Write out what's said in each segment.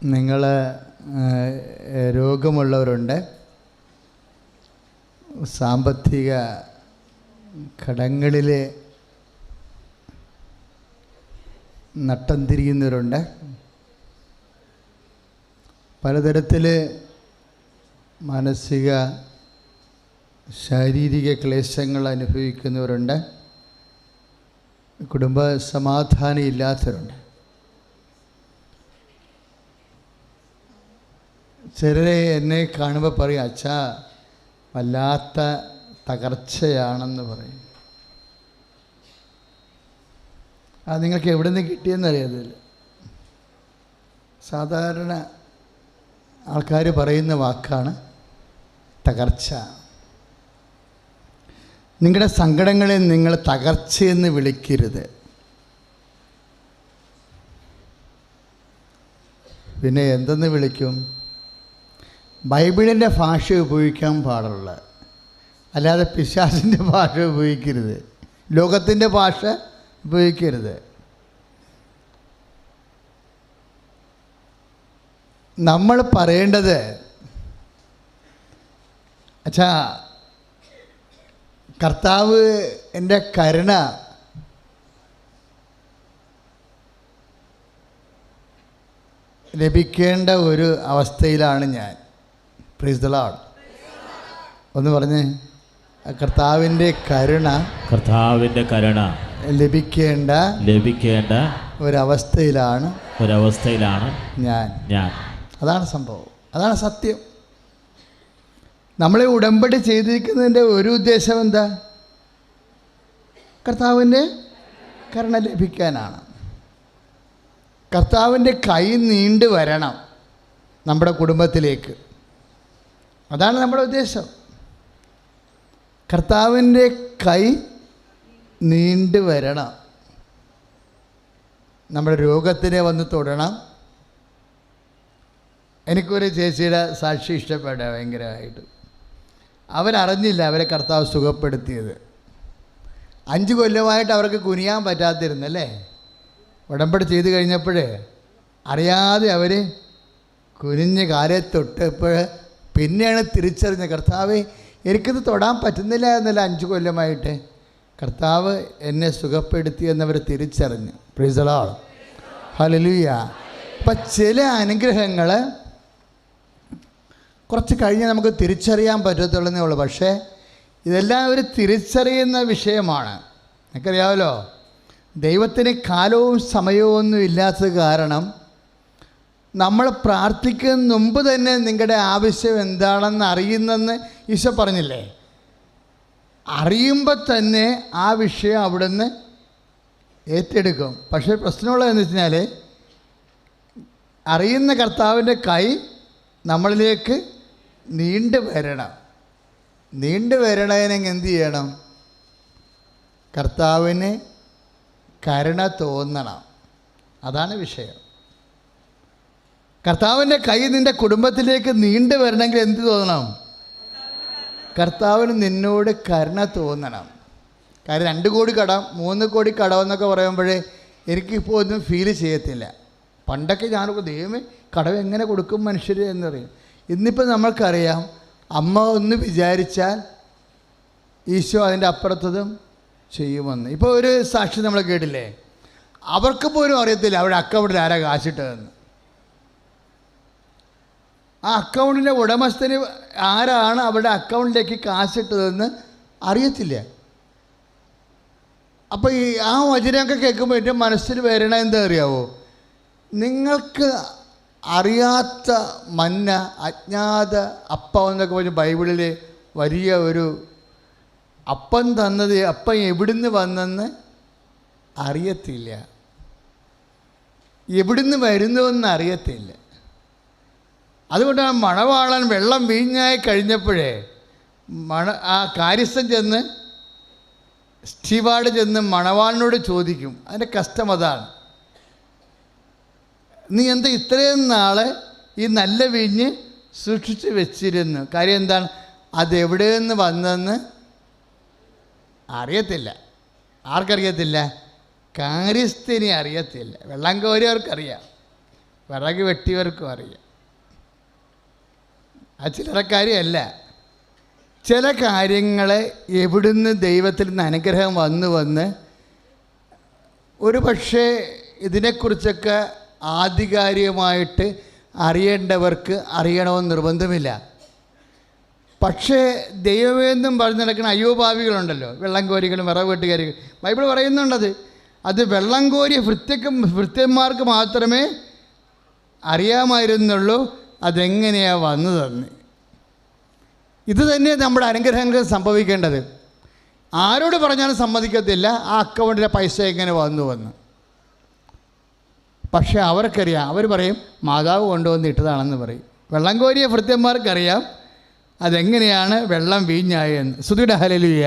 നിങ്ങൾ രോഗമുള്ളവരുണ്ട്, സാമ്പത്തിക കടങ്ങളിൽ നട്ടം തിരിയുന്നവരുണ്ട്, പലതരത്തിൽ മാനസിക ശാരീരിക ക്ലേശങ്ങൾ അനുഭവിക്കുന്നവരുണ്ട്, കുടുംബ സമാധാനം ഇല്ലാത്തവരുണ്ട്. ചിലരെ എന്നെ കാണുമ്പോൾ പറയും, അച്ഛാ വല്ലാത്ത തകർച്ചയാണെന്ന് പറയും. അത് നിങ്ങൾക്ക് എവിടെ നിന്ന് കിട്ടിയെന്നറിയാതില്ല. സാധാരണ ആൾക്കാർ പറയുന്ന വാക്കാണ് തകർച്ച. നിങ്ങളുടെ സങ്കടങ്ങളെ നിങ്ങൾ തകർച്ചയെന്ന് വിളിക്കരുത്. പിന്നെ എന്തെന്ന് വിളിക്കും? ബൈബിളിൻ്റെ ഭാഷ ഉപയോഗിക്കാൻ പാടുള്ള, അല്ലാതെ പിശാചിൻ്റെ ഭാഷ ഉപയോഗിക്കരുത്, ലോകത്തിൻ്റെ ഭാഷ ഉപയോഗിക്കരുത്. നമ്മൾ പറയേണ്ടത്, അച്ഛാ കർത്താവ് എൻ്റെ കരുണ ലഭിക്കേണ്ട ഒരു അവസ്ഥയിലാണ് ഞാൻ. Price the Lord. ഒന്ന് പറഞ്ഞേ, കർത്താവിൻ്റെ കരുണ ലഭിക്കേണ്ട ഒരവസ്ഥയിലാണ് ഞാൻ. അതാണ് സംഭവം, അതാണ് സത്യം. നമ്മളെ ഉടമ്പടി ചെയ്തിരിക്കുന്നതിൻ്റെ ഒരു ഉദ്ദേശം എന്താ? കർത്താവിൻ്റെ കരുണ ലഭിക്കാനാണ്. കർത്താവിൻ്റെ കൈ നീണ്ടു വരണം നമ്മുടെ കുടുംബത്തിലേക്ക്. അതാണ് നമ്മുടെ ഉദ്ദേശം. കർത്താവിൻ്റെ കൈ നീണ്ടു വരണം, നമ്മുടെ രോഗത്തിനെ വന്ന് തൊടണം. എനിക്കൊരു ചേച്ചിയുടെ സാക്ഷി ഇഷ്ടപ്പെട്ട ഭയങ്കരമായിട്ട്. അവരറിഞ്ഞില്ല അവരെ കർത്താവ് സുഖപ്പെടുത്തിയത്. 5 കൊല്ലമായിട്ട് അവർക്ക് കുനിയാൻ പറ്റാതിരുന്നല്ലേ. ഉടമ്പടി ചെയ്ത് കഴിഞ്ഞപ്പോഴേ അറിയാതെ അവർ കുനിഞ്ഞ് കാലെ തൊട്ടപ്പോൾ പിന്നെയാണ് തിരിച്ചറിഞ്ഞ, കർത്താവേ എനിക്കിത് തൊടാൻ പറ്റുന്നില്ല എന്നല്ല 5 കൊല്ലമായിട്ട് കർത്താവ് എന്നെ സുഖപ്പെടുത്തി എന്നവർ തിരിച്ചറിഞ്ഞു. Price the Lord. ഹല്ലേലൂയ. അപ്പം ചില അനുഗ്രഹങ്ങൾ കുറച്ച് കഴിഞ്ഞ് നമുക്ക് തിരിച്ചറിയാൻ പറ്റത്തുള്ളതേ ഉള്ളൂ. പക്ഷേ ഇതെല്ലാം ഒരു തിരിച്ചറിയുന്ന വിഷയമാണ്. നിനക്കറിയാമല്ലോ, ദൈവത്തിന് കാലവും സമയവും ഒന്നും ഇല്ലാത്തത് കാരണം നമ്മൾ പ്രാർത്ഥിക്കുന്ന മുമ്പ് തന്നെ നിങ്ങളുടെ ആവശ്യം എന്താണെന്ന് അറിയുന്നെന്ന് ഈശോ പറഞ്ഞില്ലേ. അറിയുമ്പോൾ തന്നെ ആ വിഷയം അവിടുന്ന് ഏറ്റെടുക്കും. പക്ഷേ പ്രശ്നമുള്ളതെന്ന് വെച്ചാൽ അറിയുന്ന കർത്താവിൻ്റെ കൈ നമ്മളിലേക്ക് നീണ്ടു വരണതിനെങ്കിൽ എന്ത് ചെയ്യണം? കർത്താവിന് കരുണ തോന്നണം. അതാണ് വിഷയം. കർത്താവിൻ്റെ കൈ നിൻ്റെ കുടുംബത്തിലേക്ക് നീണ്ടു വരണമെങ്കിൽ എന്ത് തോന്നണം? കർത്താവിന് നിന്നോട് കരുണ തോന്നണം. കാര്യം 2 കോടി കടം 3 കോടി കടമെന്നൊക്കെ പറയുമ്പോഴേ എനിക്കിപ്പോൾ ഒന്നും ഫീൽ ചെയ്യത്തില്ല. പണ്ടൊക്കെ ഞാനൊക്കെ ദൈവമേ കടം എങ്ങനെ കൊടുക്കും മനുഷ്യർ എന്ന് പറയും. ഇന്നിപ്പോൾ നമ്മൾക്കറിയാം, അമ്മ ഒന്ന് വിചാരിച്ചാൽ ഈശോ അതിൻ്റെ അപ്പുറത്തതും ചെയ്യുമെന്ന്. ഇപ്പോൾ ഒരു സാക്ഷി നമ്മൾ കേട്ടില്ലേ, അവർക്ക് പോലും അറിയത്തില്ല അവരുടെ അക്കൗണ്ടിൽ ആരാ കാശിട്ടതെന്ന്. ആ അക്കൗണ്ടിൻ്റെ ഉടമസ്ഥന് ആരാണ് അവരുടെ അക്കൗണ്ടിലേക്ക് കാശിട്ടതെന്ന് അറിയത്തില്ല. അപ്പോൾ ആ വചനമൊക്കെ കേൾക്കുമ്പോൾ എൻ്റെ മനസ്സിൽ വരണ എന്താ അറിയാവോ? നിങ്ങൾക്ക് അറിയാത്ത മന്ന, അജ്ഞാത അപ്പം എന്നൊക്കെ പറഞ്ഞ് ബൈബിളിൽ വലിയ ഒരു അപ്പം തന്നത്, അപ്പം എവിടുന്ന് വന്നെന്ന് അറിയത്തില്ല, എവിടുന്ന് വരുന്നുവെന്ന് അറിയത്തില്ല. അതുകൊണ്ടാണ് മണവാളൻ വെള്ളം വീഞ്ഞായി കഴിഞ്ഞപ്പോഴേ ആ കാര്യസ്ഥൻ ചെന്ന്, സ്റ്റീവാർഡ് ചെന്ന് മണവാളിനോട് ചോദിക്കും. അതിൻ്റെ കഷ്ടം അതാണ്. നീ എന്താ ഇത്രയും നാൾ ഈ നല്ല വീഞ്ഞ് സൂക്ഷിച്ച് വെച്ചിരുന്നു? കാര്യം എന്താണ്? അതെവിടെ നിന്ന് വന്നെന്ന് അറിയത്തില്ല. ആർക്കറിയത്തില്ല? കാര്യസ്ഥിനി അറിയത്തില്ല. വെള്ളം കോരിയവർക്കറിയാം. വിറക് വെട്ടിയവർക്കും അറിയാം. ആ ചില്ലറക്കാരിയല്ല. ചില കാര്യങ്ങൾ എവിടുന്ന് ദൈവത്തിൽ നിന്ന് അനുഗ്രഹം വന്ന് ഒരു പക്ഷേ ഇതിനെക്കുറിച്ചൊക്കെ ആധികാരികമായിട്ട് അറിയേണ്ടവർക്ക് അറിയണമെന്ന് നിർബന്ധമില്ല. പക്ഷേ ദൈവമെന്നും പറഞ്ഞ് നടക്കുന്ന അയ്യോപാവികളുണ്ടല്ലോ, വെള്ളം കോരികളും വിറക് വെട്ടുകാരികൾ. ബൈബിൾ പറയുന്നുണ്ടത്. അത് വെള്ളം കോരിയ ഭൃത്യന്മാർക്ക് മാത്രമേ അറിയാമായിരുന്നുള്ളൂ അതെങ്ങനെയാണ് വന്നതെന്ന്. ഇത് തന്നെ നമ്മുടെ അനുഗ്രഹങ്ങൾ സംഭവിക്കേണ്ടത്. ആരോട് പറഞ്ഞാലും സമ്മതിക്കത്തില്ല ആ അക്കൗണ്ടിലെ പൈസ എങ്ങനെ വന്നു. പക്ഷേ അവർക്കറിയാം. അവർ പറയും മാതാവ് കൊണ്ടുവന്ന് ഇട്ടതാണെന്ന് പറയും. വെള്ളം കോരിയ ഭൃത്യന്മാർക്കറിയാം അതെങ്ങനെയാണ് വെള്ളം വീഞ്ഞായെന്ന്. സ്തുതിയുടെ ഹല്ലേലൂയ.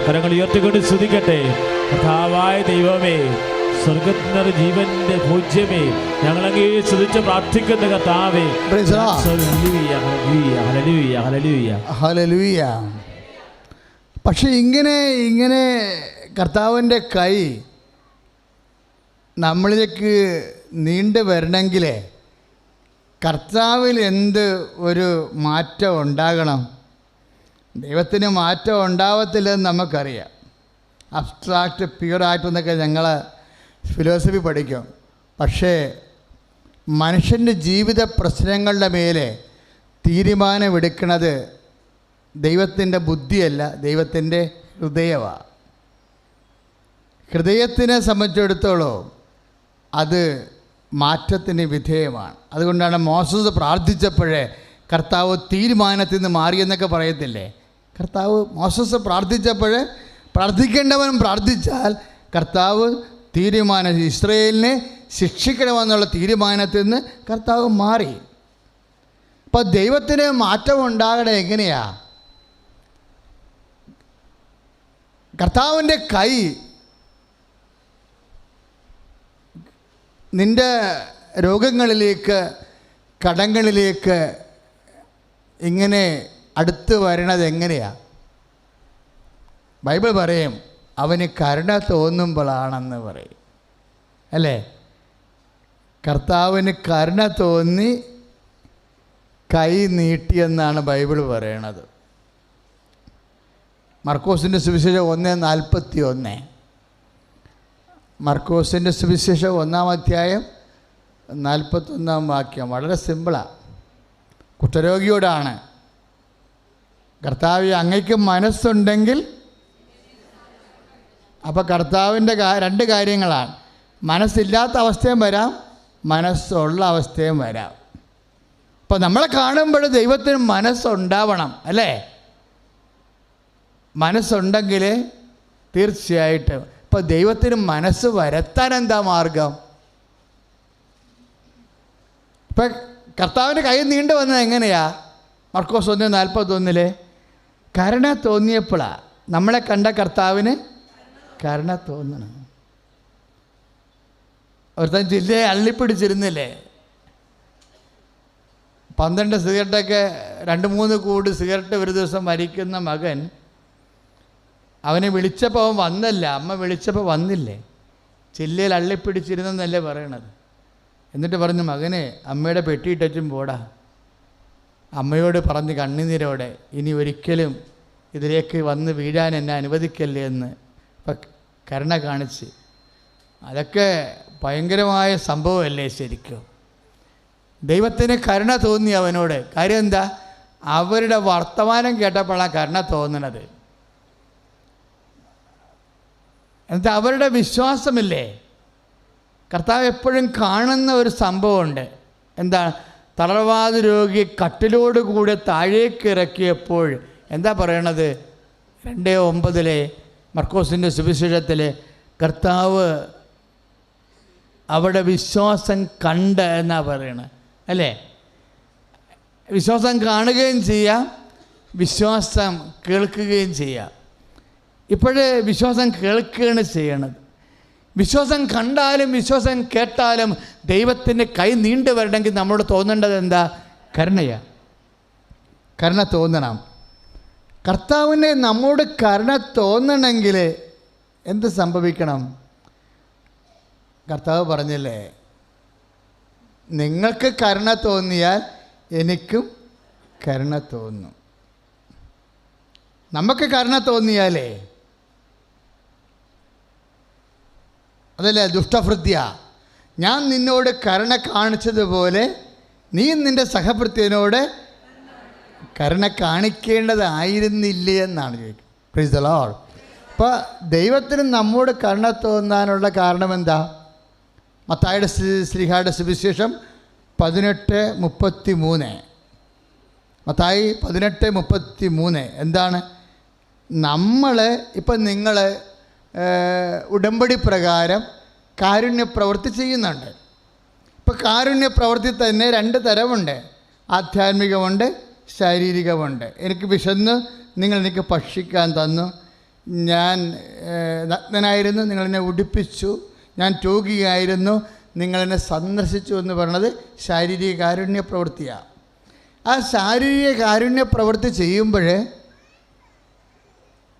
കരങ്ങൾ ഉയർത്തിക്കൊണ്ട് സ്തുതിക്കട്ടെ. കർത്താവായ ദൈവമേ, സ്വർഗത്തിനൊരു ജീവന്റെ പൂജ്യമേ, ഞങ്ങളങ്ങേ സ്തുതിച്ച് പ്രാർത്ഥിക്കുന്ന കർത്താവേ. പക്ഷെ ഇങ്ങനെ കർത്താവിൻ്റെ കൈ നമ്മളിലേക്ക് നീണ്ടു വരണമെങ്കിൽ കർത്താവിൽ എന്ത് ഒരു മാറ്റം ഉണ്ടാകണം? ദൈവത്തിന് മാറ്റം ഉണ്ടാവത്തില്ലെന്ന് നമുക്കറിയാം. അബ്സ്ട്രാക്റ്റ് പ്യുവറായിട്ടെന്നൊക്കെ ഞങ്ങൾ ഫിലോസഫി പഠിക്കും. പക്ഷേ മനുഷ്യൻ്റെ ജീവിത പ്രശ്നങ്ങളുടെ മേലെ തീരുമാനമെടുക്കുന്നത് ദൈവത്തിൻ്റെ ബുദ്ധിയല്ല, ദൈവത്തിൻ്റെ ഹൃദയമാണ്. ഹൃദയത്തിനെ സംബന്ധിച്ചിടത്തോളം അത് മാറ്റത്തിന് വിധേയമാണ്. അതുകൊണ്ടാണ് മോശസ് പ്രാർത്ഥിച്ചപ്പോഴേ കർത്താവ് തീരുമാനത്തിൽ നിന്ന് മാറിയെന്നൊക്കെ പറയത്തില്ലേ. കർത്താവ് മോശസ് പ്രാർത്ഥിച്ചപ്പോൾ പ്രാർത്ഥിക്കേണ്ടവൻ പ്രാർത്ഥിച്ചാൽ കർത്താവ് ഇസ്രായേലിനെ ശിക്ഷിക്കണമെന്നുള്ള തീരുമാനത്തിൽ നിന്ന് കർത്താവ് മാറി. അപ്പോൾ ദൈവത്തിന് മാറ്റം ഉണ്ടാകണേ എങ്ങനെയാ? കർത്താവിൻ്റെ കൈ നിൻ്റെ രോഗങ്ങളിലേക്ക് കടങ്ങളിലേക്ക് ഇങ്ങനെ അടുത്ത് വരണത് എങ്ങനെയാണ്? ബൈബിൾ പറയും അവന് കരുണ തോന്നുമ്പോഴാണെന്ന് പറയും, അല്ലേ? കർത്താവിന് കരുണ തോന്നി കൈ നീട്ടിയെന്നാണ് ബൈബിൾ പറയണത്. മർക്കോസിൻ്റെ സുവിശേഷം 1:41. മർക്കോസിൻ്റെ സുവിശേഷം 1-ാം അധ്യായം 41-ാം വാക്യം. വളരെ സിമ്പിളാണ്. കുഷ്ഠരോഗിയോടാണ്. കർത്താവ് അങ്ങയ്ക്ക് മനസ്സുണ്ടെങ്കിൽ, അപ്പോൾ കർത്താവിൻ്റെ രണ്ട് കാര്യങ്ങളാണ്. മനസ്സില്ലാത്ത അവസ്ഥയും വരാം, മനസ്സുള്ള അവസ്ഥയും വരാം. അപ്പോൾ നമ്മളെ കാണുമ്പോൾ ദൈവത്തിന് മനസ്സുണ്ടാവണം, അല്ലേ? മനസ്സുണ്ടെങ്കിൽ തീർച്ചയായിട്ടും. ഇപ്പോൾ ദൈവത്തിന് മനസ്സ് വരുത്താൻ എന്താ മാർഗം? ഇപ്പം കർത്താവിൻ്റെ കൈ നീണ്ടു വന്നത് എങ്ങനെയാ? മർക്കോസ് 1:41 കരുണ തോന്നിയപ്പോഴാണ്. നമ്മളെ കണ്ട കർത്താവിന് കരുണ തോന്നണം. ഒരുത്തൻ ജില്ലയെ അള്ളിപ്പിടിച്ചിരുന്നില്ലേ? 12 സിഗരറ്റൊക്കെ 2-3 കൂട് സിഗരറ്റ് ഒരു ദിവസം വലിക്കുന്ന മകൻ, അവനെ വിളിച്ചപ്പോൾ അവൻ വന്നല്ല, അമ്മ വിളിച്ചപ്പോൾ വന്നില്ലേ? ചില്ലയിൽ അള്ളിപ്പിടിച്ചിരുന്നെന്നല്ലേ പറയണത്. എന്നിട്ട് പറഞ്ഞു, മകനെ അമ്മയുടെ പെട്ടിയിട്ടും പോടാ. അമ്മയോട് പറഞ്ഞ് കണ്ണുനീരോടെ, ഇനി ഒരിക്കലും ഇതിലേക്ക് വന്ന് വീഴാൻ എന്നെ അനുവദിക്കല്ലേ എന്ന് ഇപ്പം കരുണ കാണിച്ച്. അതൊക്കെ ഭയങ്കരമായ സംഭവമല്ലേ ശരിക്കും? ദൈവത്തിന് കരുണ തോന്നി അവനോട്. കാര്യം എന്താ? അവരുടെ വർത്തമാനം കേട്ടപ്പോഴാണ് കരുണ തോന്നണത്. എന്നിട്ട് അവരുടെ വിശ്വാസമില്ലേ? കർത്താവ് എപ്പോഴും കാണുന്ന ഒരു സംഭവമുണ്ട്. എന്താ? തളർവാദ രോഗി കട്ടിലോടുകൂടെ താഴേക്ക് ഇറക്കിയപ്പോൾ എന്താ പറയണത്? 2:9 മർക്കോസിൻ്റെ സുവിശേഷത്തിൽ കർത്താവ് അവിടെ വിശ്വാസം കണ്ട് എന്നാ പറയണത്, അല്ലേ? വിശ്വാസം കാണുകയും ചെയ്യാം, വിശ്വാസം കേൾക്കുകയും ചെയ്യാം. ഇപ്പോഴേ വിശ്വാസം കേൾക്കുകയാണ് ചെയ്യണത്. വിശ്വാസം കണ്ടാലും വിശ്വാസം കേട്ടാലും ദൈവത്തിൻ്റെ കൈ നീണ്ടു വരണമെങ്കിൽ നമ്മളോട് തോന്നേണ്ടത് എന്താ? കരുണയാണ്. കരുണ തോന്നണം. കർത്താവിന് നമ്മോട് കരുണ തോന്നണമെങ്കിൽ എന്ത് സംഭവിക്കണം? കർത്താവ് പറഞ്ഞില്ലേ, നിങ്ങൾക്ക് കരുണ തോന്നിയാൽ എനിക്കും കരുണ തോന്നും. നമുക്ക് കരുണ തോന്നിയാലേ, അതല്ലേ ദുഷ്ടഭൃത്യ, ഞാൻ നിന്നോട് കരുണ കാണിച്ചതുപോലെ നീ നിൻ്റെ സഹഭൃത്യനോട് കരുണ കാണിക്കേണ്ടതായിരുന്നില്ലേ എന്നാണ് ചോദിക്കുന്നത്. Price the Lord. അപ്പോൾ ദൈവത്തിന് നമ്മോട് കരുണ തോന്നാനുള്ള കാരണം എന്താ? മത്തായിയുടെ ശ്ലീഹായുടെ സുവിശേഷം 18:33. മത്തായി 18:33 എന്താണ്? നമ്മൾ ഇപ്പം നിങ്ങൾ ഉടമ്പടി പ്രകാരം കാരുണ്യപ്രവൃത്തി ചെയ്യുന്നുണ്ട്. ഇപ്പോൾ കാരുണ്യപ്രവൃത്തി തന്നെ 2 തരമുണ്ട്. ആധ്യാത്മികമുണ്ട്, ശാരീരികമുണ്ട്. എനിക്ക് വിശന്ന് നിങ്ങൾ എനിക്ക് ഭക്ഷിക്കാൻ തന്നു, ഞാൻ നഗ്നനായിരുന്നു നിങ്ങളെന്നെ ഉടുപ്പിച്ചു, ഞാൻ രോഗിയായിരുന്നു നിങ്ങളെന്നെ സന്ദർശിച്ചു എന്ന് പറയുന്നത് ശാരീരിക കാരുണ്യ പ്രവൃത്തിയാണ്. ആ ശാരീരിക കാരുണ്യ പ്രവൃത്തി ചെയ്യുമ്പോൾ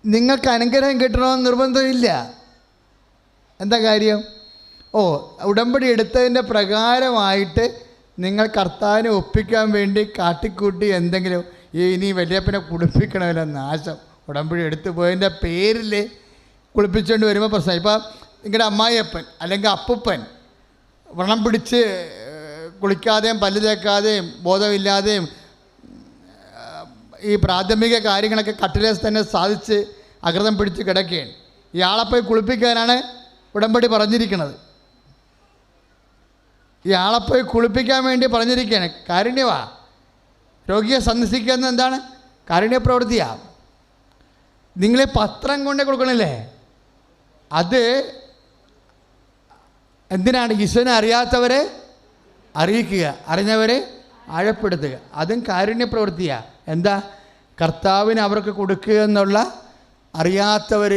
നിങ്ങൾക്ക് അനുഗ്രഹം കിട്ടണമെന്ന് നിർബന്ധമില്ല. എന്താ കാര്യം? ഉടമ്പടി എടുത്തതിൻ്റെ പ്രകാരമായിട്ട് നിങ്ങൾ കർത്താവിനെ ഒപ്പിക്കാൻ വേണ്ടി കാട്ടിക്കൂട്ടി എന്തെങ്കിലും ഇനി വലിയപ്പനെ കുളിപ്പിക്കണമല്ലോ നാശം, ഉടമ്പടി എടുത്തു പോയതിൻ്റെ പേരിൽ കുളിപ്പിച്ചുകൊണ്ട് വരുമ്പോൾ പ്രശ്നം. ഇപ്പം നിങ്ങളുടെ അമ്മായിയപ്പൻ അല്ലെങ്കിൽ അപ്പൂപ്പൻ വ്രണം പിടിച്ച് കുളിക്കാതെയും പല്ല് തേക്കാതെയും ബോധമില്ലാതെയും ഈ പ്രാഥമിക കാര്യങ്ങളൊക്കെ കട്ടിലേസ് തന്നെ സാധിച്ച് അകൃതം പിടിച്ച് കിടക്കുകയാണ്. ഇയാളെ പോയി കുളിപ്പിക്കാനാണ് ഉടമ്പടി പറഞ്ഞിരിക്കുന്നത്. ഇയാളെ പോയി കുളിപ്പിക്കാൻ വേണ്ടി പറഞ്ഞിരിക്കുകയാണ്. കാരുണ്യവാ. രോഗിയെ സന്ദർശിക്കുന്നത് എന്താണ്? കാരുണ്യ പ്രവൃത്തിയാണ്. നിങ്ങളെ പത്രം കൊണ്ട് കൊടുക്കണില്ലേ, അത് എന്തിനാണ്? ഈശോനെ അറിയാത്തവരെ അറിയിക്കുക, അറിഞ്ഞവരെ ആഴപ്പെടുത്തുക. അതും കാരുണ്യ പ്രവൃത്തിയാണ്. എന്താ? കർത്താവിന് അവർക്ക് കൊടുക്കുക എന്നുള്ള, അറിയാത്തവർ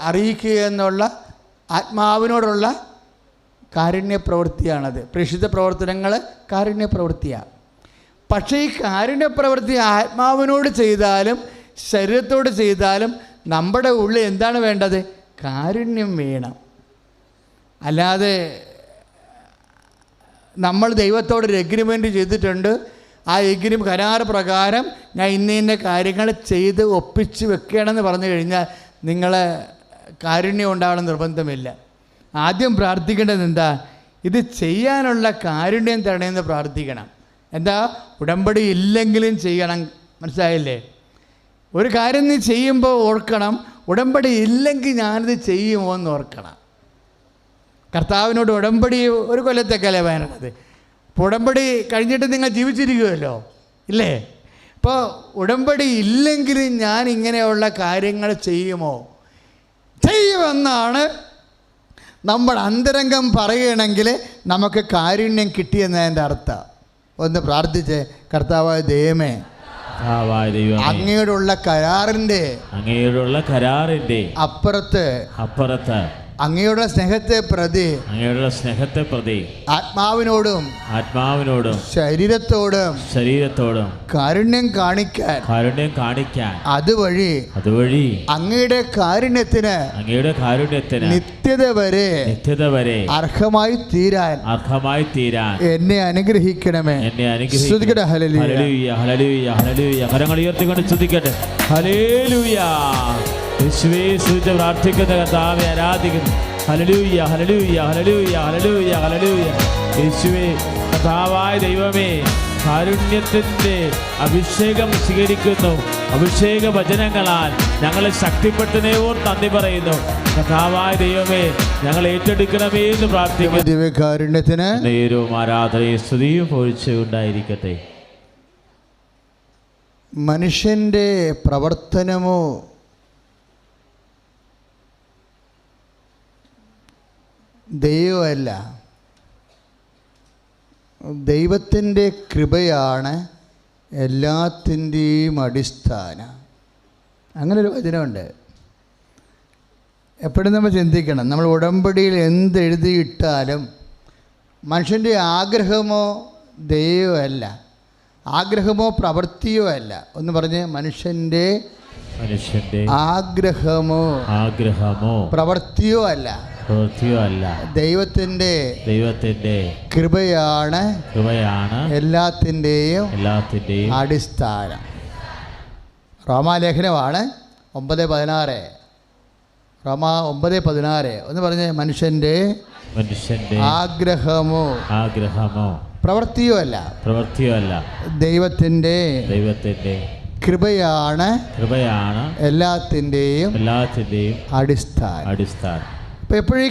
അറിയിക്കുക എന്നുള്ള ആത്മാവിനോടുള്ള കാരുണ്യ പ്രവൃത്തിയാണത്. പ്രേക്ഷിത പ്രവർത്തനങ്ങൾ കാരുണ്യ പ്രവൃത്തിയാണ്. പക്ഷേ ഈ കാരുണ്യ പ്രവൃത്തി ആത്മാവിനോട് ചെയ്താലും ശരീരത്തോട് ചെയ്താലും നമ്മുടെ ഉള്ളിൽ എന്താണ് വേണ്ടത്? കാരുണ്യം വേണം. അല്ലാതെ നമ്മൾ ദൈവത്തോടൊരു എഗ്രിമെൻ്റ് ചെയ്തിട്ടുണ്ട്, ആ കരാർ പ്രകാരം ഞാൻ ഇന്ന കാര്യങ്ങൾ ചെയ്ത് ഒപ്പിച്ച് വെക്കുകയാണെന്ന് പറഞ്ഞു കഴിഞ്ഞാൽ നിങ്ങളെ കാരുണ്യം ഉണ്ടാവണം നിർബന്ധമില്ല. ആദ്യം പ്രാർത്ഥിക്കേണ്ടത് എന്താ? ഇത് ചെയ്യാനുള്ള കാരുണ്യം തരണമെന്ന് പ്രാർത്ഥിക്കണം. എന്താ? ഉടമ്പടി ഇല്ലെങ്കിലും ചെയ്യണം. മനസ്സിലായില്ലേ? ഒരു കാര്യം നീ ചെയ്യുമ്പോൾ ഓർക്കണം, ഉടമ്പടി ഇല്ലെങ്കിൽ ഞാനിത് ചെയ്യുമോ എന്ന് ഓർക്കണം. കർത്താവിനോട് ഉടമ്പടി ഒരു കൊല്ലത്തേക്കല്ലേ വേണ്ടത്. അപ്പോൾ ഉടമ്പടി കഴിഞ്ഞിട്ട് നിങ്ങൾ ജീവിച്ചിരിക്കുമല്ലോ, ഇല്ലേ? അപ്പോൾ ഉടമ്പടി ഇല്ലെങ്കിൽ ഞാൻ ഇങ്ങനെയുള്ള കാര്യങ്ങൾ ചെയ്യുമോ? ചെയ്യുമെന്നാണ് നമ്മൾ അന്തരംഗം പറയുകയാണെങ്കിൽ നമുക്ക് കാരുണ്യം കിട്ടിയെന്നതിൻ്റെ അർത്ഥം. ഒന്ന് പ്രാർത്ഥിച്ച്, കർത്താവായ ദൈവമേ, അങ്ങയോടുള്ള കരാറിൻ്റെ അപ്പുറത്ത് അങ്ങയുടെ സ്നേഹത്തെ പ്രതി ആത്മാവിനോടും ശരീരത്തോടും കാരുണ്യം കാണിക്കാൻ അതുവഴി അങ്ങയുടെ കാരുണ്യത്തിന് നിത്യത വരെ അർഹമായി തീരാൻ എന്നെ അനുഗ്രഹിക്കണമേ. സ്തുതിക്കട്ടെ. ഹല്ലേലൂയ, ഹല്ലേലൂയ, ഹല്ലേലൂയ. കരങ്ങൾ ഉയർത്തിക്കൊണ്ട് സ്തുതിക്കട്ടെ. ഹല്ലേലൂയ. യേശുവേ സ്തുതിച്ച് പ്രാർത്ഥിക്കുന്ന കർത്താവെ ആരാധിക്കുന്നു. ഹല്ലേലൂയ, ഹല്ലേലൂയ, ഹല്ലേലൂയ, ഹല്ലേലൂയ, ഹല്ലേലൂയ. യേശുവേ കർത്താവായ ദൈവമേ, കാരുണ്യത്തിൻ്റെ അഭിഷേകം സ്വീകരിക്കുന്നു. അഭിഷേക വചനങ്ങളാൽ ഞങ്ങളെ ശക്തിപ്പെട്ടതിനെ ഓർത്ത് നന്ദി പറയുന്നു. കർത്താവായ ദൈവമേ, ഞങ്ങൾ ഏറ്റെടുക്കണമേ എന്ന് പ്രാർത്ഥിക്കുന്നു. ദിവ്യകാരുണ്യത്തിന് നേരവും ആരാധനയും സ്തുതിയും പോഴ്ചയും ഉണ്ടായിരിക്കട്ടെ. മനുഷ്യൻ്റെ പ്രവർത്തനമോ ദൈവമല്ല, ദൈവത്തിൻ്റെ കൃപയാണ് എല്ലാത്തിൻ്റെയും അടിസ്ഥാനം. അങ്ങനൊരു വചനമുണ്ട്. എപ്പോഴും നമ്മൾ ചിന്തിക്കണം, നമ്മൾ ഉടമ്പടിയിൽ എന്തെഴുതിയിട്ടാലും മനുഷ്യൻ്റെ ആഗ്രഹമോ ദൈവമല്ല, ആഗ്രഹമോ പ്രവൃത്തിയോ അല്ല. ഒന്ന് പറഞ്ഞ്, മനുഷ്യൻ്റെ ആഗ്രഹമോ പ്രവൃത്തിയോ അല്ല, ദൈവത്തിൻ്റെ കൃപയാണ് എല്ലാത്തിൻ്റെയും അടിസ്ഥാനം. റോമാലേഖനമാണ് 9:16. റോമാ 9:16. ഒന്ന് പറഞ്ഞ്, മനുഷ്യൻ്റെ ആഗ്രഹമോ പ്രവൃത്തിയോ അല്ല ദൈവത്തിൻ്റെ കൃപയാണ് എല്ലാത്തിൻ്റെയും അടിസ്ഥാനം. അപ്പോൾ എപ്പോഴും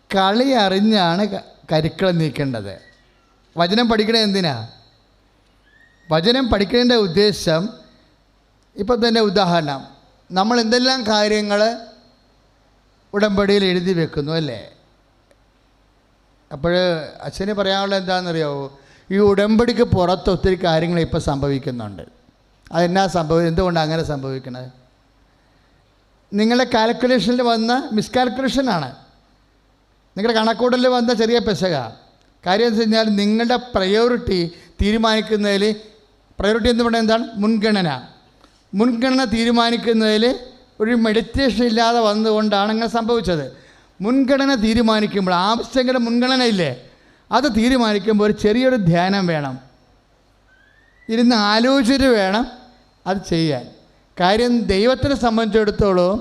കളി അറിഞ്ഞാണ് കരുക്കൾ നീക്കേണ്ടത്. വചനം പഠിക്കണത് എന്തിനാ? വചനം പഠിക്കുന്നതിൻ്റെ ഉദ്ദേശം, ഇപ്പം തന്നെ ഉദാഹരണം, നമ്മൾ എന്തെല്ലാം കാര്യങ്ങൾ ഉടമ്പടിയിൽ എഴുതി വെക്കുന്നു അല്ലേ? അപ്പോൾ അച്ഛന് പറയാനുള്ളത് എന്താണെന്നറിയാമോ? ഈ ഉടമ്പടിക്ക് പുറത്ത് ഒത്തിരി കാര്യങ്ങൾ ഇപ്പോൾ സംഭവിക്കുന്നുണ്ട്. അതെന്നാ എന്തുകൊണ്ടാണ് അങ്ങനെ സംഭവിക്കുന്നത്? നിങ്ങളുടെ കാൽക്കുലേഷനിൽ വന്ന മിസ്കാൽക്കുലേഷനാണ്, നിങ്ങളുടെ കണക്കൂടലിൽ വന്ന ചെറിയ പെശക. കാര്യം എന്ന് വെച്ച് കഴിഞ്ഞാൽ നിങ്ങളുടെ പ്രയോറിറ്റി തീരുമാനിക്കുന്നതിൽ, പ്രയോറിറ്റി എന്ന് പറയുന്നത് എന്താണ്? മുൻഗണന തീരുമാനിക്കുന്നതിൽ ഒരു മെഡിറ്റേഷൻ ഇല്ലാതെ വന്നുകൊണ്ടാണ് അങ്ങനെ സംഭവിച്ചത്. മുൻഗണന തീരുമാനിക്കുമ്പോൾ, ആവശ്യങ്ങളുടെ മുൻഗണന ഇല്ലേ, അത് തീരുമാനിക്കുമ്പോൾ ഒരു ചെറിയൊരു ധ്യാനം വേണം, ഇരുന്ന് ആലോചിച്ചിട്ട് വേണം അത് ചെയ്യാൻ. കാര്യം ദൈവത്തിനെ സംബന്ധിച്ചിടത്തോളം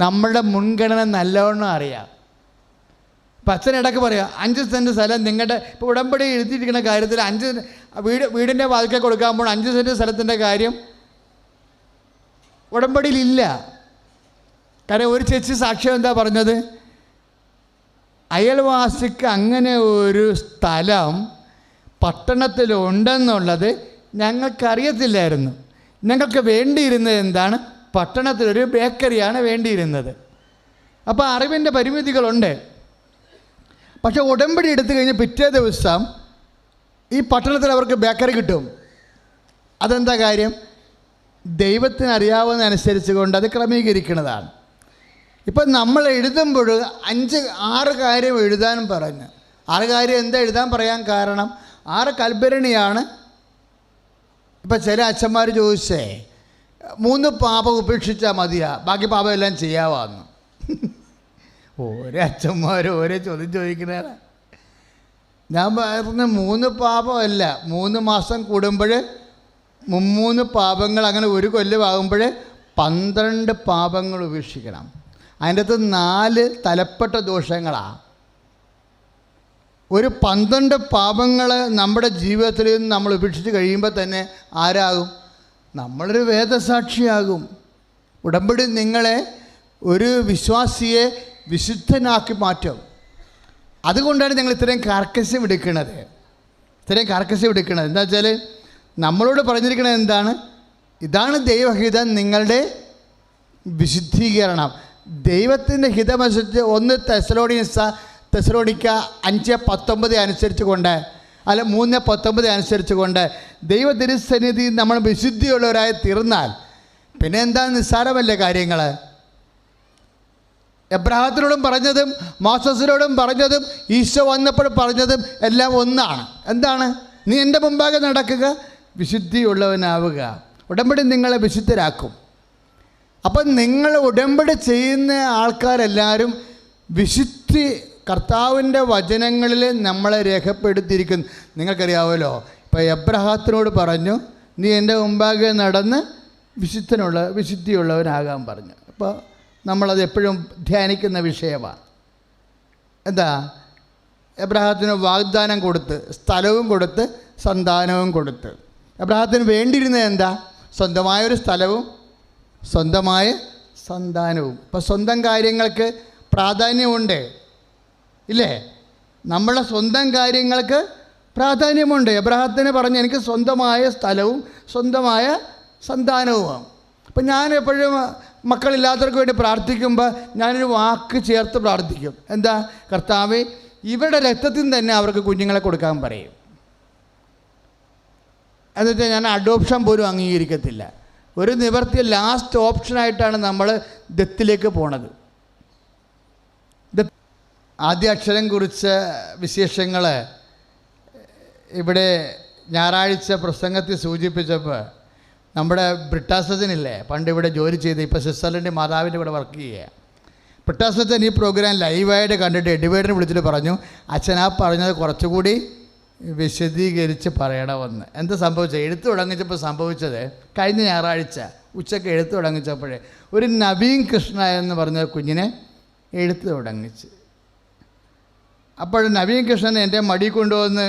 നമ്മളുടെ മുൻഗണന നല്ലവണ്ണം അറിയാം. ഇപ്പം അച്ഛനിടയ്ക്ക് പറയാം, 5 സെൻറ്റ് സ്ഥലം നിങ്ങളുടെ, ഇപ്പോൾ ഉടമ്പടി എഴുതിയിരിക്കുന്ന കാര്യത്തിൽ 5 വീടിൻ്റെ വാതിൽക്കൽ കൊടുക്കാൻ 5 സെൻറ്റ് സ്ഥലത്തിൻ്റെ കാര്യം ഉടമ്പടിയിലില്ല. കാരണം ഒരു ചേച്ചി സാക്ഷ്യം എന്താ പറഞ്ഞത്? അയൽവാസിക്ക് അങ്ങനെ ഒരു സ്ഥലം പട്ടണത്തിലുണ്ടെന്നുള്ളത് ഞങ്ങൾക്കറിയത്തില്ലായിരുന്നു. ഞങ്ങൾക്ക് വേണ്ടിയിരുന്നത് എന്താണ്? പട്ടണത്തിലൊരു ബേക്കറിയാണ് വേണ്ടിയിരുന്നത്. അപ്പോൾ അറിവിൻ്റെ പരിമിതികളുണ്ട്. പക്ഷേ ഉടമ്പടി എടുത്തു കഴിഞ്ഞ് പിറ്റേ ദിവസം ഈ പട്ടണത്തിൽ അവർക്ക് ബേക്കറി കിട്ടും. അതെന്താ കാര്യം? ദൈവത്തിന് അറിയാവുന്നതനുസരിച്ച് കൊണ്ട് അത് ക്രമീകരിക്കുന്നതാണ്. ഇപ്പം നമ്മൾ എഴുതുമ്പോൾ 5-6 കാര്യം എഴുതാനും പറഞ്ഞു. 6 കാര്യം എന്താ എഴുതാൻ പറയാൻ കാരണം? 6 കൽഭരണിയാണ്. ഇപ്പം ചില അച്ഛന്മാർ ചോദിച്ചേ 3 പാപം ഉപേക്ഷിച്ചാൽ മതിയാ, ബാക്കി പാപം എല്ലാം ചെയ്യാവാന്ന്. ഓരോ അച്ഛന്മാർ ഓരോ ചോദ്യം ചോദിക്കുന്നതാണ്. ഞാൻ പറഞ്ഞ 3 പാപമല്ല, 3 മാസം കൂടുമ്പോൾ 3 പാപങ്ങൾ, അങ്ങനെ 1 കൊല്ലമാകുമ്പോൾ 12 പാപങ്ങൾ ഉപേക്ഷിക്കണം. അതിൻ്റെ അകത്ത് 4 തലപ്പെട്ട ദോഷങ്ങളാണ്. ഒരു 12 പാപങ്ങൾ നമ്മുടെ ജീവിതത്തിൽ നിന്ന് നമ്മൾ ഉപേക്ഷിച്ച് കഴിയുമ്പോൾ തന്നെ ആരാകും? നമ്മളൊരു വേദസാക്ഷിയാകും. ഉടമ്പടി നിങ്ങളെ ഒരു വിശ്വാസിയെ വിശുദ്ധനാക്കി മാറ്റും. അതുകൊണ്ടാണ് ഞങ്ങൾ ഇത്രയും കാർക്കശ്യം എടുക്കുന്നത്. എന്താ വെച്ചാൽ നമ്മളോട് പറഞ്ഞിരിക്കുന്നത് എന്താണ്? ഇതാണ് ദൈവഹിതം, നിങ്ങളുടെ വിശുദ്ധീകരണം. ദൈവത്തിൻ്റെ ഹിതമനുസരിച്ച് 1 തെസ്സലോനിക്ക 5:19 അനുസരിച്ച് കൊണ്ട്, അല്ല 3:19 അനുസരിച്ച് കൊണ്ട് ദൈവ തിരുസന്നിധി നമ്മൾ വിശുദ്ധിയുള്ളവരായി തീർന്നാൽ പിന്നെ എന്താ? നിസ്സാരമല്ലേ കാര്യങ്ങൾ. എബ്രാഹത്തിനോടും പറഞ്ഞതും മോസസിനോടും പറഞ്ഞതും ഈശോ വന്നപ്പോൾ പറഞ്ഞതും എല്ലാം ഒന്നാണ്. എന്താണ്? നീ എൻ്റെ മുമ്പാകെ നടക്കുക, വിശുദ്ധിയുള്ളവനാവുക. ഉടമ്പടി നിങ്ങളെ വിശുദ്ധരാക്കും. അപ്പം നിങ്ങൾ ഉടമ്പടി ചെയ്യുന്ന ആൾക്കാരെല്ലാവരും വിശുദ്ധി കർത്താവിൻ്റെ വചനങ്ങളിൽ നമ്മളെ രേഖപ്പെടുത്തിയിരിക്കുന്നു. നിങ്ങൾക്കറിയാമല്ലോ, ഇപ്പോൾ എബ്രഹാത്തിനോട് പറഞ്ഞു, നീ എൻ്റെ മുമ്പാകെ നടന്ന് വിശുദ്ധിയുള്ളവനാകാൻ പറഞ്ഞു. അപ്പോൾ നമ്മളത് എപ്പോഴും ധ്യാനിക്കുന്ന വിഷയമാണ്. എന്താ? എബ്രഹാത്തിന് വാഗ്ദാനം കൊടുത്ത്, സ്ഥലവും കൊടുത്ത്, സന്താനവും കൊടുത്ത്. എബ്രഹാത്തിന് വേണ്ടിയിരുന്നത് എന്താ? സ്വന്തമായൊരു സ്ഥലവും സ്വന്തമായ സന്താനവും. ഇപ്പോൾ സ്വന്തം കാര്യങ്ങൾക്ക് പ്രാധാന്യമുണ്ട് ഇല്ലേ? നമ്മളെ സ്വന്തം കാര്യങ്ങൾക്ക് പ്രാധാന്യമുണ്ട്. എബ്രഹാത്തിന് പറഞ്ഞു, എനിക്ക് സ്വന്തമായ സ്ഥലവും സ്വന്തമായ സന്താനവുമാണ്. അപ്പം ഞാൻ എപ്പോഴും മക്കളില്ലാത്തവർക്ക് വേണ്ടി പ്രാർത്ഥിക്കുമ്പോൾ ഞാനൊരു വാക്ക് ചേർത്ത് പ്രാർത്ഥിക്കും. എന്താ? കർത്താവേ, ഇവരുടെ രക്തത്തിൽ തന്നെ അവർക്ക് കുഞ്ഞുങ്ങളെ കൊടുക്കാൻ പറയും. എന്നുവെച്ചാൽ ഞാൻ അഡോപ്ഷൻ പോലും അംഗീകരിക്കത്തില്ല. ഒരു നിവർത്തിയ ലാസ്റ്റ് ഓപ്ഷനായിട്ടാണ് നമ്മൾ ദത്തിലേക്ക് പോണത്. ആദ്യ അക്ഷരം കുറിച്ച വിശേഷങ്ങൾ ഇവിടെ ഞായറാഴ്ച പ്രസംഗത്തിൽ സൂചിപ്പിച്ചപ്പോൾ നമ്മുടെ ബ്രിട്ടാസച്ചനില്ലേ, പണ്ട് ഇവിടെ ജോലി ചെയ്ത് ഇപ്പോൾ സ്വിറ്റ്സർലൻഡ് മാതാവിൻ്റെ ഇവിടെ വർക്ക് ചെയ്യുക. ബ്രിട്ടാസച്ചൻ ഈ പ്രോഗ്രാം ലൈവായിട്ട് കണ്ടിട്ട് എഡിവേറ്ററിനെ വിളിച്ചിട്ട് പറഞ്ഞു, അച്ഛൻ ആ പറഞ്ഞത് കുറച്ചുകൂടി വിശദീകരിച്ച് പറയണമെന്ന്. എന്താ സംഭവിച്ചത്? എഴുത്ത് തുടങ്ങിച്ചപ്പോൾ സംഭവിച്ചത്, കഴിഞ്ഞ ഞായറാഴ്ച ഉച്ചയ്ക്ക് എഴുത്ത് തുടങ്ങിച്ചപ്പോഴേ ഒരു നവീൻ കൃഷ്ണ എന്ന് പറഞ്ഞ കുഞ്ഞിനെ എഴുത്ത് തുടങ്ങിച്ച്. അപ്പോൾ നവീൻ കൃഷ്ണൻ എൻ്റെ മടി കൊണ്ടുവന്ന്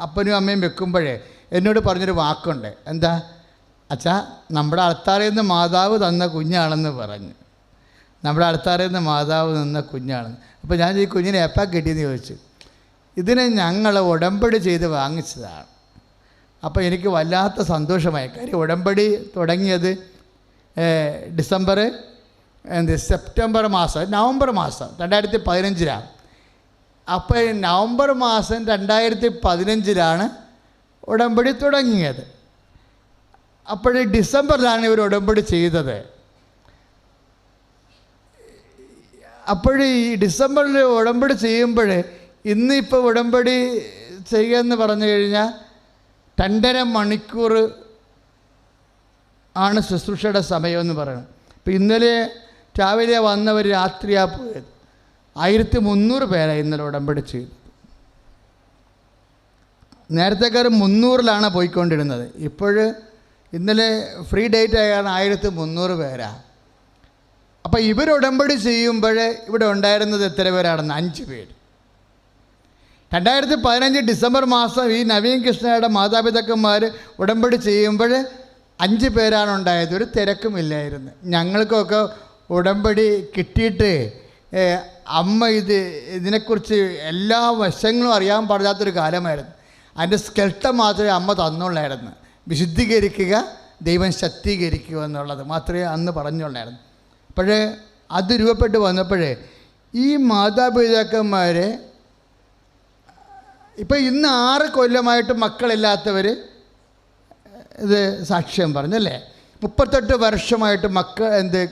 അപ്പനും അമ്മയും വെക്കുമ്പോഴേ എന്നോട് പറഞ്ഞൊരു വാക്കുണ്ട്. എന്താ? അച്ഛാ, നമ്മുടെ അൾത്താരയിൽ നിന്ന് മാതാവ് തന്ന കുഞ്ഞാണെന്ന് പറഞ്ഞു. നമ്മുടെ അൾത്താരയിൽ നിന്ന് മാതാവ് തന്ന കുഞ്ഞാണെന്ന്. അപ്പോൾ ഞാൻ ഈ കുഞ്ഞിനെ എപ്പോൾ കിട്ടിയെന്ന് ചോദിച്ചു. ഇതിനെ ഞങ്ങൾ ഉടമ്പടി ചെയ്ത് വാങ്ങിച്ചതാണ്. അപ്പോൾ എനിക്ക് വല്ലാത്ത സന്തോഷമായി. കാര്യം ഉടമ്പടി തുടങ്ങിയത് സെപ്റ്റംബർ മാസം, നവംബർ മാസം 2015. അപ്പോൾ നവംബർ മാസം 2015 ഉടമ്പടി തുടങ്ങിയത്. അപ്പോൾ ഡിസംബറിലാണ് ഇവർ ഉടമ്പടി ചെയ്തത്. അപ്പോൾ ഈ ഡിസംബറിൽ ഉടമ്പടി ചെയ്യുമ്പോൾ ഇന്നിപ്പോൾ ഉടമ്പടി ചെയ്യുകയെന്ന് പറഞ്ഞു കഴിഞ്ഞാൽ 2.5 മണിക്കൂർ ആണ് ശുശ്രൂഷയുടെ സമയമെന്ന് പറയുന്നത്. ഇപ്പോൾ ഇന്നലെ രാവിലെ വന്നവർ രാത്രിയാണ് പോയത്. 1300 പേരാണ് ഇന്നലെ ഉടമ്പടി ചെയ്തത്. നേരത്തെക്കാർ 300-ലാണ് പോയിക്കൊണ്ടിരുന്നത്. ഇന്നലെ ഫ്രീ ഡേറ്റ് ആയ 1300 പേരാണ്. അപ്പോൾ ഇവർ ഉടമ്പടി ചെയ്യുമ്പോൾ ഇവിടെ ഉണ്ടായിരുന്നത് എത്ര പേരാണെന്ന്? 5 പേര്. 2015 ഡിസംബർ മാസം ഈ നവീൻ കൃഷ്ണയുടെ മാതാപിതാക്കന്മാർ ഉടമ്പടി ചെയ്യുമ്പോൾ 5 പേരാണ് ഉണ്ടായത്. ഒരു തിരക്കുമില്ലായിരുന്നു. ഞങ്ങൾക്കൊക്കെ ഉടമ്പടി കിട്ടിയിട്ട് അമ്മ ഇതിനെക്കുറിച്ച് എല്ലാ വശങ്ങളും അറിയാൻ പാടില്ലാത്തൊരു കാലമായിരുന്നു. അതിൻ്റെ സ്കെൽട്ടം മാത്രമേ അമ്മ തന്നുള്ളായിരുന്നു. വിശുദ്ധീകരിക്കുക, ദൈവം ശക്തീകരിക്കുക എന്നുള്ളത് മാത്രമേ അന്ന് പറഞ്ഞുള്ളായിരുന്നു. അപ്പോഴേ അത് രൂപപ്പെട്ട് വന്നപ്പോഴേ ഈ മാതാപിതാക്കന്മാരെ ഇപ്പോൾ ഇന്ന് 6 കൊല്ലമായിട്ട് മക്കളില്ലാത്തവർ ഇത് സാക്ഷ്യം പറഞ്ഞല്ലേ. 38 വർഷമായിട്ട്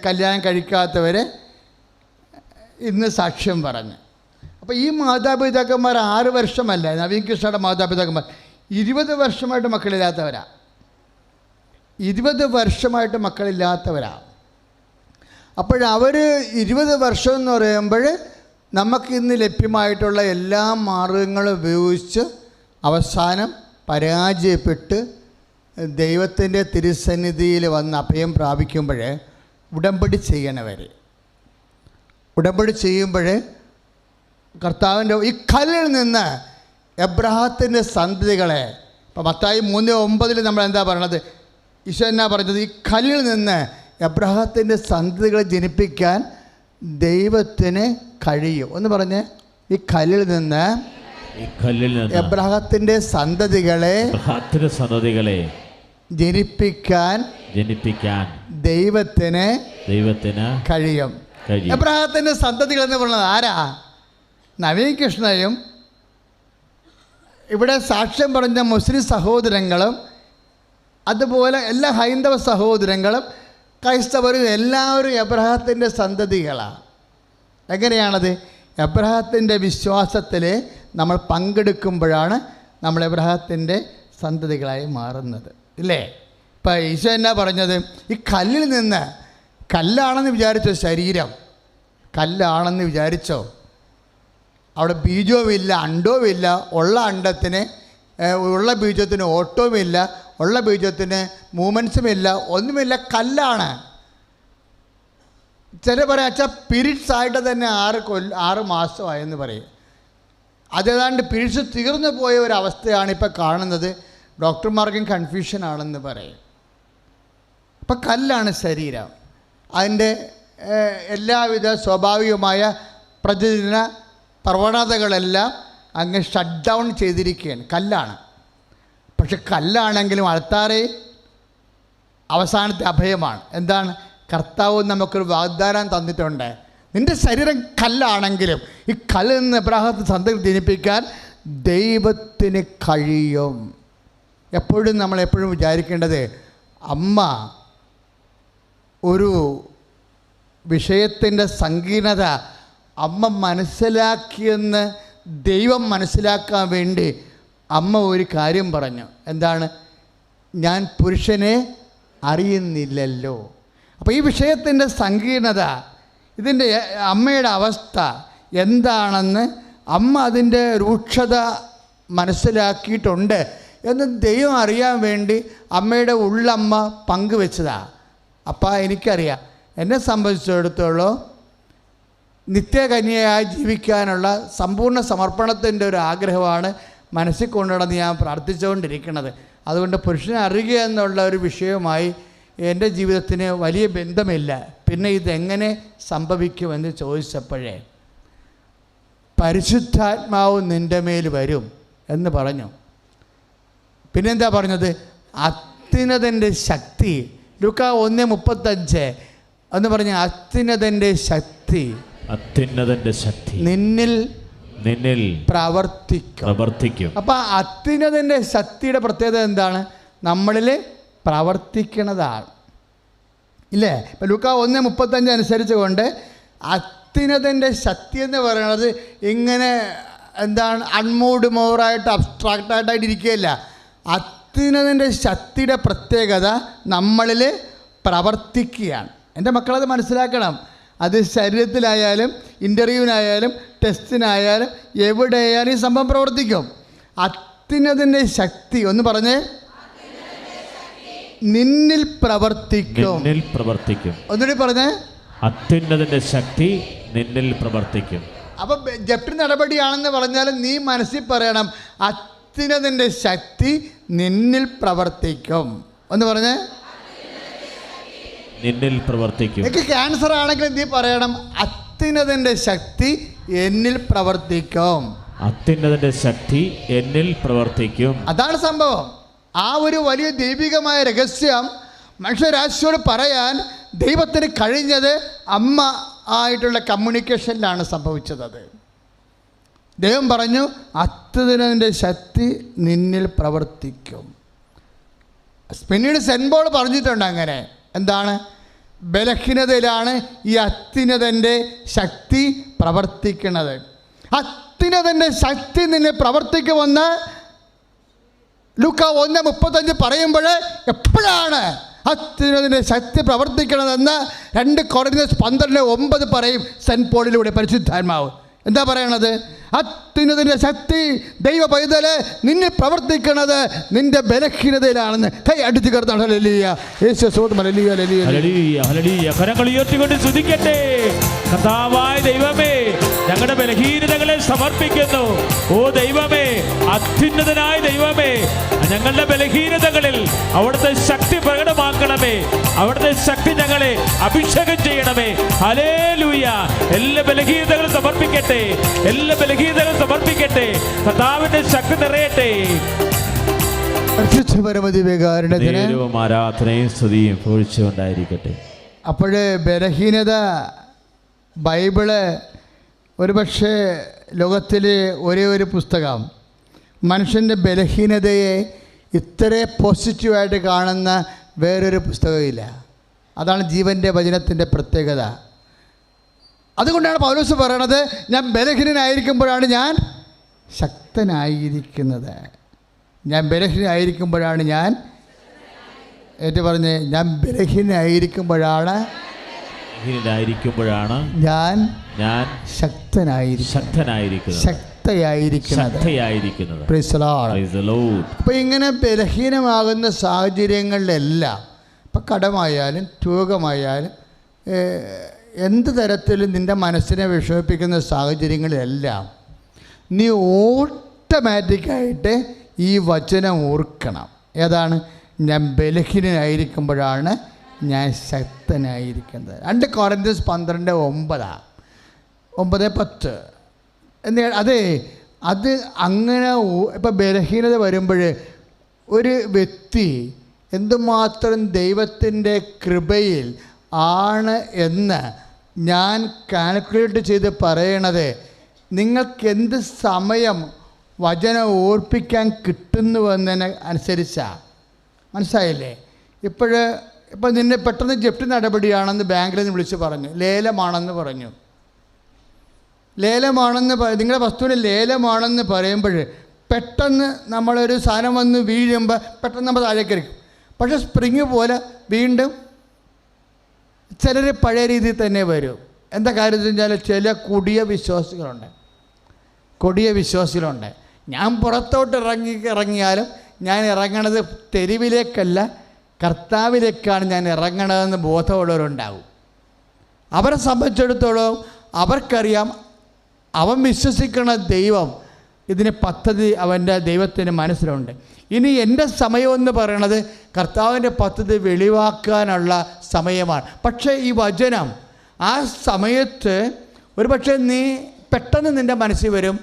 കല്യാണം കഴിക്കാത്തവർ ഇന്ന് സാക്ഷ്യം പറഞ്ഞു. അപ്പോൾ ഈ മാതാപിതാക്കന്മാർ 6 വർഷമല്ല, നവീൻ കൃഷ്ണയുടെ മാതാപിതാക്കന്മാർ 20 വർഷമായിട്ട് മക്കളില്ലാത്തവരാണ്. 20 വർഷമായിട്ട് മക്കളില്ലാത്തവരാണ്. അപ്പോഴവർ 20 വർഷം എന്ന് പറയുമ്പോൾ നമുക്കിന്ന് ലഭ്യമായിട്ടുള്ള എല്ലാ മാർഗങ്ങളും ഉപയോഗിച്ച് അവസാനം പരാജയപ്പെട്ട് ദൈവത്തിൻ്റെ തിരുസന്നിധിയിൽ വന്ന് അഭയം പ്രാപിക്കുമ്പോൾ ഉടമ്പടി ചെയ്യണവർ ഉടമ്പടി ചെയ്യുമ്പോൾ കർത്താവിൻ്റെ ഈ കല്ലിൽ നിന്ന് എബ്രഹാത്തിൻ്റെ സന്തതികളെ, ഇപ്പോൾ മത്തായി 3:9 നമ്മൾ എന്താ പറയണത്? ഈശോ എന്നാ പറഞ്ഞത്? ഈ കല്ലിൽ നിന്ന് എബ്രഹാത്തിൻ്റെ സന്തതികളെ ജനിപ്പിക്കാൻ ദൈവത്തിന് കഴിയും. ഒന്ന് പറഞ്ഞ്, ഈ കല്ലിൽ നിന്ന് എബ്രഹാത്തിൻ്റെ സന്തതികളെ ജനിപ്പിക്കാൻ ദൈവത്തിന് കഴിയും. എബ്രഹാത്തിൻ്റെ സന്തതികൾ എന്ന് പറയുന്നത് ആരാ? നവീൻ കൃഷ്ണയും ഇവിടെ സാക്ഷ്യം പറഞ്ഞ മുസ്ലിം സഹോദരങ്ങളും അതുപോലെ എല്ലാ ഹൈന്ദവ സഹോദരങ്ങളും ക്രൈസ്തവരും എല്ലാവരും എബ്രഹാത്തിൻ്റെ സന്തതികളാണ്. എങ്ങനെയാണത്? എബ്രഹാത്തിൻ്റെ വിശ്വാസത്തിൽ നമ്മൾ പങ്കെടുക്കുമ്പോഴാണ് നമ്മൾ എബ്രഹാത്തിൻ്റെ സന്തതികളായി മാറുന്നത്, ഇല്ലേ? ഇപ്പം ഈശോ എന്നാ പറഞ്ഞത്? ഈ കല്ലിൽ നിന്ന്, കല്ലാണെന്ന് വിചാരിച്ചോ, ശരീരം കല്ലാണെന്ന് വിചാരിച്ചോ, അവിടെ ബീജവുമില്ല, അണ്ടവുമില്ല. ഉള്ള ബീജത്തിന് ഓട്ടവുമില്ല, ഉള്ള ബീജത്തിന് മൂമെൻസുമില്ല, ഒന്നുമില്ല, കല്ലാണ്. ചില പറയാം, അച്ഛാ പീരീഡ്സ് ആയിട്ട് തന്നെ 6 മാസമായെന്ന് പറയും. അതേതാണ്ട് പീരീഡ്സ് തീർന്നു പോയ ഒരവസ്ഥയാണ് ഇപ്പോൾ കാണുന്നത്. ഡോക്ടർമാർക്കും കൺഫ്യൂഷനാണെന്ന് പറയും. അപ്പം കല്ലാണ് ശരീരം. അതിൻ്റെ എല്ലാവിധ സ്വാഭാവികമായ പ്രതിദിന പ്രവണതകളെല്ലാം അങ്ങ് ഷട്ട് ഡൗൺ ചെയ്തിരിക്കുകയാണ്. കല്ലാണ്. പക്ഷെ കല്ലാണെങ്കിലും അൾത്താരേ അവസാനത്തെ അഭയമാണ്. എന്താണ്? കർത്താവ് നമുക്കൊരു വാഗ്ദാനം തന്നിട്ടുണ്ട്. നിൻ്റെ ശരീരം കല്ലാണെങ്കിലും ഈ കല്ലിൽ നിന്ന് എബ്രഹാത്തെ സന്തതി ജനിപ്പിക്കാൻ ദൈവത്തിന് കഴിയും. നമ്മളെപ്പോഴും വിചാരിക്കേണ്ടത്, അമ്മ ഒരു വിഷയത്തിൻ്റെ സങ്കീർണത അമ്മ മനസ്സിലാക്കിയെന്ന് ദൈവം മനസ്സിലാക്കാൻ വേണ്ടി അമ്മ ഒരു കാര്യം പറഞ്ഞു. എന്താണ്? ഞാൻ പുരുഷനെ അറിയുന്നില്ലല്ലോ. അപ്പോൾ ഈ വിഷയത്തിൻ്റെ സങ്കീർണത, ഇതിൻ്റെ അമ്മയുടെ അവസ്ഥ എന്താണെന്ന് അമ്മ അതിൻ്റെ രൂക്ഷത മനസ്സിലാക്കിയിട്ടുണ്ട് എന്ന് ദൈവം അറിയാൻ വേണ്ടി അമ്മയുടെ ഉള്ളമ്മ പങ്കുവെച്ചതാണ്. അപ്പം എനിക്കറിയാം, എന്നെ സംബന്ധിച്ചിടത്തോളം നിത്യകന്യയായി ജീവിക്കാനുള്ള സമ്പൂർണ്ണ സമർപ്പണത്തിൻ്റെ ഒരു ആഗ്രഹമാണ് മനസ്സിൽ കൊണ്ടുനടന്ന് ഞാൻ പ്രാർത്ഥിച്ചുകൊണ്ടിരിക്കുന്നത്. അതുകൊണ്ട് പുരുഷനെ അറിയുക എന്നുള്ള ഒരു വിഷയവുമായി എൻ്റെ ജീവിതത്തിന് വലിയ ബന്ധമില്ല. പിന്നെ ഇതെങ്ങനെ സംഭവിക്കുമെന്ന് ചോദിച്ചപ്പോഴേ പരിശുദ്ധാത്മാവ് നിൻ്റെ മേൽ വരും എന്ന് പറഞ്ഞു. പിന്നെന്താ പറഞ്ഞത്? അത്യുന്നതൻ്റെ ശക്തി. ലൂക്കാ 1:35 എന്ന് പറഞ്ഞ അത്യുന്നതൻ്റെ ശക്തി, അത്യുന്നതൻ്റെ ശക്തി നിന്നിൽ പ്രവർത്തിക്കും. അപ്പം അത്യുന്നതൻ്റെ ശക്തിയുടെ പ്രത്യേകത എന്താണ്? നമ്മളിൽ പ്രവർത്തിക്കുന്നതാണ്, ഇല്ലേ? ഇപ്പം ലൂക്കാ 1:35 അനുസരിച്ച് കൊണ്ട് അത്യുന്നതൻ്റെ ശക്തി എന്ന് പറയുന്നത് ഇങ്ങനെ എന്താണ് അൺമൂഡ് മോറായിട്ട് അബ്സ്ട്രാക്റ്റായിട്ടായിട്ട് ഇരിക്കുകയല്ല. അത്യുന്നതൻ്റെ ശക്തിയുടെ പ്രത്യേകത നമ്മളിൽ പ്രവർത്തിക്കുകയാണ്. എൻ്റെ മക്കളത് മനസ്സിലാക്കണം. അത് ശരീരത്തിലായാലും ഇൻ്റർവ്യൂവിനായാലും ടെസ്റ്റിനായാലും എവിടെയായാലും ഈ സംഭവം പ്രവർത്തിക്കും. അത്യുന്നതൻ്റെ ശക്തി ഒന്ന് പറഞ്ഞേ, നിന്നിൽ പ്രവർത്തിക്കും. ഒന്നുകൂടി പറഞ്ഞേ, അത്യുന്നതൻ്റെ ശക്തി നിന്നിൽ പ്രവർത്തിക്കും. അപ്പം ജപ്തി നടപടിയാണെന്ന് പറഞ്ഞാലും നീ മനസ്സിൽ പറയണം, അത്യുന്നതൻ്റെ ശക്തി നിന്നിൽ പ്രവർത്തിക്കും. ഒന്ന് പറഞ്ഞേ, നിന്നിൽ പ്രവർത്തിക്കും. എനിക്ക് ക്യാൻസർ ആണെങ്കിൽ നീ പറയണം, അത്യുന്നതൻ്റെ ശക്തി എന്നിൽ പ്രവർത്തിക്കും. അത്യുന്നതൻ്റെ ശക്തി എന്നിൽ പ്രവർത്തിക്കും. അതാണ് സംഭവം. ആ ഒരു വലിയ ദൈവികമായ രഹസ്യം മനുഷ്യരാശിയോട് പറയാൻ ദൈവത്തിന് കഴിഞ്ഞത് അമ്മ ആയിട്ടുള്ള കമ്മ്യൂണിക്കേഷനിലാണ് സംഭവിച്ചത്. അത് ദൈവം പറഞ്ഞു, അത്യുന്നതൻ്റെ ശക്തി നിന്നിൽ പ്രവർത്തിക്കും. പിന്നീട് സെന്റ് പോൾ പറഞ്ഞിട്ടുണ്ട് അങ്ങനെ. എന്താണ്? ബലഹീനതയിലാണ് ഈ അത്യുന്നതൻ്റെ ശക്തി പ്രവർത്തിക്കുന്നത്. അത്യുന്നതൻ്റെ ശക്തി നിന്നെ പ്രവർത്തിക്കുമെന്ന് ലൂക്കാ 1:35 പറയുമ്പോൾ എപ്പോഴാണ് അത്യുന്നതൻ്റെ ശക്തി പ്രവർത്തിക്കണതെന്ന് 2 കൊരിന്ത്യർ 12:9 പറയും സെന്റ് പോളിലൂടെ പരിശുദ്ധാത്മാവ്. എന്താ പറയണത്? അത്യുന്നതൻ്റെ ശക്തി ദൈവ പൈതല് നിന്നിൽ പ്രവർത്തിക്കണത് നിന്റെ ബലഹീനതയിലാണെന്ന്. കൈ അടിച്ചു കയറുന്ന കരങ്ങൾ ഉയർത്തിക്കൊണ്ട് സ്തുതിക്കട്ടെ. കർത്താവായ ദൈവമേ, ഞങ്ങളുടെ ബലഹീനതകളെ സമർപ്പിക്കുന്നു. ഓ ദൈവമേ, അത്യുന്നതനായ ദൈവമേ, ഞങ്ങളുടെ ബലഹീനതകളിൽ അവിടുത്തെ ശക്തി പ്രകടമാക്കണമേ. അവിടുത്തെ ശക്തി ഞങ്ങളെ അഭിഷേകം ചെയ്യണമേ. ഹല്ലേലൂയ. എല്ലാ ബലഹീനതകളും സമർപ്പിക്കട്ടെ. എല്ലാ ബലഹീനതകളും സമർപ്പിക്കട്ടെ. കർത്താവിന്റെ ശക്തി നിറയട്ടെ. ആരാധനയും സ്തുതിയും പൊഴിച്ചുകൊണ്ടായിരിക്കട്ടെ. അപ്പോഴേ ബലഹീനത ബൈബിള് ഒരുപക്ഷെ ലോകത്തിലെ ഒരേ ഒരു പുസ്തകം മനുഷ്യൻ്റെ ബലഹീനതയെ ഇത്ര പോസിറ്റീവായിട്ട് കാണുന്ന വേറൊരു പുസ്തകമില്ല. അതാണ് ജീവൻ്റെ വചനത്തിൻ്റെ പ്രത്യേകത. അതുകൊണ്ടാണ് പൗലോസ് പറയണത്, ഞാൻ ബലഹീനനായിരിക്കുമ്പോഴാണ് ഞാൻ ശക്തനായിരിക്കുന്നത്. ഞാൻ ബലഹീനനായിരിക്കുമ്പോഴാണ് ഞാൻ പറഞ്ഞ് ഞാൻ ബലഹീനനായിരിക്കുമ്പോഴാണ് ഞാൻ ശക്തനായിരിക്കുന്നത്. അപ്പോൾ ഇങ്ങനെ ബലഹീനമാകുന്ന സാഹചര്യങ്ങളിലെല്ലാം, ഇപ്പം കടമായാലും രോഗമായാലും എന്ത് തരത്തിലും നിൻ്റെ മനസ്സിനെ വിഷമിപ്പിക്കുന്ന സാഹചര്യങ്ങളിലെല്ലാം നീ ഓട്ടോമാറ്റിക്കായിട്ട് ഈ വചനം ഓർക്കണം. ഏതാണ്? ഞാൻ ബലഹീനനായിരിക്കുമ്പോഴാണ് ഞാൻ ശക്തനായിരിക്കുന്നത്. 2 കൊരിന്ത്യർ 12:9-10 അതെ. അത് അങ്ങനെ ഇപ്പം ബലഹീനത വരുമ്പോൾ ഒരു വ്യക്തി എന്തുമാത്രം ദൈവത്തിൻ്റെ കൃപയിൽ ആണ് എന്ന് ഞാൻ കാൽക്കുലേറ്റ് ചെയ്ത് പറയണത് നിങ്ങൾക്ക് എന്ത് സമയം വചനം ഓർപ്പിക്കാൻ കിട്ടുന്നുവെന്നതിനെ അനുസരിച്ചാണ്. മനസ്സിലായില്ലേ? ഇപ്പം നിന്നെ പെട്ടെന്ന് ജപ്തി നടപടിയാണെന്ന് ബാങ്കിൽ നിന്ന് വിളിച്ച് പറഞ്ഞു, ലേലമാണെന്ന് പറഞ്ഞു. ലേലമാണെന്ന് നിങ്ങളുടെ വസ്തുവിന് ലേലമാണെന്ന് പറയുമ്പോൾ പെട്ടെന്ന് നമ്മളൊരു സാധനം വന്ന് വീഴുമ്പോൾ പെട്ടെന്ന് നമ്മൾ താഴേക്ക് ഇരിക്കും. പക്ഷേ സ്പ്രിങ് പോലെ വീണ്ടും ചിലർ പഴയ രീതിയിൽ തന്നെ വരും. എന്താ കാര്യം എന്ന് വെച്ചാൽ ചില കൊടിയ വിശ്വാസികളുണ്ട്. ഞാൻ പുറത്തോട്ട് ഇറങ്ങിയാലും ഞാൻ ഇറങ്ങണത് തെരുവിലേക്കല്ല, കർത്താവിലേക്കാണ് ഞാൻ ഇറങ്ങണതെന്ന് ബോധമുള്ളവരുണ്ടാവും. അവരെ സംബന്ധിച്ചിടത്തോളം അവർക്കറിയാം അവൻ വിശ്വസിക്കുന്ന ദൈവം ഇതിന് പദ്ധതി അവൻ്റെ ദൈവത്തിന് മനസ്സിലുണ്ട്. ഇനി എൻ്റെ സമയമെന്ന് പറയണത് കർത്താവിൻ്റെ പദ്ധതി വെളിവാക്കാനുള്ള സമയമാണ്. പക്ഷേ ഈ വചനം ആ സമയത്ത് ഒരു പക്ഷേ നീ പെട്ടെന്ന് നിൻ്റെ മനസ്സിൽ വരും,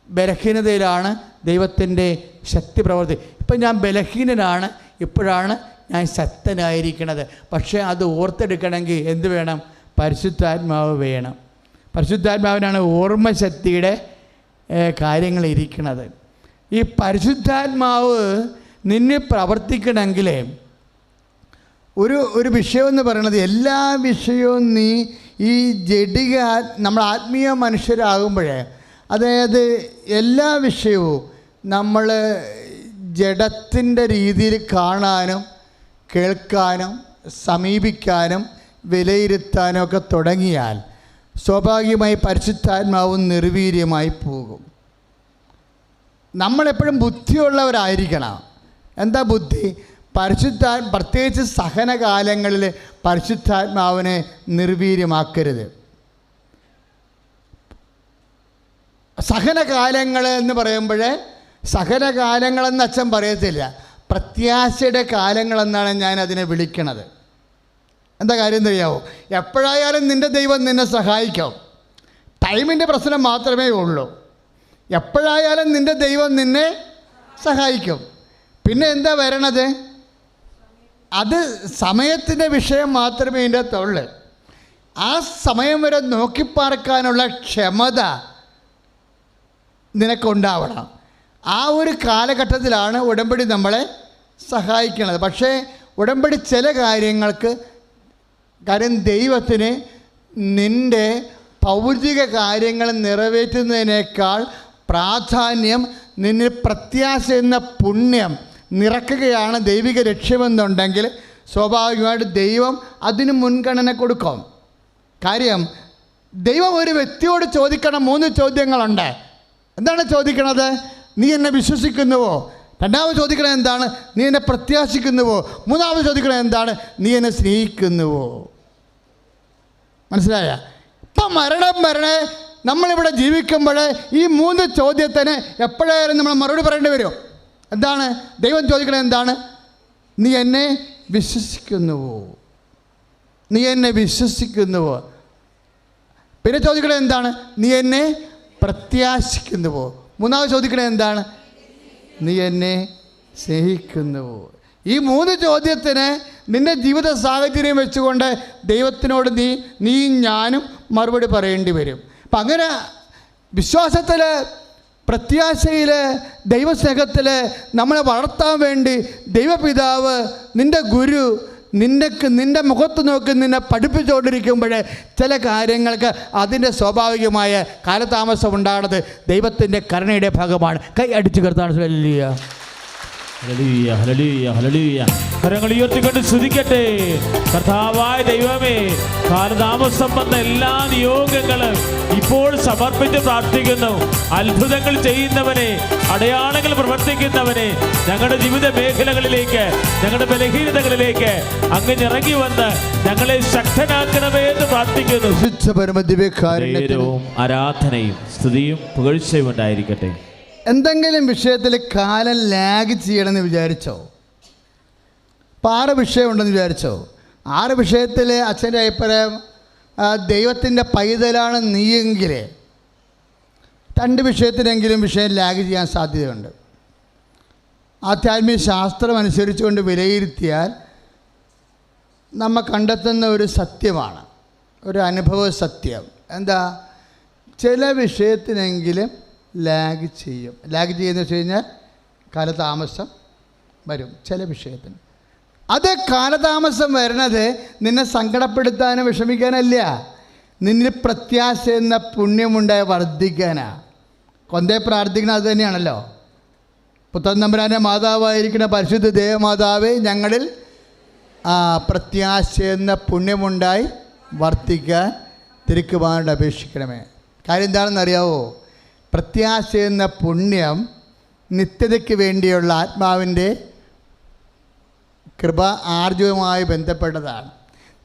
ബലഹീനതയിലാണ് ദൈവത്തിൻ്റെ ശക്തി പ്രവർത്തി. ഇപ്പം ഞാൻ ബലഹീനനാണ്, ഇപ്പോഴാണ് ഞാൻ ശക്തനായിരിക്കണത്. പക്ഷേ അത് ഓർത്തെടുക്കണമെങ്കിൽ എന്ത് വേണം? പരിശുദ്ധാത്മാവ് വേണം. പരിശുദ്ധാത്മാവിനാണ് ഓർമ്മശക്തിയുടെ കാര്യങ്ങൾ ഇരിക്കുന്നത്. ഈ പരിശുദ്ധാത്മാവ് നിന്നെ പ്രവർത്തിക്കണമെങ്കിൽ ഒരു വിഷയമെന്ന് പറയണത്, എല്ലാ വിഷയവും നീ ഈ നമ്മൾ ആത്മീയ മനുഷ്യരാകുമ്പോഴേ, അതായത് എല്ലാ വിഷയവും നമ്മൾ ജഡത്തിൻ്റെ രീതിയിൽ കാണാനും കേൾക്കാനും സമീപിക്കാനും വിലയിരുത്താനും ഒക്കെ തുടങ്ങിയാൽ സ്വാഭാവികമായി പരിശുദ്ധാത്മാവും നിർവീര്യമായി പോകും. നമ്മളെപ്പോഴും ബുദ്ധിയുള്ളവരായിരിക്കണം. എന്താ ബുദ്ധി? പ്രത്യേകിച്ച് സഹനകാലങ്ങളിൽ പരിശുദ്ധാത്മാവിനെ നിർവീര്യമാക്കരുത്. സഹനകാലങ്ങൾ എന്ന് പറയുമ്പോൾ സഹനകാലങ്ങളെന്ന് അച്ഛൻ പറയത്തില്ല, പ്രത്യാശയുടെ കാലങ്ങളെന്നാണ് ഞാൻ അതിനെ വിളിക്കണത്. എന്താ കാര്യം അറിയാമോ? എപ്പോഴായാലും നിൻ്റെ ദൈവം നിന്നെ സഹായിക്കും. ടൈമിൻ്റെ പ്രശ്നം മാത്രമേ ഉള്ളൂ. എപ്പോഴായാലും നിൻ്റെ ദൈവം നിന്നെ സഹായിക്കും. പിന്നെ എന്താ വരണത്? അത് സമയത്തിൻ്റെ വിഷയം മാത്രമേ ഇതിൻ്റെ അകത്തുള്ളൂ. ആ സമയം വരെ നോക്കിപ്പാർക്കാനുള്ള ക്ഷമത നിനക്കുണ്ടാവണം. ആ ഒരു കാലഘട്ടത്തിലാണ് ഉടമ്പടി നമ്മളെ സഹായിക്കുന്നത്. പക്ഷേ ഉടമ്പടി ചില കാര്യം ദൈവത്തിന് നിൻ്റെ ഭൗതിക കാര്യങ്ങൾ നിറവേറ്റുന്നതിനേക്കാൾ പ്രാധാന്യം നിന്നിൽ പ്രത്യാശ എന്ന പുണ്യം നിറക്കുകയാണ് ദൈവിക ലക്ഷ്യമെന്നുണ്ടെങ്കിൽ സ്വാഭാവികമായിട്ട് ദൈവം അതിന് മുൻഗണന കൊടുക്കും. കാര്യം ദൈവം ഒരു വ്യക്തിയോട് ചോദിക്കണം 3 ചോദ്യങ്ങളുണ്ട്. എന്താണ് ചോദിക്കണത്? നീ എന്നെ വിശ്വസിക്കുന്നുവോ? രണ്ടാമത് ചോദിക്കണത് എന്താണ്? നീ എന്നെ പ്രത്യാശിക്കുന്നുവോ? മൂന്നാമത് ചോദിക്കണത് എന്താണ്? നീ എന്നെ സ്നേഹിക്കുന്നുവോ? മനസ്സിലായ? ഇപ്പം മരണം വരണേ നമ്മളിവിടെ ജീവിക്കുമ്പോൾ ഈ 3 ചോദ്യത്തിന് എപ്പോഴായാലും നമ്മൾ മറുപടി പറയേണ്ടി വരും. എന്താണ് ദൈവം ചോദിക്കണത്? എന്താണ്? നീ എന്നെ വിശ്വസിക്കുന്നുവോ? നീ എന്നെ വിശ്വസിക്കുന്നുവോ? പിന്നെ ചോദിക്കണത് എന്താണ്? നീ എന്നെ പ്രത്യാശിക്കുന്നുവോ? മൂന്നാമത് ചോദിക്കണത് എന്താണ്? നീ എന്നെ സ്നേഹിക്കുന്നുവോ? ഈ 3 ചോദ്യത്തിന് നിൻ്റെ ജീവിത സാഹചര്യം വെച്ചുകൊണ്ട് ദൈവത്തിനോട് നീയും ഞാനും മറുപടി പറയേണ്ടി വരും. അപ്പം അങ്ങനെ വിശ്വാസത്തിൽ, പ്രത്യാശയിൽ, ദൈവസ്നേഹത്തിൽ നമ്മളെ വളർത്താൻ വേണ്ടി ദൈവപിതാവ്, നിൻ്റെ ഗുരു നിൻ്റെ മുഖത്ത് നോക്കി നിന്നെ പഠിപ്പിച്ചുകൊണ്ടിരിക്കുമ്പോൾ ചില കാര്യങ്ങൾക്ക് അതിൻ്റെ സ്വാഭാവികമായ കാലതാമസം ഉണ്ടാകുന്നത് ദൈവത്തിൻ്റെ കരുണയുടെ ഭാഗമാണ്. കൈ അടിച്ചു കർത്താൻ ഹല്ലേലൂയ, ഹല്ലേലൂയ, ഹല്ലേലൂയ. കരങ്ങൾ ഉയർത്തിക്കൊണ്ട് സ്തുതിക്കട്ടെ. കർത്താവായ ദൈവമേ, കാലതാമസം വന്ന എല്ലാ നിയോഗങ്ങളും ഇപ്പോൾ സമർപ്പിച്ച് പ്രാർത്ഥിക്കുന്നു. അത്ഭുതങ്ങൾ ചെയ്യുന്നവനെ, അടയാളങ്ങൾ പ്രവർത്തിക്കുന്നവനെ, ഞങ്ങളുടെ ജീവിത മേഖലകളിലേക്ക്, ഞങ്ങളുടെ ബലഹീനതകളിലേക്ക് അങ്ങ് ഇറങ്ങി വന്ന് ഞങ്ങളെ ശക്തനാക്കണമേ എന്ന് പ്രാർത്ഥിക്കുന്നു. ആരാധനയും സ്തുതിയും പുകഴ്ചയും ഉണ്ടായിരിക്കട്ടെ. എന്തെങ്കിലും വിഷയത്തിൽ കാലം ലാഗ് ചെയ്യണമെന്ന് വിചാരിച്ചോ? ഇപ്പോൾ 6 വിഷയമുണ്ടെന്ന് വിചാരിച്ചോ? 6 വിഷയത്തിൽ അച്ഛൻ്റെ അഭിപ്രായം ദൈവത്തിൻ്റെ പൈതലാണ് നീയെങ്കിൽ 2 വിഷയത്തിനെങ്കിലും വിഷയം ലാഗ് ചെയ്യാൻ സാധ്യതയുണ്ട്. ആധ്യാത്മിക ശാസ്ത്രം അനുസരിച്ചുകൊണ്ട് വിലയിരുത്തിയാൽ നമ്മൾ കണ്ടെത്തുന്ന ഒരു സത്യമാണ്, ഒരു അനുഭവ സത്യം. എന്താ? ചില വിഷയത്തിനെങ്കിലും ലാഗ് ചെയ്യും. ലാഗ് ചെയ്യുന്ന വെച്ച് കഴിഞ്ഞാൽ കാലതാമസം വരും ചില വിഷയത്തിന്. അത് കാലതാമസം വരുന്നത് നിന്നെ സങ്കടപ്പെടുത്താനോ വിഷമിക്കാനല്ല. നിന്നിൽ പ്രത്യാശ എന്ന പുണ്യമുണ്ടായി വർദ്ധിക്കാനാ. കൊന്തേ പ്രാർത്ഥിക്കുന്നത് അത് തന്നെയാണല്ലോ. പുത്രൻ തമ്പുരാൻ്റെ മാതാവായിരിക്കുന്ന പരിശുദ്ധ ദേവമാതാവേ, ഞങ്ങളിൽ പ്രത്യാശ എന്ന പുണ്യമുണ്ടായി വർദ്ധിക്കാൻ തിരുക്കുമാരോട് അപേക്ഷിക്കണമേ. കാര്യം എന്താണെന്നറിയാവോ? പ്രത്യാശ എന്ന പുണ്യം നിത്യതയ്ക്ക് വേണ്ടിയുള്ള ആത്മാവിൻ്റെ കൃപ ആർജവുമായി ബന്ധപ്പെട്ടതാണ്.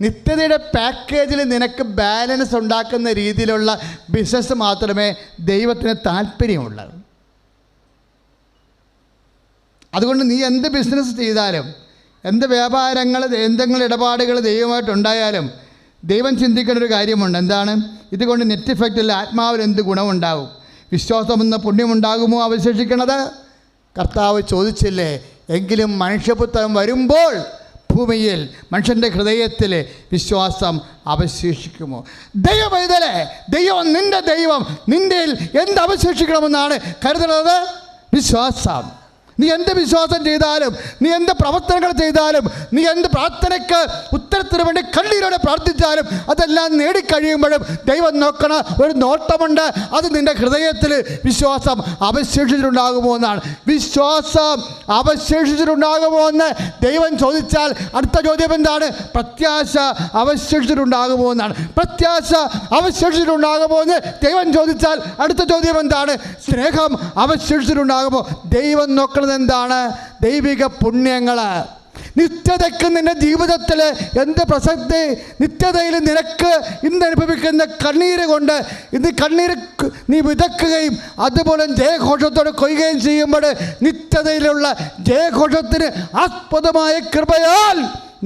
നിത്യതയുടെ പാക്കേജിൽ നിനക്ക് ബാലൻസ് ഉണ്ടാക്കുന്ന രീതിയിലുള്ള ബിസിനസ് മാത്രമേ ദൈവത്തിന് താല്പര്യമുള്ളൂ. അതുകൊണ്ട് നീ എന്ത് ബിസിനസ് ചെയ്താലും, എന്ത് വ്യാപാരങ്ങൾ, എന്തെങ്കിലും ഇടപാടുകൾ ദൈവമായിട്ടുണ്ടായാലും ദൈവം ചിന്തിക്കേണ്ട ഒരു കാര്യമുണ്ട്. എന്താണ്? ഇതുകൊണ്ട് നെറ്റ് ഇഫക്റ്റിൽ ആത്മാവിൽ എന്ത് ഗുണമുണ്ടാകും? വിശ്വാസമെന്ന പുണ്യമുണ്ടാകുമോ അവശേഷിക്കണത്? കർത്താവ് ചോദിച്ചില്ലേ, എങ്കിലും മനുഷ്യപുത്രൻ വരുമ്പോൾ ഭൂമിയിൽ മനുഷ്യൻ്റെ ഹൃദയത്തിൽ വിശ്വാസം അവശേഷിക്കുമോ? ദൈവമൈതലേ, ദൈവം നിൻ്റെ ദൈവം നിൻ്റെ എന്ത് അവശേഷിക്കണമെന്നാണ് കരുതുന്നത്? വിശ്വാസം. നീ എന്ത് വിശ്വാസം ചെയ്താലും, നീ എന്ത് പ്രവർത്തനങ്ങൾ ചെയ്താലും, നീ എന്ത് പ്രാർത്ഥനയ്ക്ക് ഉത്തരത്തിന് വേണ്ടി കണ്ണീരോടെ പ്രാർത്ഥിച്ചാലും അതെല്ലാം നേടിക്കഴിയുമ്പോഴും ദൈവം നോക്കണ ഒരു നോട്ടമുണ്ട്. അത് നിൻ്റെ ഹൃദയത്തിൽ വിശ്വാസം അവശേഷിച്ചിട്ടുണ്ടാകുമോ എന്നാണ്. വിശ്വാസം അവശേഷിച്ചിട്ടുണ്ടാകുമോ എന്ന് ദൈവം ചോദിച്ചാൽ അടുത്ത ചോദ്യം എന്താണ്? പ്രത്യാശ അവശേഷിച്ചിട്ടുണ്ടാകുമോ എന്നാണ്. പ്രത്യാശ അവശേഷിച്ചിട്ടുണ്ടാകുമോ എന്ന് ദൈവം ചോദിച്ചാൽ അടുത്ത ചോദ്യം എന്താണ്? സ്നേഹം അവശേഷിച്ചിട്ടുണ്ടാകുമോ? ദൈവം നോക്കുന്നത് എന്താണ്? ദൈവിക പുണ്യങ്ങൾ. നിത്യതയ്ക്ക് നിന്റെ ജീവിതത്തിൽ എന്ത് പ്രസക്തി? നിത്യതയിൽ നിനക്ക് ഇന്ന് അനുഭവിക്കുന്ന കണ്ണീര് കൊണ്ട് ഇന്ന് കണ്ണീര് നീ വിതക്കുകയും അതുപോലെ ജയഘോഷത്തോടെ കൊയ്യുകയും ചെയ്യുമ്പോൾ നിത്യതയിലുള്ള ജയഘോഷത്തിന് ആസ്പദമായ കൃപയാൽ